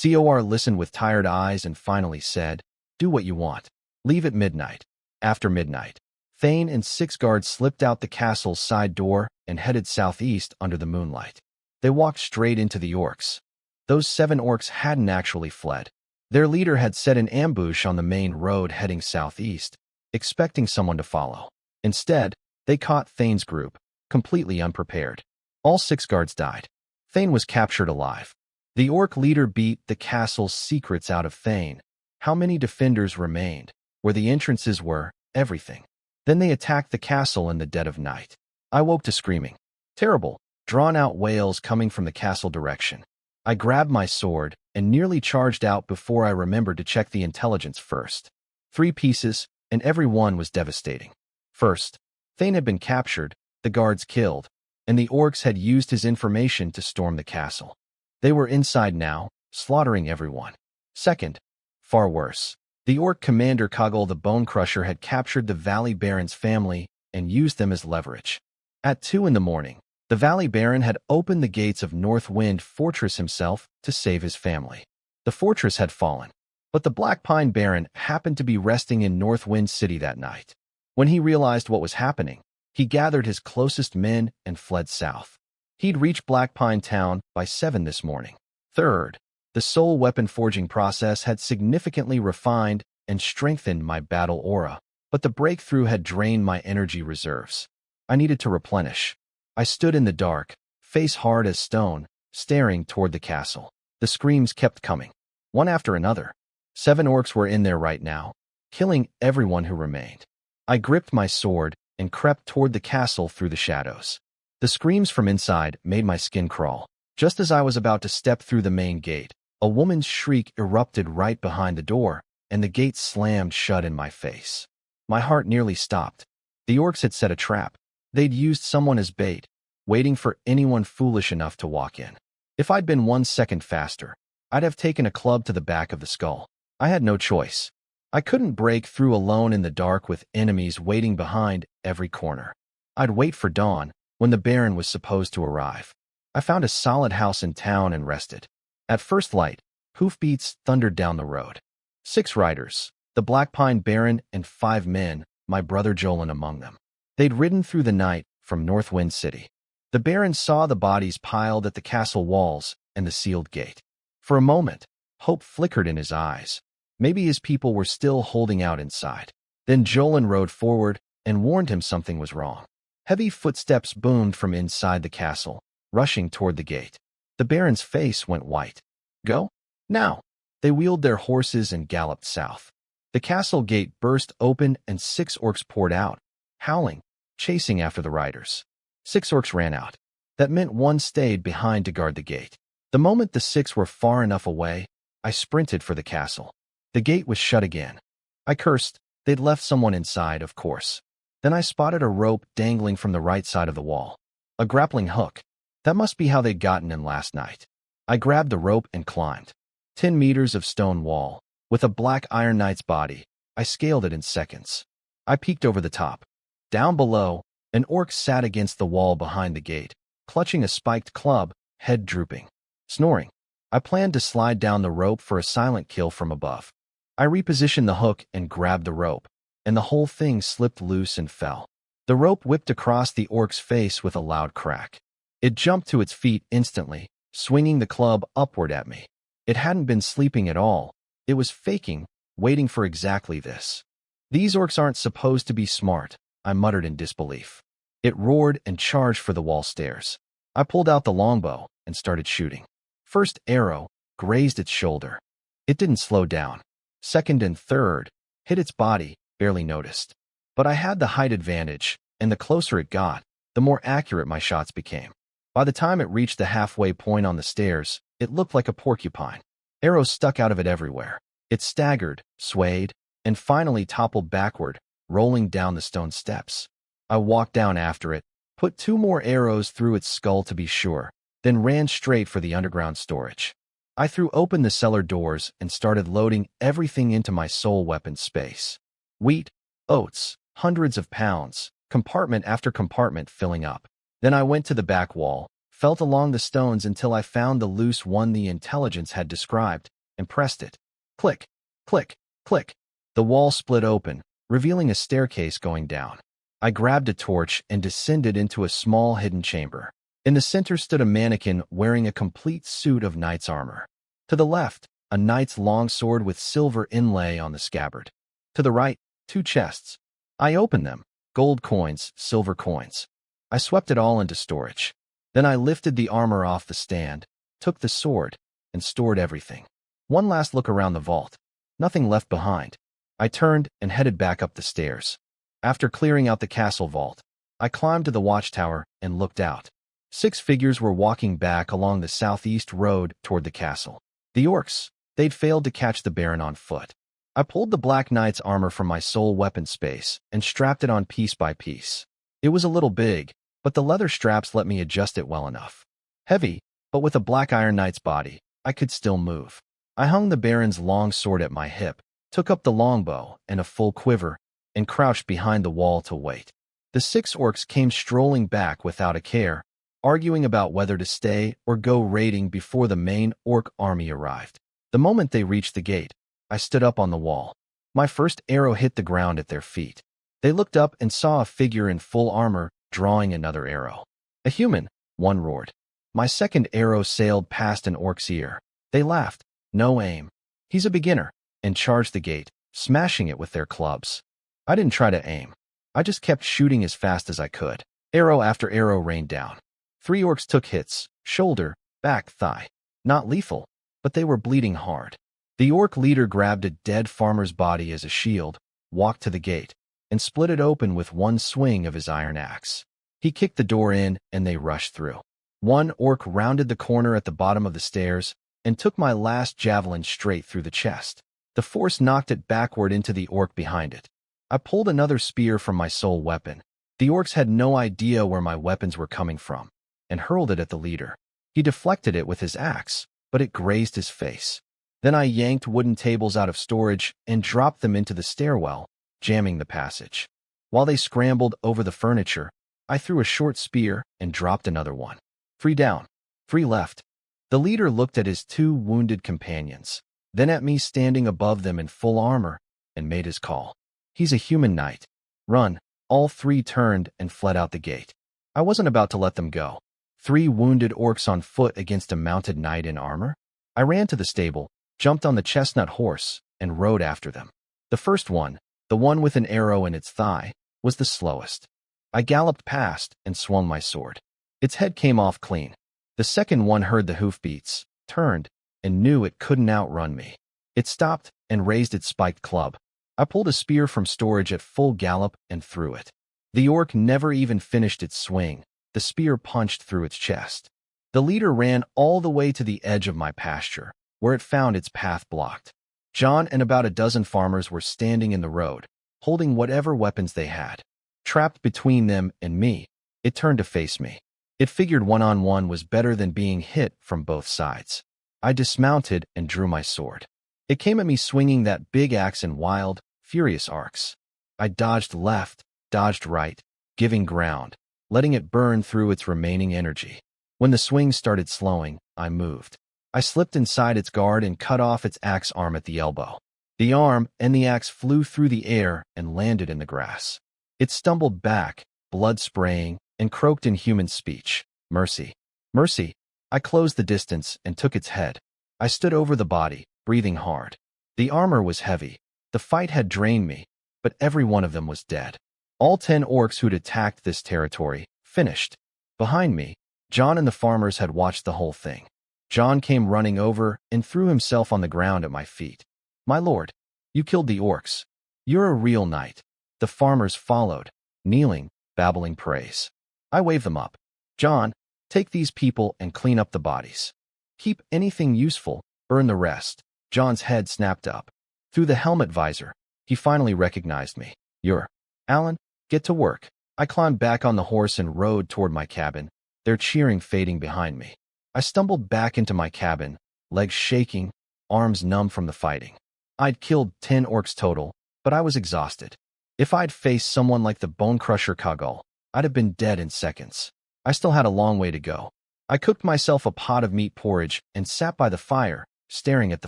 Cor listened with tired eyes and finally said, "Do what you want. Leave at midnight." After midnight, Thane and 6 guards slipped out the castle's side door and headed southeast under the moonlight. They walked straight into the orcs. Those 7 orcs hadn't actually fled. Their leader had set an ambush on the main road heading southeast, expecting someone to follow. Instead, they caught Thane's group, completely unprepared. All 6 guards died. Thane was captured alive. The orc leader beat the castle's secrets out of Thane. How many defenders remained, where the entrances were, everything. Then they attacked the castle in the dead of night. I woke to screaming. Terrible, drawn-out wails coming from the castle direction. I grabbed my sword and nearly charged out before I remembered to check the intelligence first. 3 pieces, and every one was devastating. First, Thane had been captured, the guards killed, and the orcs had used his information to storm the castle. They were inside now, slaughtering everyone. Second, far worse. The orc commander Kogel the Bone Crusher had captured the Valley Baron's family and used them as leverage. At 2 in the morning, the Valley Baron had opened the gates of North Wind Fortress himself to save his family. The fortress had fallen, but the Black Pine Baron happened to be resting in North Wind City that night. When he realized what was happening, he gathered his closest men and fled south. He'd reach Black Pine Town by 7 this morning. Third, The soul weapon forging process had significantly refined and strengthened my battle aura, but the breakthrough had drained my energy reserves. I needed to replenish. I stood in the dark, face hard as stone, staring toward the castle. The screams kept coming, one after another. 7 orcs were in there right now, killing everyone who remained. I gripped my sword and crept toward the castle through the shadows. The screams from inside made my skin crawl. Just as I was about to step through the main gate, a woman's shriek erupted right behind the door, and the gate slammed shut in my face. My heart nearly stopped. The orcs had set a trap. They'd used someone as bait, waiting for anyone foolish enough to walk in. If I'd been 1 second faster, I'd have taken a club to the back of the skull. I had no choice. I couldn't break through alone in the dark with enemies waiting behind every corner. I'd wait for dawn, when the Baron was supposed to arrive. I found a solid house in town and rested. At first light, hoofbeats thundered down the road. 6 riders, the Black Pine Baron and 5 men, my brother Jolin among them. They'd ridden through the night from Northwind City. The Baron saw the bodies piled at the castle walls and the sealed gate. For a moment, hope flickered in his eyes. Maybe his people were still holding out inside. Then Jolin rode forward and warned him something was wrong. Heavy footsteps boomed from inside the castle, rushing toward the gate. The Baron's face went white. Go? Now! They wheeled their horses and galloped south. The castle gate burst open and 6 orcs poured out, howling, chasing after the riders. 6 orcs ran out. That meant 1 stayed behind to guard the gate. The moment the 6 were far enough away, I sprinted for the castle. The gate was shut again. I cursed. They'd left someone inside, of course. Then I spotted a rope dangling from the right side of the wall. A grappling hook. That must be how they'd gotten in last night. I grabbed the rope and climbed. 10 meters of stone wall. With a black Iron Knight's body, I scaled it in seconds. I peeked over the top. Down below, an orc sat against the wall behind the gate, clutching a spiked club, head drooping. Snoring. I planned to slide down the rope for a silent kill from above. I repositioned the hook and grabbed the rope, and the whole thing slipped loose and fell. The rope whipped across the orc's face with a loud crack. It jumped to its feet instantly, swinging the club upward at me. It hadn't been sleeping at all. It was faking, waiting for exactly this. These orcs aren't supposed to be smart, I muttered in disbelief. It roared and charged for the wall stairs. I pulled out the longbow and started shooting. First arrow grazed its shoulder. It didn't slow down. Second and third hit its body, barely noticed. But I had the height advantage, and the closer it got, the more accurate my shots became. By the time it reached the halfway point on the stairs, it looked like a porcupine. Arrows stuck out of it everywhere. It staggered, swayed, and finally toppled backward, rolling down the stone steps. I walked down after it, put 2 more arrows through its skull to be sure, then ran straight for the underground storage. I threw open the cellar doors and started loading everything into my soul weapon space. Wheat, oats, hundreds of pounds, compartment after compartment filling up. Then I went to the back wall, felt along the stones until I found the loose one the intelligence had described, and pressed it. Click, click, click. The wall split open, revealing a staircase going down. I grabbed a torch and descended into a small hidden chamber. In the center stood a mannequin wearing a complete suit of knight's armor. To the left, a knight's longsword with silver inlay on the scabbard. To the right, 2 chests. I opened them. Gold coins, silver coins. I swept it all into storage. Then I lifted the armor off the stand, took the sword, and stored everything. One last look around the vault. Nothing left behind. I turned and headed back up the stairs. After clearing out the castle vault, I climbed to the watchtower and looked out. 6 figures were walking back along the southeast road toward the castle. The orcs. They'd failed to catch the Baron on foot. I pulled the Black Knight's armor from my soul weapon space and strapped it on piece by piece. It was a little big, but the leather straps let me adjust it well enough. Heavy, but with a Black Iron Knight's body, I could still move. I hung the Baron's long sword at my hip, took up the longbow and a full quiver, and crouched behind the wall to wait. The 6 orcs came strolling back without a care, arguing about whether to stay or go raiding before the main orc army arrived. The moment they reached the gate, I stood up on the wall. My first arrow hit the ground at their feet. They looked up and saw a figure in full armor drawing another arrow. A human, one roared. My second arrow sailed past an orc's ear. They laughed, No aim. He's a beginner, and charged the gate, smashing it with their clubs. I didn't try to aim. I just kept shooting as fast as I could. Arrow after arrow rained down. 3 orcs took hits, shoulder, back, thigh. Not lethal, but they were bleeding hard. The orc leader grabbed a dead farmer's body as a shield, walked to the gate, and split it open with one swing of his iron axe. He kicked the door in, and they rushed through. One orc rounded the corner at the bottom of the stairs and took my last javelin straight through the chest. The force knocked it backward into the orc behind it. I pulled another spear from my sole weapon. The orcs had no idea where my weapons were coming from, and hurled it at the leader. He deflected it with his axe, but it grazed his face. Then I yanked wooden tables out of storage and dropped them into the stairwell, jamming the passage. While they scrambled over the furniture, I threw a short spear and dropped another one. 3 down, 3 left. The leader looked at his 2 wounded companions, then at me standing above them in full armor, and made his call. He's a human knight. Run. All 3 turned and fled out the gate. I wasn't about to let them go. 3 wounded orcs on foot against a mounted knight in armor? I ran to the stable, jumped on the chestnut horse, and rode after them. The first one, the one with an arrow in its thigh, was the slowest. I galloped past and swung my sword. Its head came off clean. The second one heard the hoofbeats, turned, and knew it couldn't outrun me. It stopped and raised its spiked club. I pulled a spear from storage at full gallop and threw it. The orc never even finished its swing. The spear punched through its chest. The leader ran all the way to the edge of my pasture, where it found its path blocked. John and about a dozen farmers were standing in the road, holding whatever weapons they had. Trapped between them and me, it turned to face me. It figured one-on-one was better than being hit from both sides. I dismounted and drew my sword. It came at me swinging that big axe in wild, furious arcs. I dodged left, dodged right, giving ground, letting it burn through its remaining energy. When the swing started slowing, I moved. I slipped inside its guard and cut off its axe arm at the elbow. The arm and the axe flew through the air and landed in the grass. It stumbled back, blood spraying, and croaked in human speech. Mercy. Mercy. I closed the distance and took its head. I stood over the body, breathing hard. The armor was heavy. The fight had drained me, but every one of them was dead. All 10 orcs who'd attacked this territory, finished. Behind me, John and the farmers had watched the whole thing. John came running over and threw himself on the ground at my feet. My lord, you killed the orcs. You're a real knight. The farmers followed, kneeling, babbling praise. I waved them up. John, take these people and clean up the bodies. Keep anything useful, burn the rest. John's head snapped up. Through the helmet visor, he finally recognized me. You're Alan, get to work. I climbed back on the horse and rode toward my cabin, their cheering fading behind me. I stumbled back into my cabin, legs shaking, arms numb from the fighting. I'd killed 10 orcs total, but I was exhausted. If I'd faced someone like the Bone Crusher Kagul, I'd have been dead in seconds. I still had a long way to go. I cooked myself a pot of meat porridge and sat by the fire, staring at the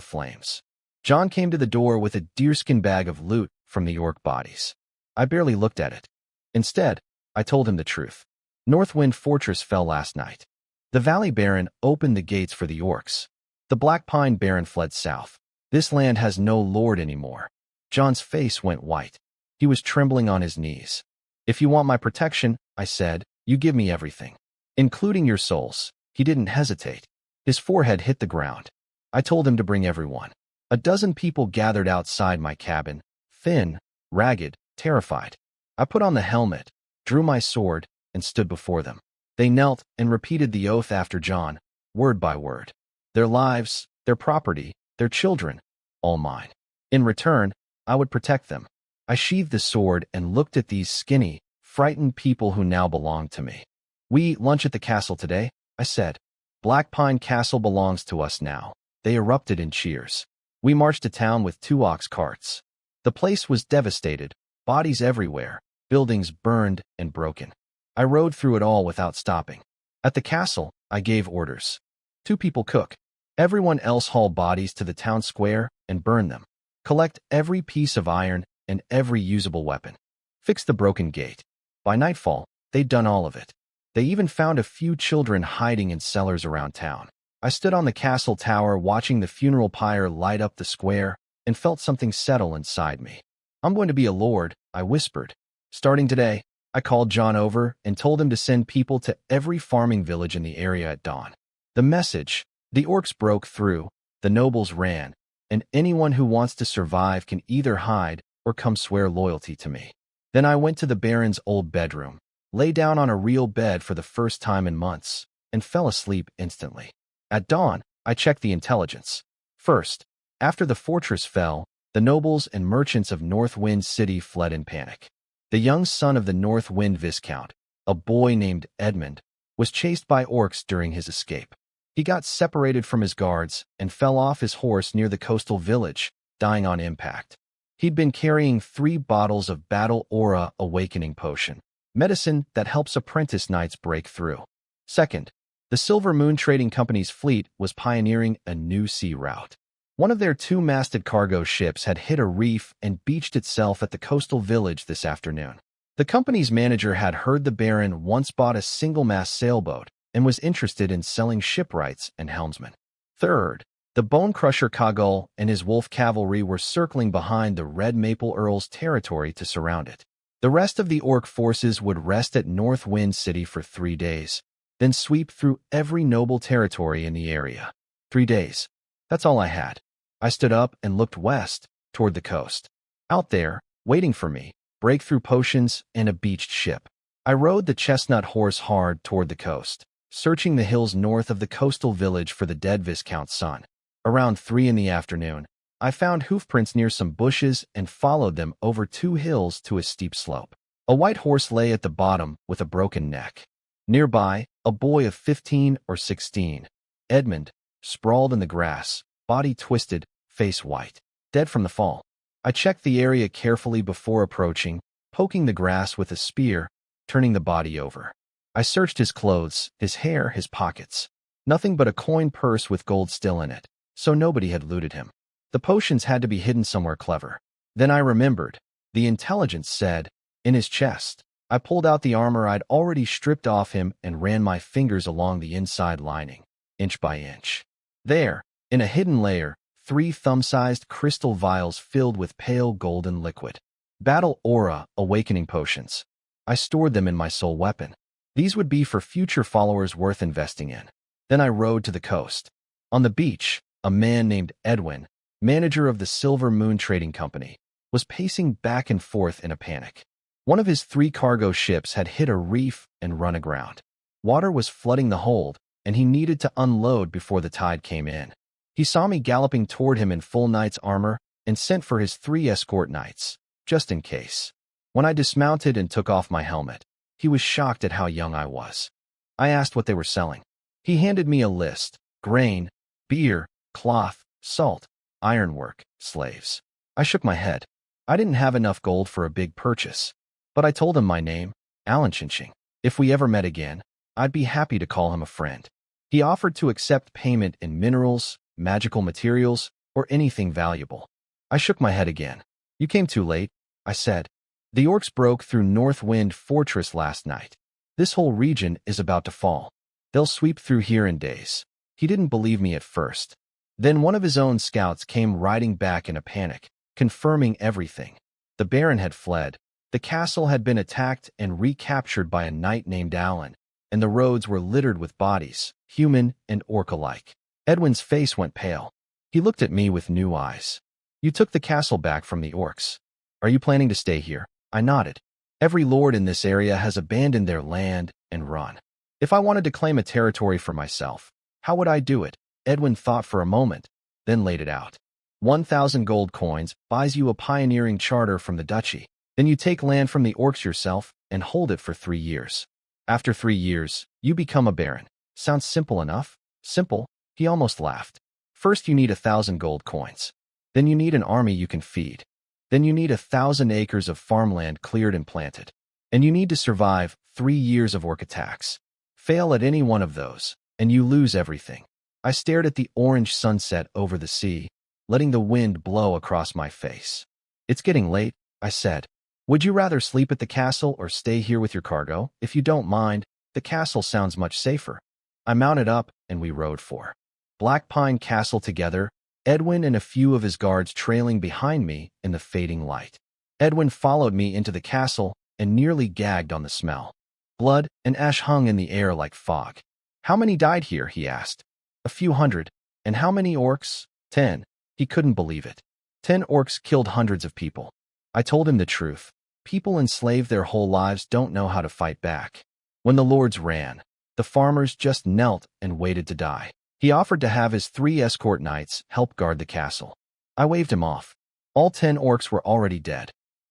flames. John came to the door with a deerskin bag of loot from the orc bodies. I barely looked at it. Instead, I told him the truth. Northwind Fortress fell last night. The Valley Baron opened the gates for the orcs. The Black Pine Baron fled south. This land has no lord anymore. John's face went white. He was trembling on his knees. If you want my protection, I said, you give me everything, including your souls. He didn't hesitate. His forehead hit the ground. I told him to bring everyone. A dozen people gathered outside my cabin, thin, ragged, terrified. I put on the helmet, drew my sword, and stood before them. They knelt and repeated the oath after John, word by word. Their lives, their property, their children, all mine. In return, I would protect them. I sheathed the sword and looked at these skinny, frightened people who now belonged to me. We eat lunch at the castle today, I said. Black Pine Castle belongs to us now. They erupted in cheers. We marched to town with 2 ox carts. The place was devastated, bodies everywhere, buildings burned and broken. I rode through it all without stopping. At the castle, I gave orders. 2 people cook. Everyone else haul bodies to the town square and burn them. Collect every piece of iron and every usable weapon. Fix the broken gate. By nightfall, they'd done all of it. They even found a few children hiding in cellars around town. I stood on the castle tower watching the funeral pyre light up the square and felt something settle inside me. I'm going to be a lord, I whispered. Starting today, I called John over and told him to send people to every farming village in the area at dawn. The message: the orcs broke through, the nobles ran, and anyone who wants to survive can either hide or come swear loyalty to me. Then I went to the Baron's old bedroom, lay down on a real bed for the first time in months, and fell asleep instantly. At dawn, I checked the intelligence. First, after the fortress fell, the nobles and merchants of North Wind City fled in panic. The young son of the North Wind Viscount, a boy named Edmund, was chased by orcs during his escape. He got separated from his guards and fell off his horse near the coastal village, dying on impact. He'd been carrying 3 bottles of Battle Aura Awakening Potion, medicine that helps apprentice knights break through. Second, the Silver Moon Trading Company's fleet was pioneering a new sea route. One of their 2-masted cargo ships had hit a reef and beached itself at the coastal village this afternoon. The company's manager had heard the Baron once bought a single-mast sailboat and was interested in selling shipwrights and helmsmen. Third, the Bone Crusher Kagul and his wolf cavalry were circling behind the Red Maple Earl's territory to surround it. The rest of the orc forces would rest at North Wind City for 3 days, then sweep through every noble territory in the area. 3 days. That's all I had. I stood up and looked west, toward the coast. Out there, waiting for me, breakthrough potions and a beached ship. I rode the chestnut horse hard toward the coast, searching the hills north of the coastal village for the dead Viscount's son. Around 3 in the afternoon, I found hoofprints near some bushes and followed them over 2 hills to a steep slope. A white horse lay at the bottom with a broken neck. Nearby, a boy of 15 or 16, Edmund, sprawled in the grass, body twisted, face white, dead from the fall. I checked the area carefully before approaching, poking the grass with a spear, turning the body over. I searched his clothes, his hair, his pockets. Nothing but a coin purse with gold still in it, so nobody had looted him. The potions had to be hidden somewhere clever. Then I remembered. The intelligence said, in his chest. I pulled out the armor I'd already stripped off him and ran my fingers along the inside lining, inch by inch. There, in a hidden layer, 3 thumb-sized crystal vials filled with pale golden liquid. Battle Aura Awakening Potions. I stored them in my soul weapon. These would be for future followers worth investing in. Then I rode to the coast. On the beach, a man named Edwin, manager of the Silver Moon Trading Company, was pacing back and forth in a panic. One of his 3 cargo ships had hit a reef and run aground. Water was flooding the hold, and he needed to unload before the tide came in. He saw me galloping toward him in full knight's armor and sent for his 3 escort knights, just in case. When I dismounted and took off my helmet, he was shocked at how young I was. I asked what they were selling. He handed me a list: grain, beer, cloth, salt, ironwork, slaves. I shook my head. I didn't have enough gold for a big purchase. But I told him my name, Alan Chinching. If we ever met again, I'd be happy to call him a friend. He offered to accept payment in minerals, magical materials, or anything valuable. I shook my head again. You came too late, I said. The orcs broke through North Wind Fortress last night. This whole region is about to fall. They'll sweep through here in days. He didn't believe me at first. Then one of his own scouts came riding back in a panic, confirming everything. The Baron had fled. The castle had been attacked and recaptured by a knight named Alan, and the roads were littered with bodies, human and orc alike. Edwin's face went pale. He looked at me with new eyes. You took the castle back from the orcs. Are you planning to stay here? I nodded. Every lord in this area has abandoned their land and run. If I wanted to claim a territory for myself, how would I do it? Edwin thought for a moment, then laid it out. 1,000 gold coins buys you a pioneering charter from the duchy. Then you take land from the orcs yourself and hold it for 3 years. After 3 years, you become a baron. Sounds simple enough? Simple? He almost laughed. First you need 1,000 gold coins. Then you need an army you can feed. Then you need 1,000 acres of farmland cleared and planted. And you need to survive 3 years of orc attacks. Fail at any one of those, and you lose everything. I stared at the orange sunset over the sea, letting the wind blow across my face. It's getting late, I said. Would you rather sleep at the castle or stay here with your cargo? If you don't mind, the castle sounds much safer. I mounted up and we rode for Black Pine Castle together, Edwin and a few of his guards trailing behind me in the fading light. Edwin followed me into the castle and nearly gagged on the smell. Blood and ash hung in the air like fog. "How many died here?" he asked. "A few hundred." "And how many orcs?" 10. He couldn't believe it. 10 orcs killed hundreds of people. I told him the truth. People enslaved their whole lives don't know how to fight back. When the lords ran, the farmers just knelt and waited to die. He offered to have his 3 escort knights help guard the castle. I waved him off. All 10 orcs were already dead.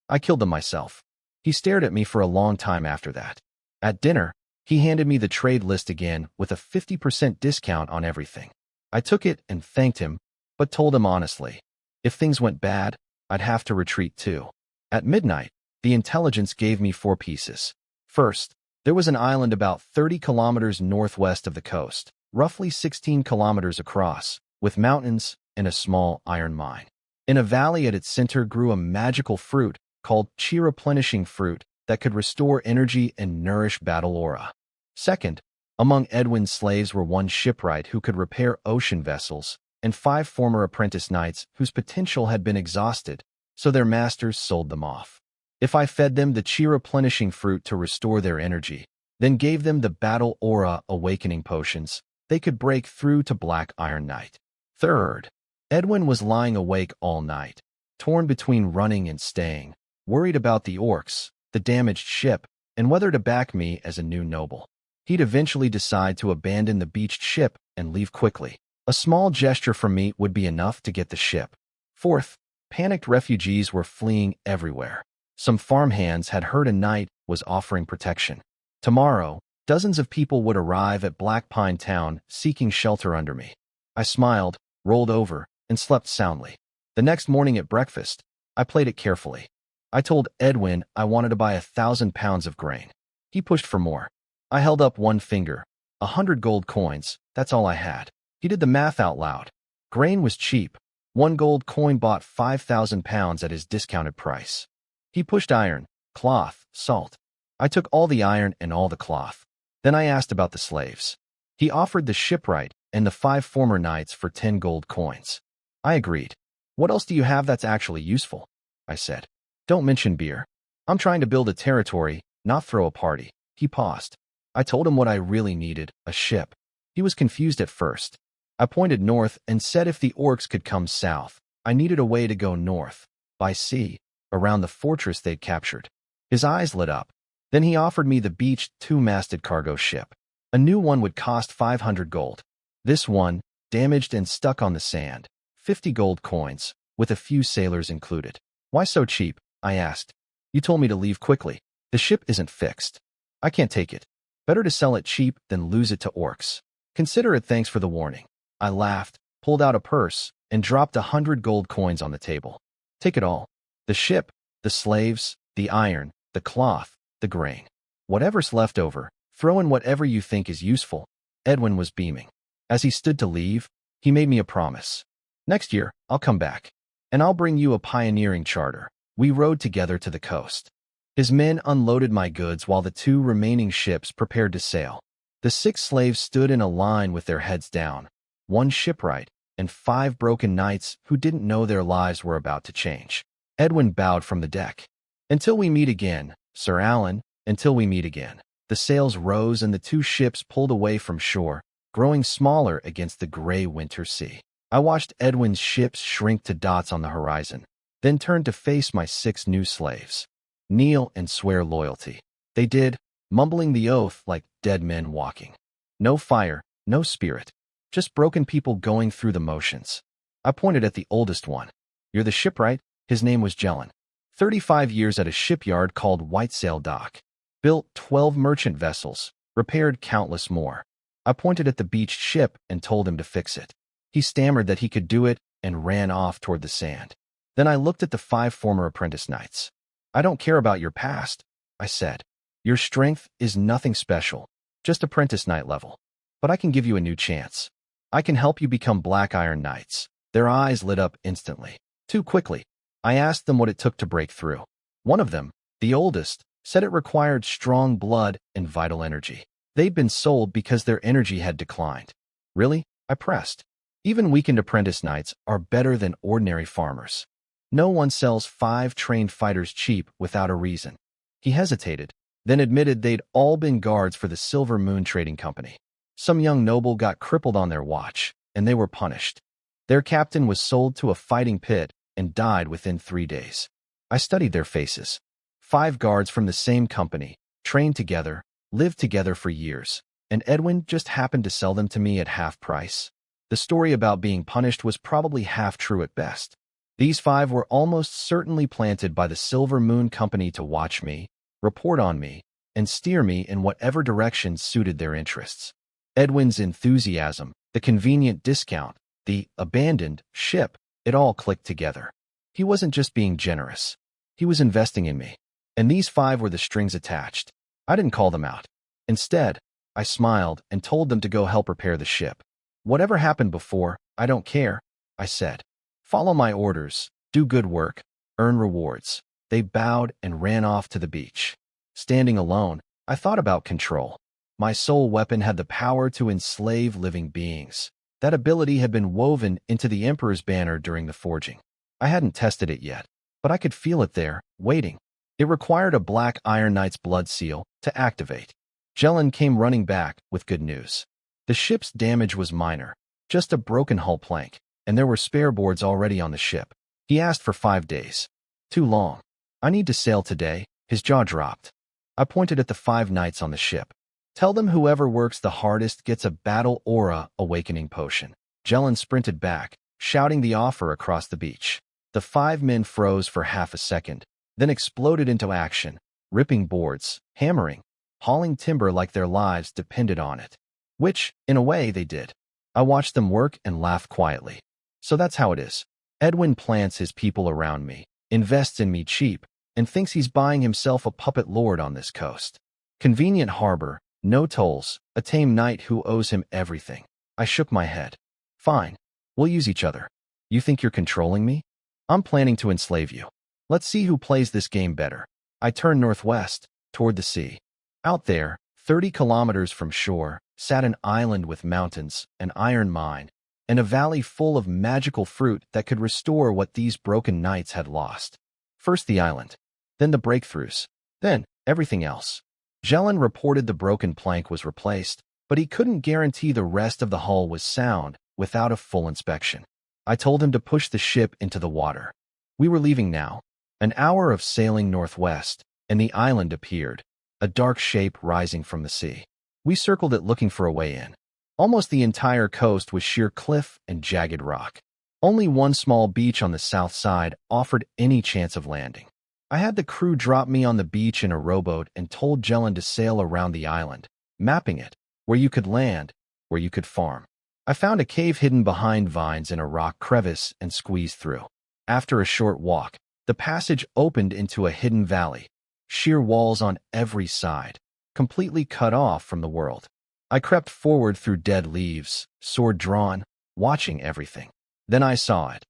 I killed them myself. He stared at me for a long time after that. At dinner, he handed me the trade list again with a 50% discount on everything. I took it and thanked him, but told him honestly, if things went bad, I'd have to retreat too. At midnight, the intelligence gave me 4 pieces. First, there was an island about 30 kilometers northwest of the coast, roughly 16 kilometers across, with mountains and a small iron mine. In a valley at its center grew a magical fruit called Chi-replenishing fruit that could restore energy and nourish battle aura. Second, among Edwin's slaves were 1 shipwright who could repair ocean vessels, and 5 former apprentice knights whose potential had been exhausted, so their masters sold them off. If I fed them the Chi-replenishing fruit to restore their energy, then gave them the battle aura awakening potions, they could break through to Black Iron Knight. Third, Edwin was lying awake all night, torn between running and staying, worried about the orcs, the damaged ship, and whether to back me as a new noble. He'd eventually decide to abandon the beached ship and leave quickly. A small gesture from me would be enough to get the ship. Fourth, panicked refugees were fleeing everywhere. Some farmhands had heard a knight was offering protection. Tomorrow, dozens of people would arrive at Black Pine Town seeking shelter under me. I smiled, rolled over, and slept soundly. The next morning at breakfast, I played it carefully. I told Edwin I wanted to buy 1,000 pounds of grain. He pushed for more. I held up one finger. 100 gold coins, that's all I had. He did the math out loud. Grain was cheap. 1 gold coin bought 5,000 pounds at his discounted price. He pushed iron, cloth, salt. I took all the iron and all the cloth. Then I asked about the slaves. He offered the shipwright and the 5 former knights for 10 gold coins. I agreed. "What else do you have that's actually useful?" I said. "Don't mention beer. I'm trying to build a territory, not throw a party." He paused. I told him what I really needed, a ship. He was confused at first. I pointed north and said if the orcs could come south, I needed a way to go north, by sea, around the fortress they'd captured. His eyes lit up. Then he offered me the beached 2-masted cargo ship. A new one would cost 500 gold. This one, damaged and stuck on the sand, 50 gold coins, with a few sailors included. "Why so cheap?" I asked. "You told me to leave quickly. The ship isn't fixed. I can't take it. Better to sell it cheap than lose it to orcs. Consider it thanks for the warning." I laughed, pulled out a purse, and dropped 100 gold coins on the table. "Take it all. The ship, the slaves, the iron, the cloth, the grain. Whatever's left over, throw in whatever you think is useful." Edwin was beaming. As he stood to leave, he made me a promise. "Next year, I'll come back, and I'll bring you a pioneering charter." We rowed together to the coast. His men unloaded my goods while the 2 remaining ships prepared to sail. The 6 slaves stood in a line with their heads down, 1 shipwright, and 5 broken knights who didn't know their lives were about to change. Edwin bowed from the deck. "Until we meet again, Sir Alan, until we meet again." The sails rose and the 2 ships pulled away from shore, growing smaller against the gray winter sea. I watched Edwin's ships shrink to dots on the horizon, then turned to face my 6 new slaves. "Kneel and swear loyalty." They did, mumbling the oath like dead men walking. No fire, no spirit, just broken people going through the motions. I pointed at the oldest one. "You're the shipwright?" His name was Jellin. 35 years at a shipyard called Whitesail Dock. Built 12 merchant vessels, repaired countless more. I pointed at the beached ship and told him to fix it. He stammered that he could do it and ran off toward the sand. Then I looked at the 5 former apprentice knights. "I don't care about your past," I said. "Your strength is nothing special, just apprentice knight level. But I can give you a new chance. I can help you become Black Iron Knights." Their eyes lit up instantly. Too quickly. I asked them what it took to break through. One of them, the oldest, said it required strong blood and vital energy. They'd been sold because their energy had declined. "Really?" I pressed. Even weekend apprentice nights are better than ordinary farmers. No one sells 5 trained fighters cheap without a reason. He hesitated, then admitted they'd all been guards for the Silver Moon Trading Company. Some young noble got crippled on their watch, and they were punished. Their captain was sold to a fighting pit and died within 3 days. I studied their faces. 5 guards from the same company, trained together, lived together for years, and Edwin just happened to sell them to me at half price. The story about being punished was probably half true at best. These 5 were almost certainly planted by the Silver Moon Company to watch me, report on me, and steer me in whatever direction suited their interests. Edwin's enthusiasm, the convenient discount, the abandoned ship, it all clicked together. He wasn't just being generous. He was investing in me. And these 5 were the strings attached. I didn't call them out. Instead, I smiled and told them to go help repair the ship. Whatever happened before, I don't care, I said. Follow my orders, do good work, earn rewards. They bowed and ran off to the beach. Standing alone, I thought about control. My soul weapon had the power to enslave living beings. That ability had been woven into the Emperor's banner during the forging. I hadn't tested it yet, but I could feel it there, waiting. It required a Black Iron Knight's blood seal to activate. Jelen came running back with good news. The ship's damage was minor, just a broken hull plank, and there were spare boards already on the ship. He asked for 5 days. Too long. I need to sail today. His jaw dropped. I pointed at the 5 knights on the ship. Tell them whoever works the hardest gets a battle aura awakening potion. Jelen sprinted back, shouting the offer across the beach. The 5 men froze for half a second, then exploded into action, ripping boards, hammering, hauling timber like their lives depended on it. Which, in a way, they did. I watched them work and laughed quietly. So that's how it is. Edwin plants his people around me, invests in me cheap, and thinks he's buying himself a puppet lord on this coast. Convenient harbor, no tolls, a tame knight who owes him everything. I shook my head. Fine. We'll use each other. You think you're controlling me? I'm planning to enslave you. Let's see who plays this game better. I turned northwest, toward the sea. Out there, 30 kilometers from shore, sat an island with mountains, an iron mine, and a valley full of magical fruit that could restore what these broken knights had lost. First the island, then the breakthroughs, then everything else. Jelen reported the broken plank was replaced, but he couldn't guarantee the rest of the hull was sound without a full inspection. I told him to push the ship into the water. We were leaving now. An hour of sailing northwest, and the island appeared, a dark shape rising from the sea. We circled it looking for a way in. Almost the entire coast was sheer cliff and jagged rock. Only one small beach on the south side offered any chance of landing. I had the crew drop me on the beach in a rowboat and told Jelen to sail around the island, mapping it, where you could land, where you could farm. I found a cave hidden behind vines in a rock crevice and squeezed through. After a short walk, the passage opened into a hidden valley, sheer walls on every side, completely cut off from the world. I crept forward through dead leaves, sword drawn, watching everything. Then I saw it.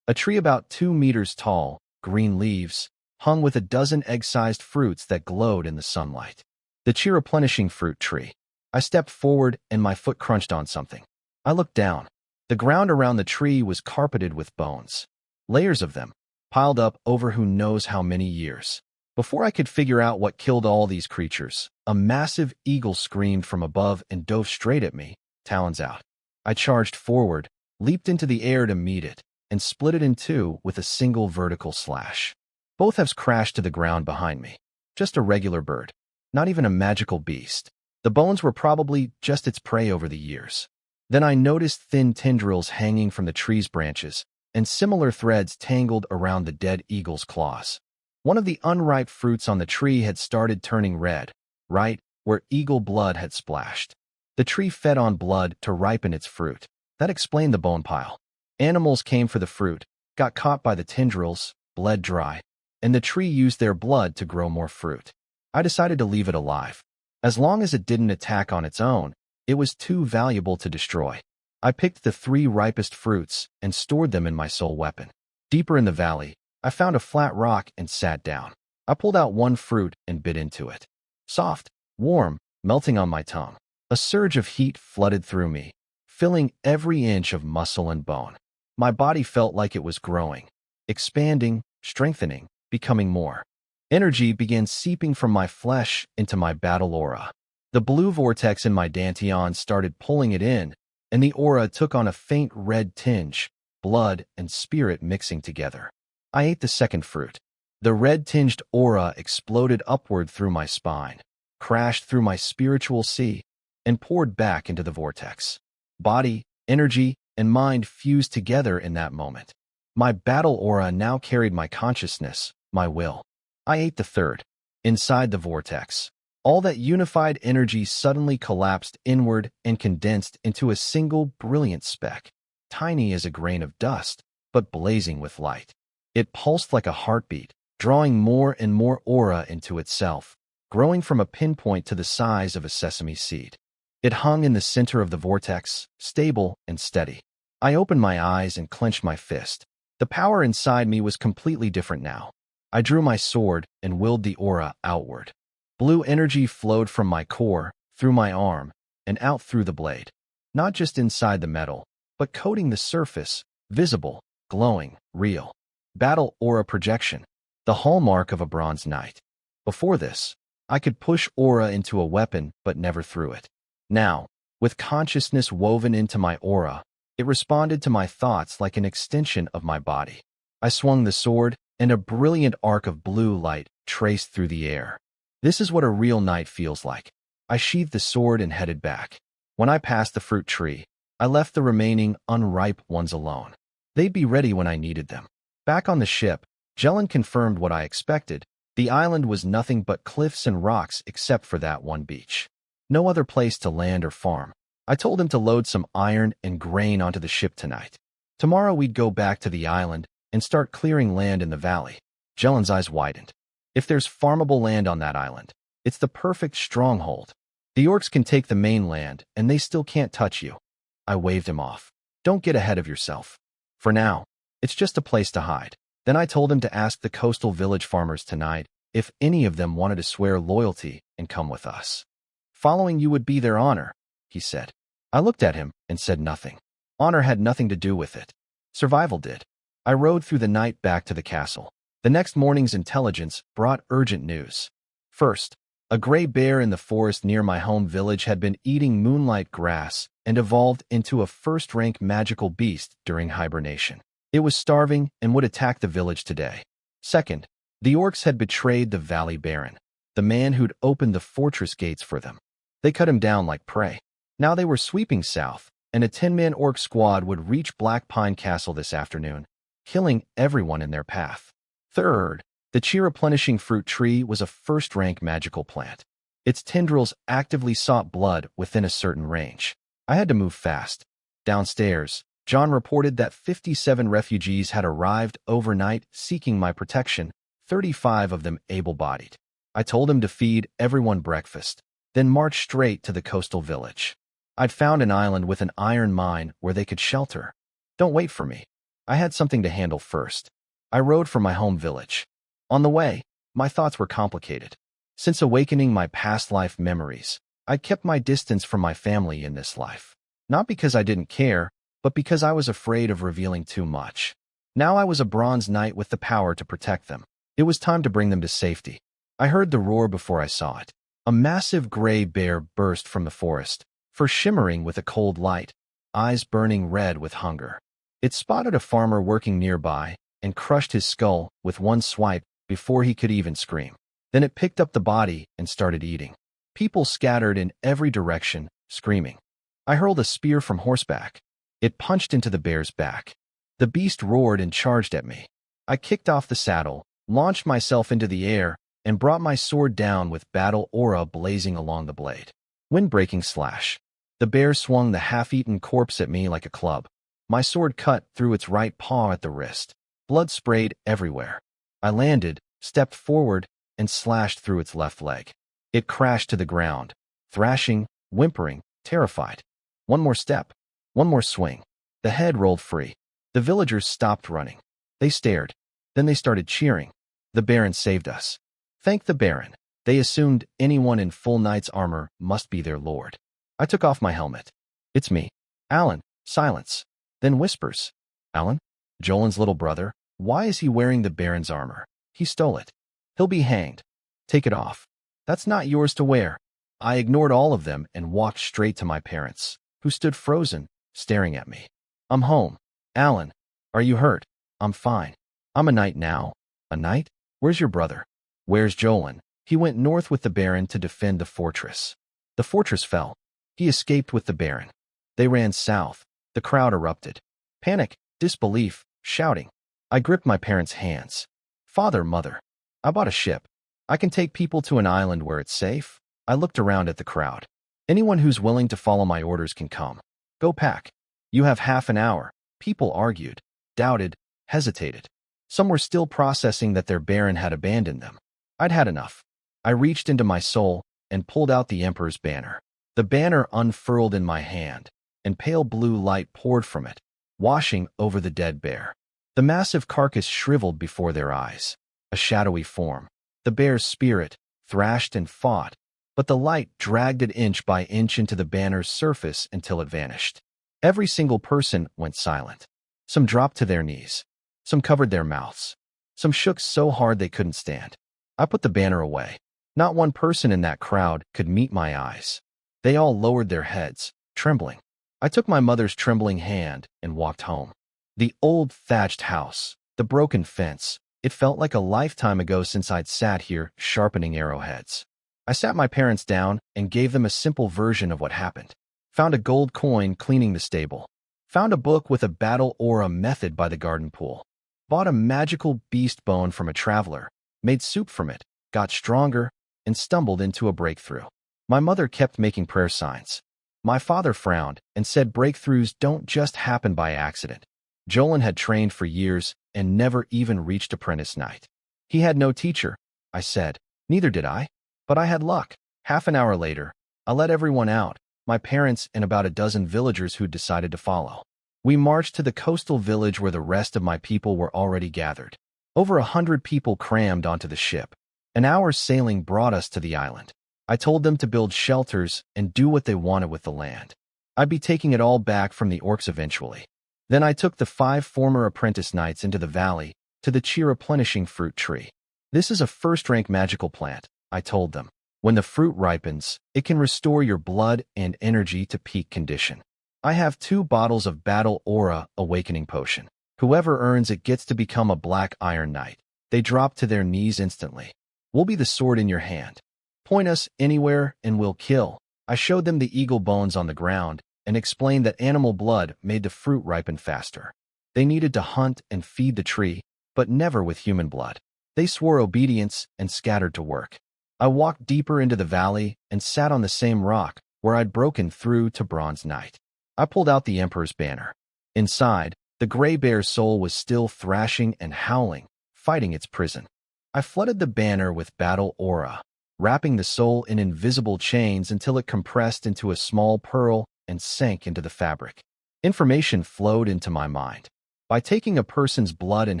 A tree about 2 meters tall, green leaves, hung with a dozen egg-sized fruits that glowed in the sunlight. The cheer-replenishing fruit tree. I stepped forward and my foot crunched on something. I looked down. The ground around the tree was carpeted with bones. Layers of them, piled up over who knows how many years. Before I could figure out what killed all these creatures, a massive eagle screamed from above and dove straight at me, talons out. I charged forward, leaped into the air to meet it, and split it in two with a single vertical slash. Both halves crashed to the ground behind me. Just a regular bird, not even a magical beast. The bones were probably just its prey over the years. Then I noticed thin tendrils hanging from the tree's branches, and similar threads tangled around the dead eagle's claws. One of the unripe fruits on the tree had started turning red, right where eagle blood had splashed. The tree fed on blood to ripen its fruit. That explained the bone pile. Animals came for the fruit, got caught by the tendrils, bled dry, and the tree used their blood to grow more fruit. I decided to leave it alive. As long as it didn't attack on its own, it was too valuable to destroy. I picked the 3 ripest fruits and stored them in my soul weapon. Deeper in the valley, I found a flat rock and sat down. I pulled out one fruit and bit into it. Soft, warm, melting on my tongue. A surge of heat flooded through me, filling every inch of muscle and bone. My body felt like it was growing, expanding, strengthening, becoming more. Energy began seeping from my flesh into my battle aura. The blue vortex in my dantian started pulling it in, and the aura took on a faint red tinge, blood and spirit mixing together. I ate the second fruit. The red-tinged aura exploded upward through my spine, crashed through my spiritual sea, and poured back into the vortex. Body, energy, and mind fused together in that moment. My battle aura now carried my consciousness, my will. I ate the third. Inside the vortex, all that unified energy suddenly collapsed inward and condensed into a single brilliant speck, tiny as a grain of dust, but blazing with light. It pulsed like a heartbeat, drawing more and more aura into itself, growing from a pinpoint to the size of a sesame seed. It hung in the center of the vortex, stable and steady. I opened my eyes and clenched my fist. The power inside me was completely different now. I drew my sword and willed the aura outward. Blue energy flowed from my core, through my arm, and out through the blade. Not just inside the metal, but coating the surface, visible, glowing, real. Battle aura projection, the hallmark of a bronze knight. Before this, I could push aura into a weapon but never threw it. Now, with consciousness woven into my aura, it responded to my thoughts like an extension of my body. I swung the sword, and a brilliant arc of blue light traced through the air. This is what a real knight feels like. I sheathed the sword and headed back. When I passed the fruit tree, I left the remaining unripe ones alone. They'd be ready when I needed them. Back on the ship, Jelen confirmed what I expected. The island was nothing but cliffs and rocks except for that one beach. No other place to land or farm. I told him to load some iron and grain onto the ship tonight. Tomorrow we'd go back to the island and start clearing land in the valley. Jelen's eyes widened. If there's farmable land on that island, it's the perfect stronghold. The orcs can take the mainland, and they still can't touch you. I waved him off. Don't get ahead of yourself. For now, it's just a place to hide. Then I told him to ask the coastal village farmers tonight if any of them wanted to swear loyalty and come with us. Following you would be their honor, he said. I looked at him and said nothing. Honor had nothing to do with it. Survival did. I rode through the night back to the castle. The next morning's intelligence brought urgent news. First, a gray bear in the forest near my home village had been eating moonlight grass and evolved into a first-rank magical beast during hibernation. It was starving and would attack the village today. Second, the orcs had betrayed the Valley Baron, the man who'd opened the fortress gates for them. They cut him down like prey. Now they were sweeping south, and a 10-man orc squad would reach Black Pine Castle this afternoon, killing everyone in their path. Third, the chi-replenishing fruit tree was a first-rank magical plant. Its tendrils actively sought blood within a certain range. I had to move fast. Downstairs, John reported that 57 refugees had arrived overnight seeking my protection, 35 of them able-bodied. I told him to feed everyone breakfast, then march straight to the coastal village. I'd found an island with an iron mine where they could shelter. Don't wait for me. I had something to handle first. I rode for my home village. On the way, my thoughts were complicated. Since awakening my past life memories, I'd kept my distance from my family in this life. Not because I didn't care, but because I was afraid of revealing too much. Now I was a bronze knight with the power to protect them. It was time to bring them to safety. I heard the roar before I saw it. A massive gray bear burst from the forest, fur shimmering with a cold light, eyes burning red with hunger. It spotted a farmer working nearby and crushed his skull with one swipe before he could even scream. Then it picked up the body and started eating. People scattered in every direction, screaming. I hurled a spear from horseback. It punched into the bear's back. The beast roared and charged at me. I kicked off the saddle, launched myself into the air, and brought my sword down with battle aura blazing along the blade. Wind-breaking slash. The bear swung the half-eaten corpse at me like a club. My sword cut through its right paw at the wrist. Blood sprayed everywhere. I landed, stepped forward, and slashed through its left leg. It crashed to the ground, thrashing, whimpering, terrified. One more step. One more swing. The head rolled free. The villagers stopped running. They stared. Then they started cheering. The Baron saved us. Thank the Baron. They assumed anyone in full knight's armor must be their lord. I took off my helmet. It's me. Alan, silence. Then whispers. Alan? Jolan's little brother? Why is he wearing the Baron's armor? He stole it. He'll be hanged. Take it off. That's not yours to wear. I ignored all of them and walked straight to my parents, who stood frozen, staring at me. I'm home. Alan, are you hurt? I'm fine. I'm a knight now. A knight? Where's your brother? Where's Jolan? He went north with the Baron to defend the fortress. The fortress fell. He escaped with the Baron. They ran south. The crowd erupted. Panic, disbelief, shouting. I gripped my parents' hands. Father, mother, I bought a ship. I can take people to an island where it's safe. I looked around at the crowd. Anyone who's willing to follow my orders can come. Go pack. You have half an hour. People argued, doubted, hesitated. Some were still processing that their Baron had abandoned them. I'd had enough. I reached into my soul and pulled out the Emperor's banner. The banner unfurled in my hand, and pale blue light poured from it, washing over the dead bear. The massive carcass shriveled before their eyes, a shadowy form. The bear's spirit thrashed and fought, but the light dragged it inch by inch into the banner's surface until it vanished. Every single person went silent. Some dropped to their knees. Some covered their mouths. Some shook so hard they couldn't stand. I put the banner away. Not one person in that crowd could meet my eyes. They all lowered their heads, trembling. I took my mother's trembling hand and walked home. The old thatched house, the broken fence, it felt like a lifetime ago since I'd sat here sharpening arrowheads. I sat my parents down and gave them a simple version of what happened. Found a gold coin cleaning the stable. Found a book with a battle aura method by the garden pool. Bought a magical beast bone from a traveler. Made soup from it, got stronger, and stumbled into a breakthrough. My mother kept making prayer signs. My father frowned and said breakthroughs don't just happen by accident. Jolan had trained for years and never even reached apprentice knight. He had no teacher, I said. Neither did I. But I had luck. Half an hour later, I let everyone out, my parents and about a dozen villagers who'd decided to follow. We marched to the coastal village where the rest of my people were already gathered. Over 100 people crammed onto the ship. An hour's sailing brought us to the island. I told them to build shelters and do what they wanted with the land. I'd be taking it all back from the orcs eventually. Then I took the 5 former apprentice knights into the valley to the cheer-replenishing fruit tree. This is a first-rank magical plant, I told them. When the fruit ripens, it can restore your blood and energy to peak condition. I have 2 bottles of Battle Aura Awakening Potion. Whoever earns it gets to become a Black Iron Knight. They drop to their knees instantly. We'll be the sword in your hand. Point us anywhere and we'll kill. I showed them the eagle bones on the ground and explained that animal blood made the fruit ripen faster. They needed to hunt and feed the tree, but never with human blood. They swore obedience and scattered to work. I walked deeper into the valley and sat on the same rock where I'd broken through to Bronze Knight. I pulled out the Emperor's banner. Inside, the gray bear's soul was still thrashing and howling, fighting its prison. I flooded the banner with battle aura, wrapping the soul in invisible chains until it compressed into a small pearl and sank into the fabric. Information flowed into my mind. By taking a person's blood and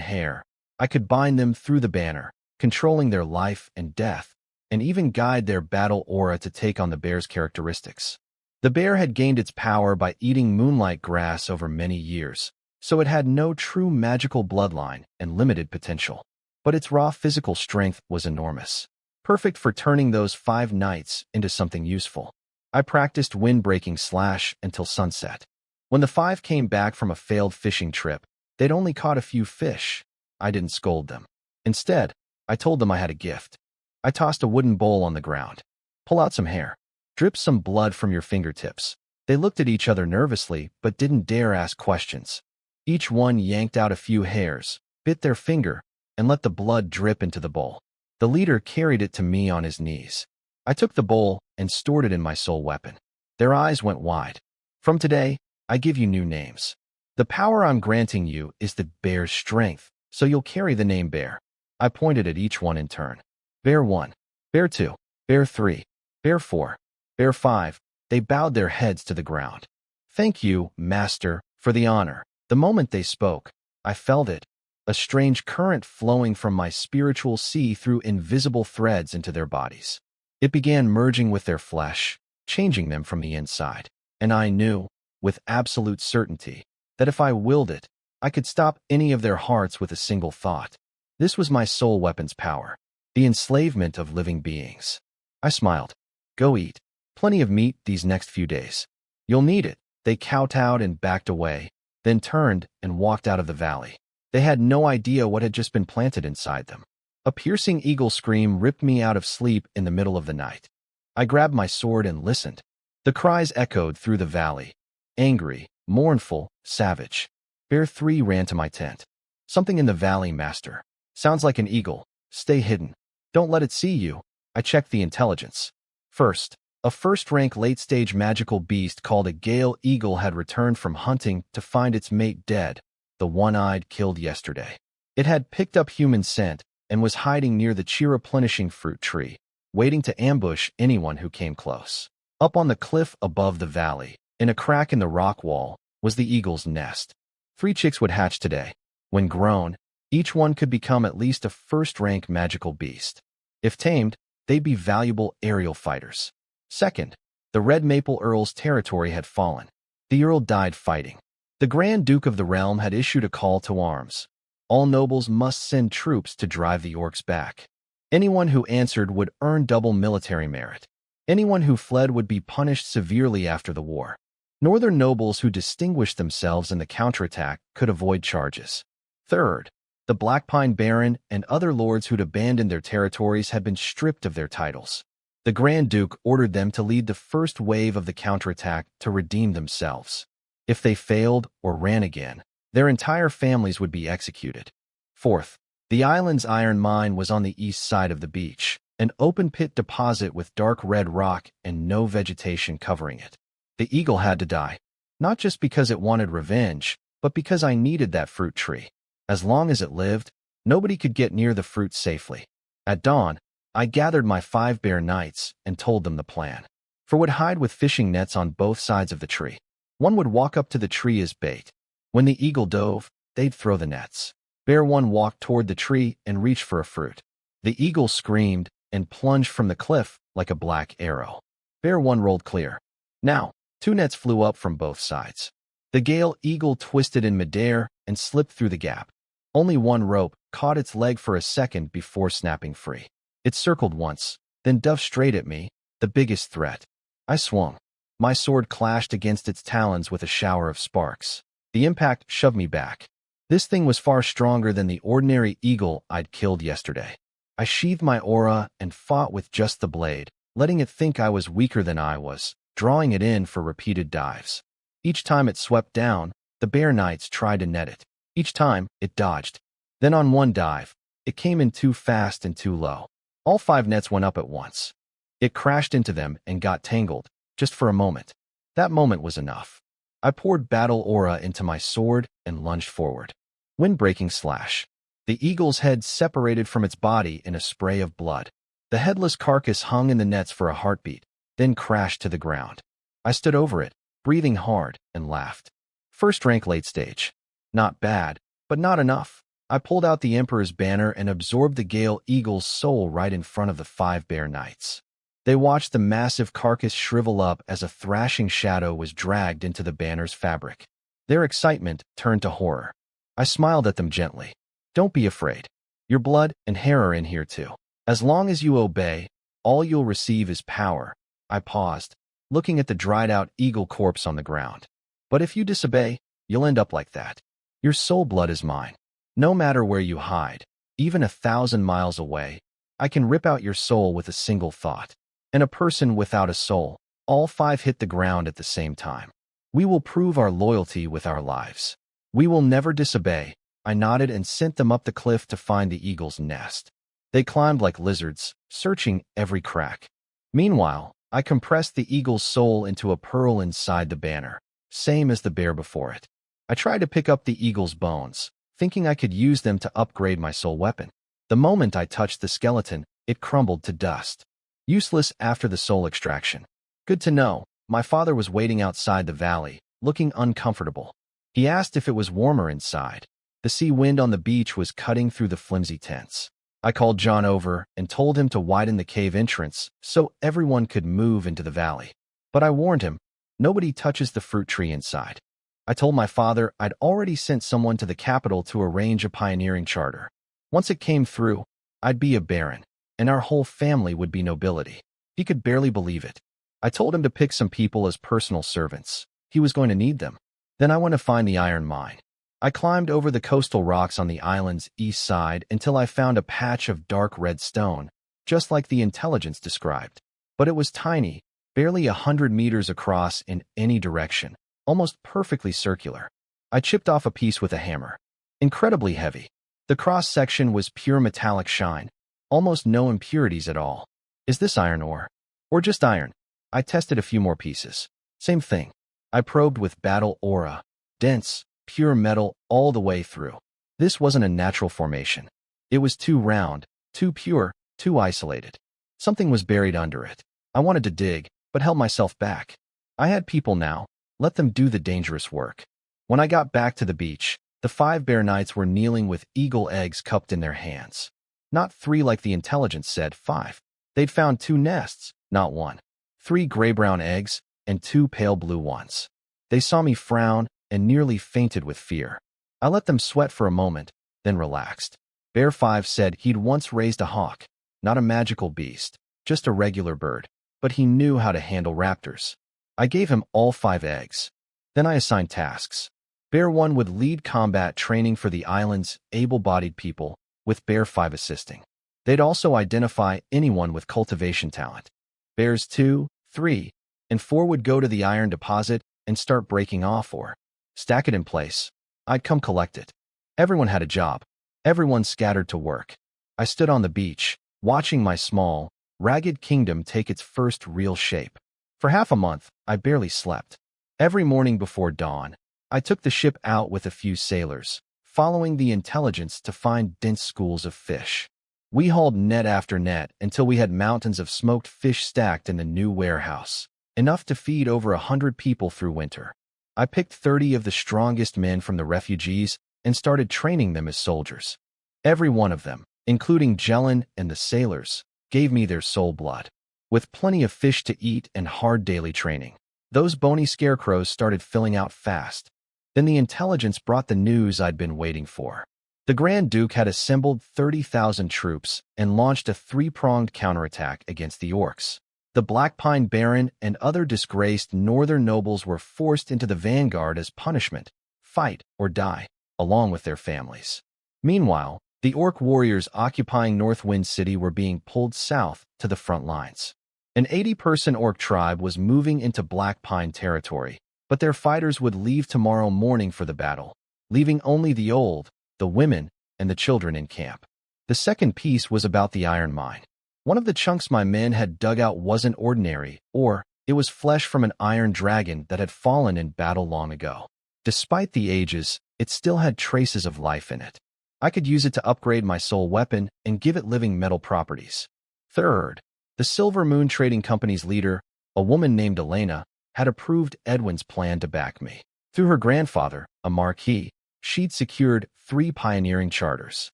hair, I could bind them through the banner, controlling their life and death, and even guide their battle aura to take on the bear's characteristics. The bear had gained its power by eating moonlight grass over many years, so it had no true magical bloodline and limited potential. But its raw physical strength was enormous, perfect for turning those 5 knights into something useful. I practiced wind-breaking slash until sunset. When the 5 came back from a failed fishing trip, they'd only caught a few fish. I didn't scold them. Instead, I told them I had a gift. I tossed a wooden bowl on the ground. Pull out some hair. Drip some blood from your fingertips. They looked at each other nervously, but didn't dare ask questions. Each one yanked out a few hairs, bit their finger, and let the blood drip into the bowl. The leader carried it to me on his knees. I took the bowl and stored it in my soul weapon. Their eyes went wide. From today, I give you new names. The power I'm granting you is the bear's strength, so you'll carry the name Bear. I pointed at each one in turn. Bear 1, Bear 2, Bear 3, Bear 4, Bear 5. They bowed their heads to the ground. Thank you, Master, for the honor. The moment they spoke, I felt it, a strange current flowing from my spiritual sea through invisible threads into their bodies. It began merging with their flesh, changing them from the inside. And I knew, with absolute certainty, that if I willed it, I could stop any of their hearts with a single thought. This was my soul weapon's power, the enslavement of living beings. I smiled. Go eat. Plenty of meat these next few days. You'll need it. They kowtowed and backed away, then turned and walked out of the valley. They had no idea what had just been planted inside them. A piercing eagle scream ripped me out of sleep in the middle of the night. I grabbed my sword and listened. The cries echoed through the valley. Angry, mournful, savage. Bear 3 ran to my tent. Something in the valley, master. Sounds like an eagle. Stay hidden. Don't let it see you. I checked the intelligence. First, a first-rank late-stage magical beast called a Gale Eagle had returned from hunting to find its mate dead, the one-eyed killed yesterday. It had picked up human scent and was hiding near the cheer-replenishing fruit tree, waiting to ambush anyone who came close. Up on the cliff above the valley, in a crack in the rock wall, was the eagle's nest. 3 chicks would hatch today. When grown, each one could become at least a first-rank magical beast. If tamed, they'd be valuable aerial fighters. Second, the Red Maple Earl's territory had fallen. The Earl died fighting. The Grand Duke of the realm had issued a call to arms. All nobles must send troops to drive the orcs back. Anyone who answered would earn double military merit. Anyone who fled would be punished severely after the war. Northern nobles who distinguished themselves in the counterattack could avoid charges. Third, the Blackpine Baron and other lords who'd abandoned their territories had been stripped of their titles. The Grand Duke ordered them to lead the first wave of the counterattack to redeem themselves. If they failed or ran again, their entire families would be executed. Fourth, the island's iron mine was on the east side of the beach, an open-pit deposit with dark red rock and no vegetation covering it. The eagle had to die, not just because it wanted revenge, but because I needed that fruit tree. As long as it lived, nobody could get near the fruit safely. At dawn, I gathered my 5 bear knights and told them the plan. 4 would hide with fishing nets on both sides of the tree. 1 would walk up to the tree as bait. When the eagle dove, they'd throw the nets. Bear 1 walked toward the tree and reached for a fruit. The eagle screamed and plunged from the cliff like a black arrow. Bear 1 rolled clear. Now, 2 nets flew up from both sides. The Gale Eagle twisted in midair and slipped through the gap. Only 1 rope caught its leg for a second before snapping free. It circled once, then dove straight at me, the biggest threat. I swung. My sword clashed against its talons with a shower of sparks. The impact shoved me back. This thing was far stronger than the ordinary eagle I'd killed yesterday. I sheathed my aura and fought with just the blade, letting it think I was weaker than I was, drawing it in for repeated dives. Each time it swept down, the bear knights tried to net it. Each time, it dodged. Then on one dive, it came in too fast and too low. All 5 nets went up at once. It crashed into them and got tangled, just for a moment. That moment was enough. I poured battle aura into my sword and lunged forward. Wind-breaking slash. The eagle's head separated from its body in a spray of blood. The headless carcass hung in the nets for a heartbeat, then crashed to the ground. I stood over it, breathing hard, and laughed. First rank late stage. Not bad, but not enough. I pulled out the Emperor's banner and absorbed the Gale Eagle's soul right in front of the 5 bear knights. They watched the massive carcass shrivel up as a thrashing shadow was dragged into the banner's fabric. Their excitement turned to horror. I smiled at them gently. Don't be afraid. Your blood and hair are in here too. As long as you obey, all you'll receive is power. I paused, looking at the dried-out eagle corpse on the ground. But if you disobey, you'll end up like that. Your soul blood is mine. No matter where you hide, even 1,000 miles away, I can rip out your soul with a single thought. And a person without a soul, all 5 hit the ground at the same time. We will prove our loyalty with our lives. We will never disobey. I nodded and sent them up the cliff to find the eagle's nest. They climbed like lizards, searching every crack. Meanwhile, I compressed the eagle's soul into a pearl inside the banner, same as the bear before it. I tried to pick up the eagle's bones, thinking I could use them to upgrade my soul weapon. The moment I touched the skeleton, it crumbled to dust. Useless after the soul extraction. Good to know, my father was waiting outside the valley, looking uncomfortable. He asked if it was warmer inside. The sea wind on the beach was cutting through the flimsy tents. I called John over and told him to widen the cave entrance so everyone could move into the valley. But I warned him, Nobody touches the fruit tree inside. I told my father I'd already sent someone to the capital to arrange a pioneering charter. Once it came through, I'd be a baron, and our whole family would be nobility. He could barely believe it. I told him to pick some people as personal servants. He was going to need them. Then I went to find the iron mine. I climbed over the coastal rocks on the island's east side until I found a patch of dark red stone, just like the intelligence described. But it was tiny, barely 100 meters across in any direction, almost perfectly circular. I chipped off a piece with a hammer. Incredibly heavy. The cross-section was pure metallic shine, almost no impurities at all. Is this iron ore? Or just iron? I tested a few more pieces. Same thing. I probed with battle aura. Dense, pure metal all the way through. This wasn't a natural formation. It was too round, too pure, too isolated. Something was buried under it. I wanted to dig, but held myself back. I had people now. Let them do the dangerous work. When I got back to the beach, the 5 bear knights were kneeling with eagle eggs cupped in their hands. Not 3 like the intelligence said, 5. They'd found 2 nests, not 1. 3 gray-brown eggs and 2 pale blue ones. They saw me frown and nearly fainted with fear. I let them sweat for a moment, then relaxed. Bear 5 said he'd once raised a hawk, not a magical beast, just a regular bird, but he knew how to handle raptors. I gave him all 5 eggs. Then I assigned tasks. Bear 1 would lead combat training for the island's able-bodied people, with Bear 5 assisting. They'd also identify anyone with cultivation talent. Bears 2, 3, and 4 would go to the iron deposit and start breaking off or stack it in place. I'd come collect it. Everyone had a job. Everyone scattered to work. I stood on the beach, watching my small, ragged kingdom take its first real shape. For half a month, I barely slept. Every morning before dawn, I took the ship out with a few sailors, following the intelligence to find dense schools of fish. We hauled net after net until we had mountains of smoked fish stacked in the new warehouse, enough to feed over 100 people through winter. I picked 30 of the strongest men from the refugees and started training them as soldiers. Every one of them, including Jelen and the sailors, gave me their soul blood. With plenty of fish to eat and hard daily training, those bony scarecrows started filling out fast. Then the intelligence brought the news I'd been waiting for. The Grand Duke had assembled 30,000 troops and launched a 3-pronged counterattack against the orcs. The Black Pine Baron and other disgraced northern nobles were forced into the vanguard as punishment, fight or die, along with their families. Meanwhile, the orc warriors occupying Northwind City were being pulled south to the front lines. An 80-person orc tribe was moving into Black Pine territory, but their fighters would leave tomorrow morning for the battle, leaving only the old, the women, and the children in camp. The second piece was about the iron mine. One of the chunks my men had dug out wasn't ordinary, or it was flesh from an iron dragon that had fallen in battle long ago. Despite the ages, it still had traces of life in it. I could use it to upgrade my soul weapon and give it living metal properties. Third, the Silver Moon Trading Company's leader, a woman named Elena, had approved Edwin's plan to back me. Through her grandfather, a marquis, she'd secured 3 pioneering charters.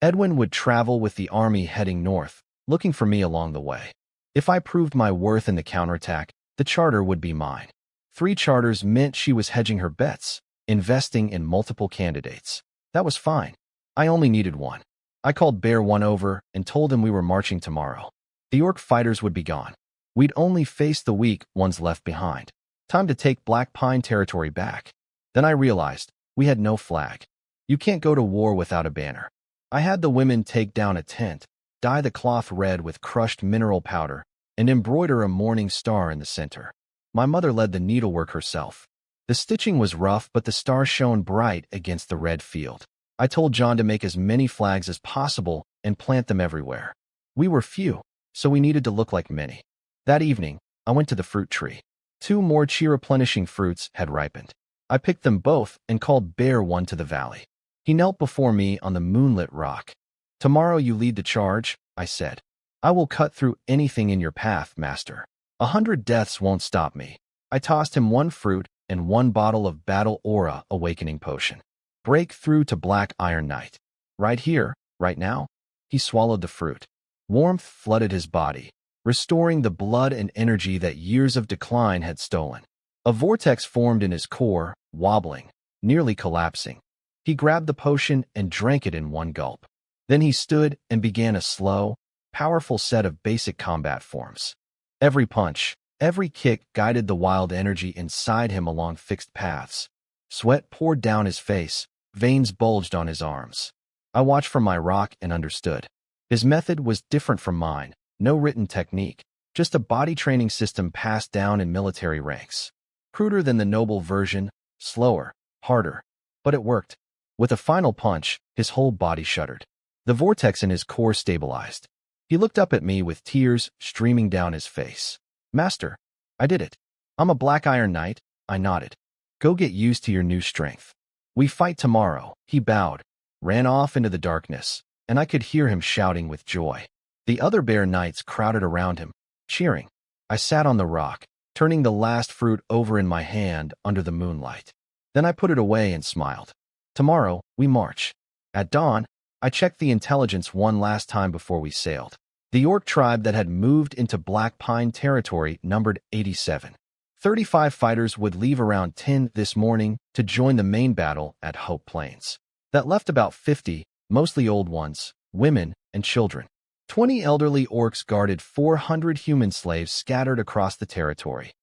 Edwin would travel with the army heading north, looking for me along the way. If I proved my worth in the counterattack, the charter would be mine. 3 charters meant she was hedging her bets, investing in multiple candidates. That was fine. I only needed 1. I called Bear 1 over and told him we were marching tomorrow. The orc fighters would be gone. We'd only face the weak ones left behind. Time to take Black Pine territory back. Then I realized we had no flag. You can't go to war without a banner. I had the women take down a tent, dye the cloth red with crushed mineral powder, and embroider a morning star in the center. My mother led the needlework herself. The stitching was rough, but the star shone bright against the red field. I told John to make as many flags as possible and plant them everywhere. We were few, so we needed to look like many. That evening, I went to the fruit tree. 2 more cheer-replenishing fruits had ripened. I picked them both and called Bear 1 to the valley. He knelt before me on the moonlit rock. "Tomorrow you lead the charge," I said. "I will cut through anything in your path, master. 100 deaths won't stop me." I tossed him 1 fruit and 1 bottle of Battle Aura Awakening Potion. "Break through to Black Iron Knight. Right here, right now." He swallowed the fruit. Warmth flooded his body, restoring the blood and energy that years of decline had stolen. A vortex formed in his core, wobbling, nearly collapsing. He grabbed the potion and drank it in one gulp. Then he stood and began a slow, powerful set of basic combat forms. Every punch, every kick guided the wild energy inside him along fixed paths. Sweat poured down his face, veins bulged on his arms. I watched from my rock and understood. His method was different from mine, no written technique, just a body training system passed down in military ranks. Cruder than the noble version, slower, harder. But it worked. With a final punch, his whole body shuddered. The vortex in his core stabilized. He looked up at me with tears streaming down his face. Master, I did it. I'm a Black Iron Knight, I nodded. Go get used to your new strength. We fight tomorrow, he bowed, ran off into the darkness, and I could hear him shouting with joy. The other bear knights crowded around him, cheering. I sat on the rock, turning the last fruit over in my hand under the moonlight. Then I put it away and smiled. Tomorrow, we march. At dawn, I checked the intelligence one last time before we sailed. The orc tribe that had moved into Black Pine territory numbered 87. 35 fighters would leave around 10 this morning to join the main battle at Hope Plains. That left about 50, mostly old ones, women, and children. 20 elderly orcs guarded 400 human slaves scattered across the territory.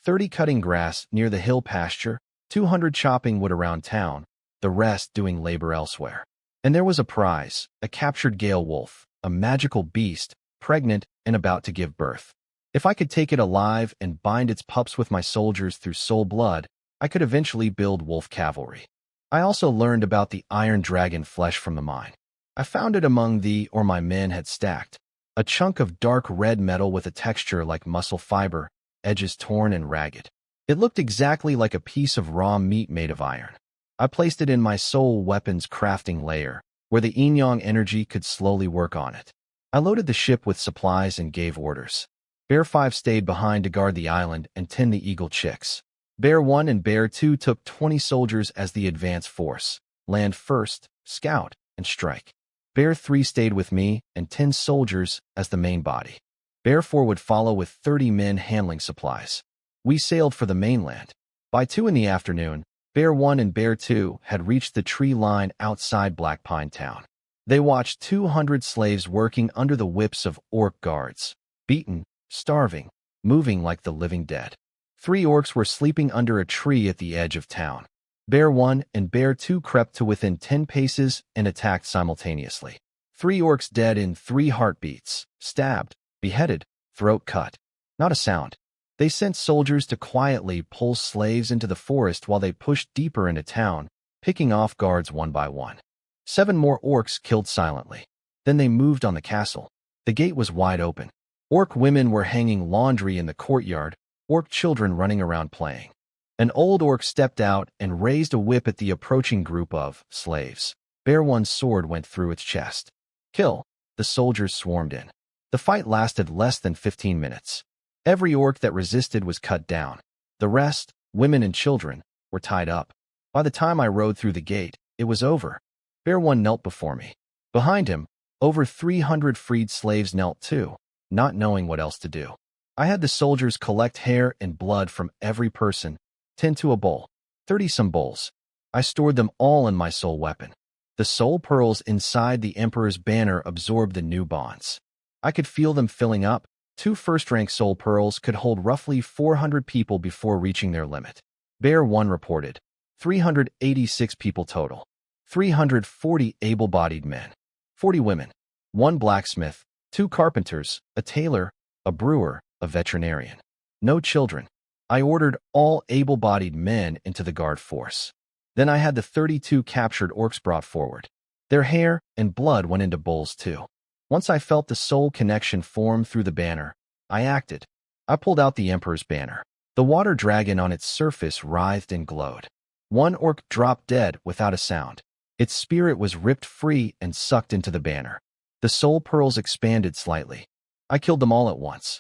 30 cutting grass near the hill pasture, 200 chopping wood around town, the rest doing labor elsewhere. And there was a prize, a captured Gale wolf, a magical beast, pregnant and about to give birth. If I could take it alive and bind its pups with my soldiers through soul blood, I could eventually build wolf cavalry. I also learned about the iron dragon flesh from the mine. I found it among my men had stacked. A chunk of dark red metal with a texture like muscle fiber, edges torn and ragged. It looked exactly like a piece of raw meat made of iron. I placed it in my soul weapons crafting layer, where the yin-yang energy could slowly work on it. I loaded the ship with supplies and gave orders. Bear 5 stayed behind to guard the island and tend the eagle chicks. Bear 1 and Bear 2 took 20 soldiers as the advance force, land first, scout, and strike. Bear 3 stayed with me and 10 soldiers as the main body. Bear 4 would follow with 30 men handling supplies. We sailed for the mainland. By 2 in the afternoon, Bear 1 and Bear 2 had reached the tree line outside Black Pine Town. They watched 200 slaves working under the whips of orc guards, beaten, starving, moving like the living dead. 3 orcs were sleeping under a tree at the edge of town. Bear 1 and Bear 2 crept to within 10 paces and attacked simultaneously. 3 orcs dead in 3 heartbeats, stabbed, beheaded, throat cut. Not a sound. They sent soldiers to quietly pull slaves into the forest while they pushed deeper into town, picking off guards one by one. 7 more orcs killed silently. Then they moved on the castle. The gate was wide open. Orc women were hanging laundry in the courtyard, orc children running around playing. An old orc stepped out and raised a whip at the approaching group of slaves. Bear 1's sword went through its chest. Kill! The soldiers swarmed in. The fight lasted less than 15 minutes. Every orc that resisted was cut down. The rest, women and children, were tied up. By the time I rode through the gate, it was over. Bear 1 knelt before me. Behind him, over 300 freed slaves knelt too, not knowing what else to do. I had the soldiers collect hair and blood from every person, 10 to a bowl, 30 some bowls. I stored them all in my soul weapon. The soul pearls inside the Emperor's banner absorbed the new bonds. I could feel them filling up. 2 first-rank soul pearls could hold roughly 400 people before reaching their limit. Bear 1 reported 386 people total. 340 able-bodied men, 40 women, 1 blacksmith, 2 carpenters, a tailor, a brewer, a veterinarian. No children. I ordered all able-bodied men into the guard force. Then I had the 32 captured orcs brought forward. Their hair and blood went into bowls too. Once I felt the soul connection form through the banner, I acted. I pulled out the Emperor's banner. The water dragon on its surface writhed and glowed. 1 orc dropped dead without a sound. Its spirit was ripped free and sucked into the banner. The soul pearls expanded slightly. I killed them all at once.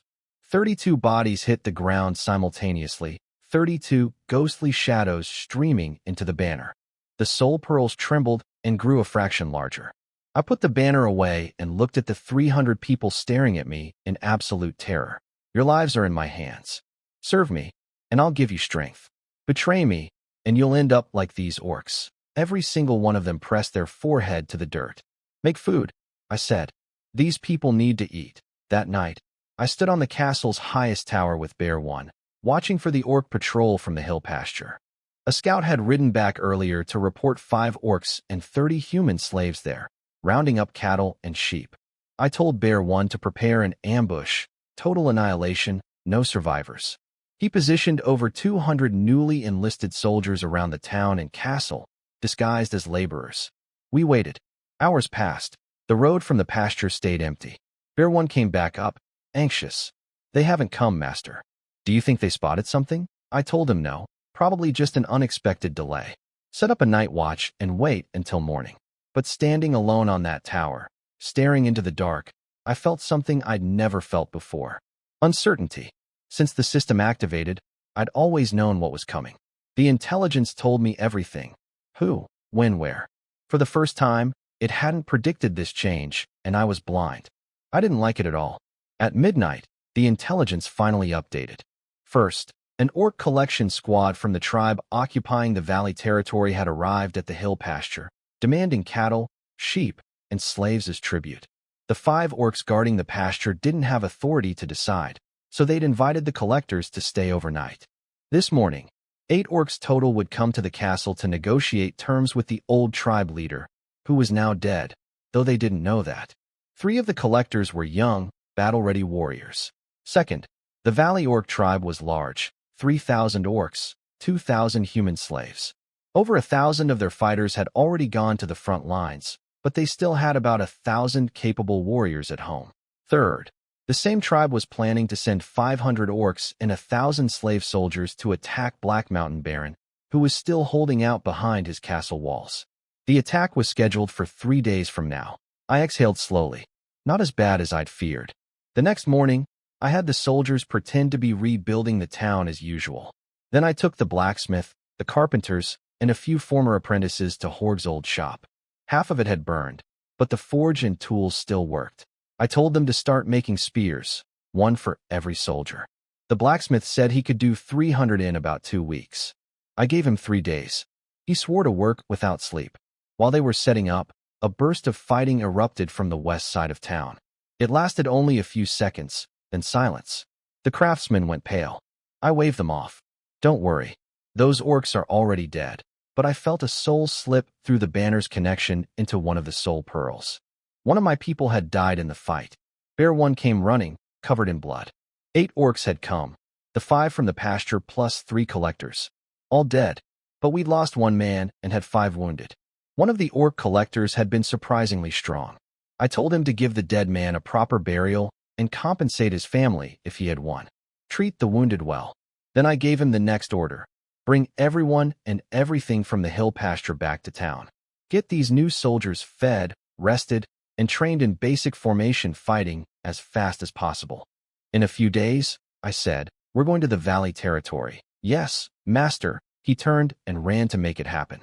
32 bodies hit the ground simultaneously, 32 ghostly shadows streaming into the banner. The soul pearls trembled and grew a fraction larger. I put the banner away and looked at the 300 people staring at me in absolute terror. Your lives are in my hands. Serve me, and I'll give you strength. Betray me, and you'll end up like these orcs." Every single one of them pressed their forehead to the dirt. "Make food," I said. "These people need to eat." That night, I stood on the castle's highest tower with Bear 1, watching for the orc patrol from the hill pasture. A scout had ridden back earlier to report 5 orcs and 30 human slaves there, rounding up cattle and sheep. I told Bear 1 to prepare an ambush, total annihilation, no survivors. He positioned over 200 newly enlisted soldiers around the town and castle, disguised as laborers. We waited. Hours passed. The road from the pasture stayed empty. Bear 1 came back up, anxious. "They haven't come, Master." "Do you think they spotted something?" I told him no, probably just an unexpected delay. "Set up a night watch and wait until morning." But standing alone on that tower, staring into the dark, I felt something I'd never felt before. Uncertainty. Since the system activated, I'd always known what was coming. The intelligence told me everything. Who, when, where. For the first time, it hadn't predicted this change, and I was blind. I didn't like it at all. At midnight, the intelligence finally updated. First, an orc collection squad from the tribe occupying the valley territory had arrived at the hill pasture, demanding cattle, sheep, and slaves as tribute. The 5 orcs guarding the pasture didn't have authority to decide, so they'd invited the collectors to stay overnight. This morning, 8 orcs total would come to the castle to negotiate terms with the old tribe leader, who was now dead, though they didn't know that. 3 of the collectors were young, battle-ready warriors. Second, the Valley Orc tribe was large, 3,000 orcs, 2,000 human slaves. Over 1,000 of their fighters had already gone to the front lines, but they still had about 1,000 capable warriors at home. Third, the same tribe was planning to send 500 orcs and 1,000 slave soldiers to attack Black Mountain Baron, who was still holding out behind his castle walls. The attack was scheduled for 3 days from now. I exhaled slowly. Not as bad as I'd feared. The next morning, I had the soldiers pretend to be rebuilding the town as usual. Then I took the blacksmith, the carpenters, and a few former apprentices to Horg's old shop. Half of it had burned, but the forge and tools still worked. I told them to start making spears, 1 for every soldier. The blacksmith said he could do 300 in about 2 weeks. I gave him 3 days. He swore to work without sleep. While they were setting up, a burst of fighting erupted from the west side of town. It lasted only a few seconds, then silence. The craftsmen went pale. I waved them off. "Don't worry. Those orcs are already dead." But I felt a soul slip through the banner's connection into one of the soul pearls. One of my people had died in the fight. Bear 1 came running, covered in blood. 8 orcs had come, the 5 from the pasture plus 3 collectors. All dead, but we'd lost 1 man and had 5 wounded. One of the orc collectors had been surprisingly strong. I told him to give the dead man a proper burial and compensate his family if he had won. Treat the wounded well. Then I gave him the next order. Bring everyone and everything from the hill pasture back to town. Get these new soldiers fed, rested, and trained in basic formation fighting as fast as possible. "In a few days," I said, "we're going to the valley territory." "Yes, Master." He turned and ran to make it happen.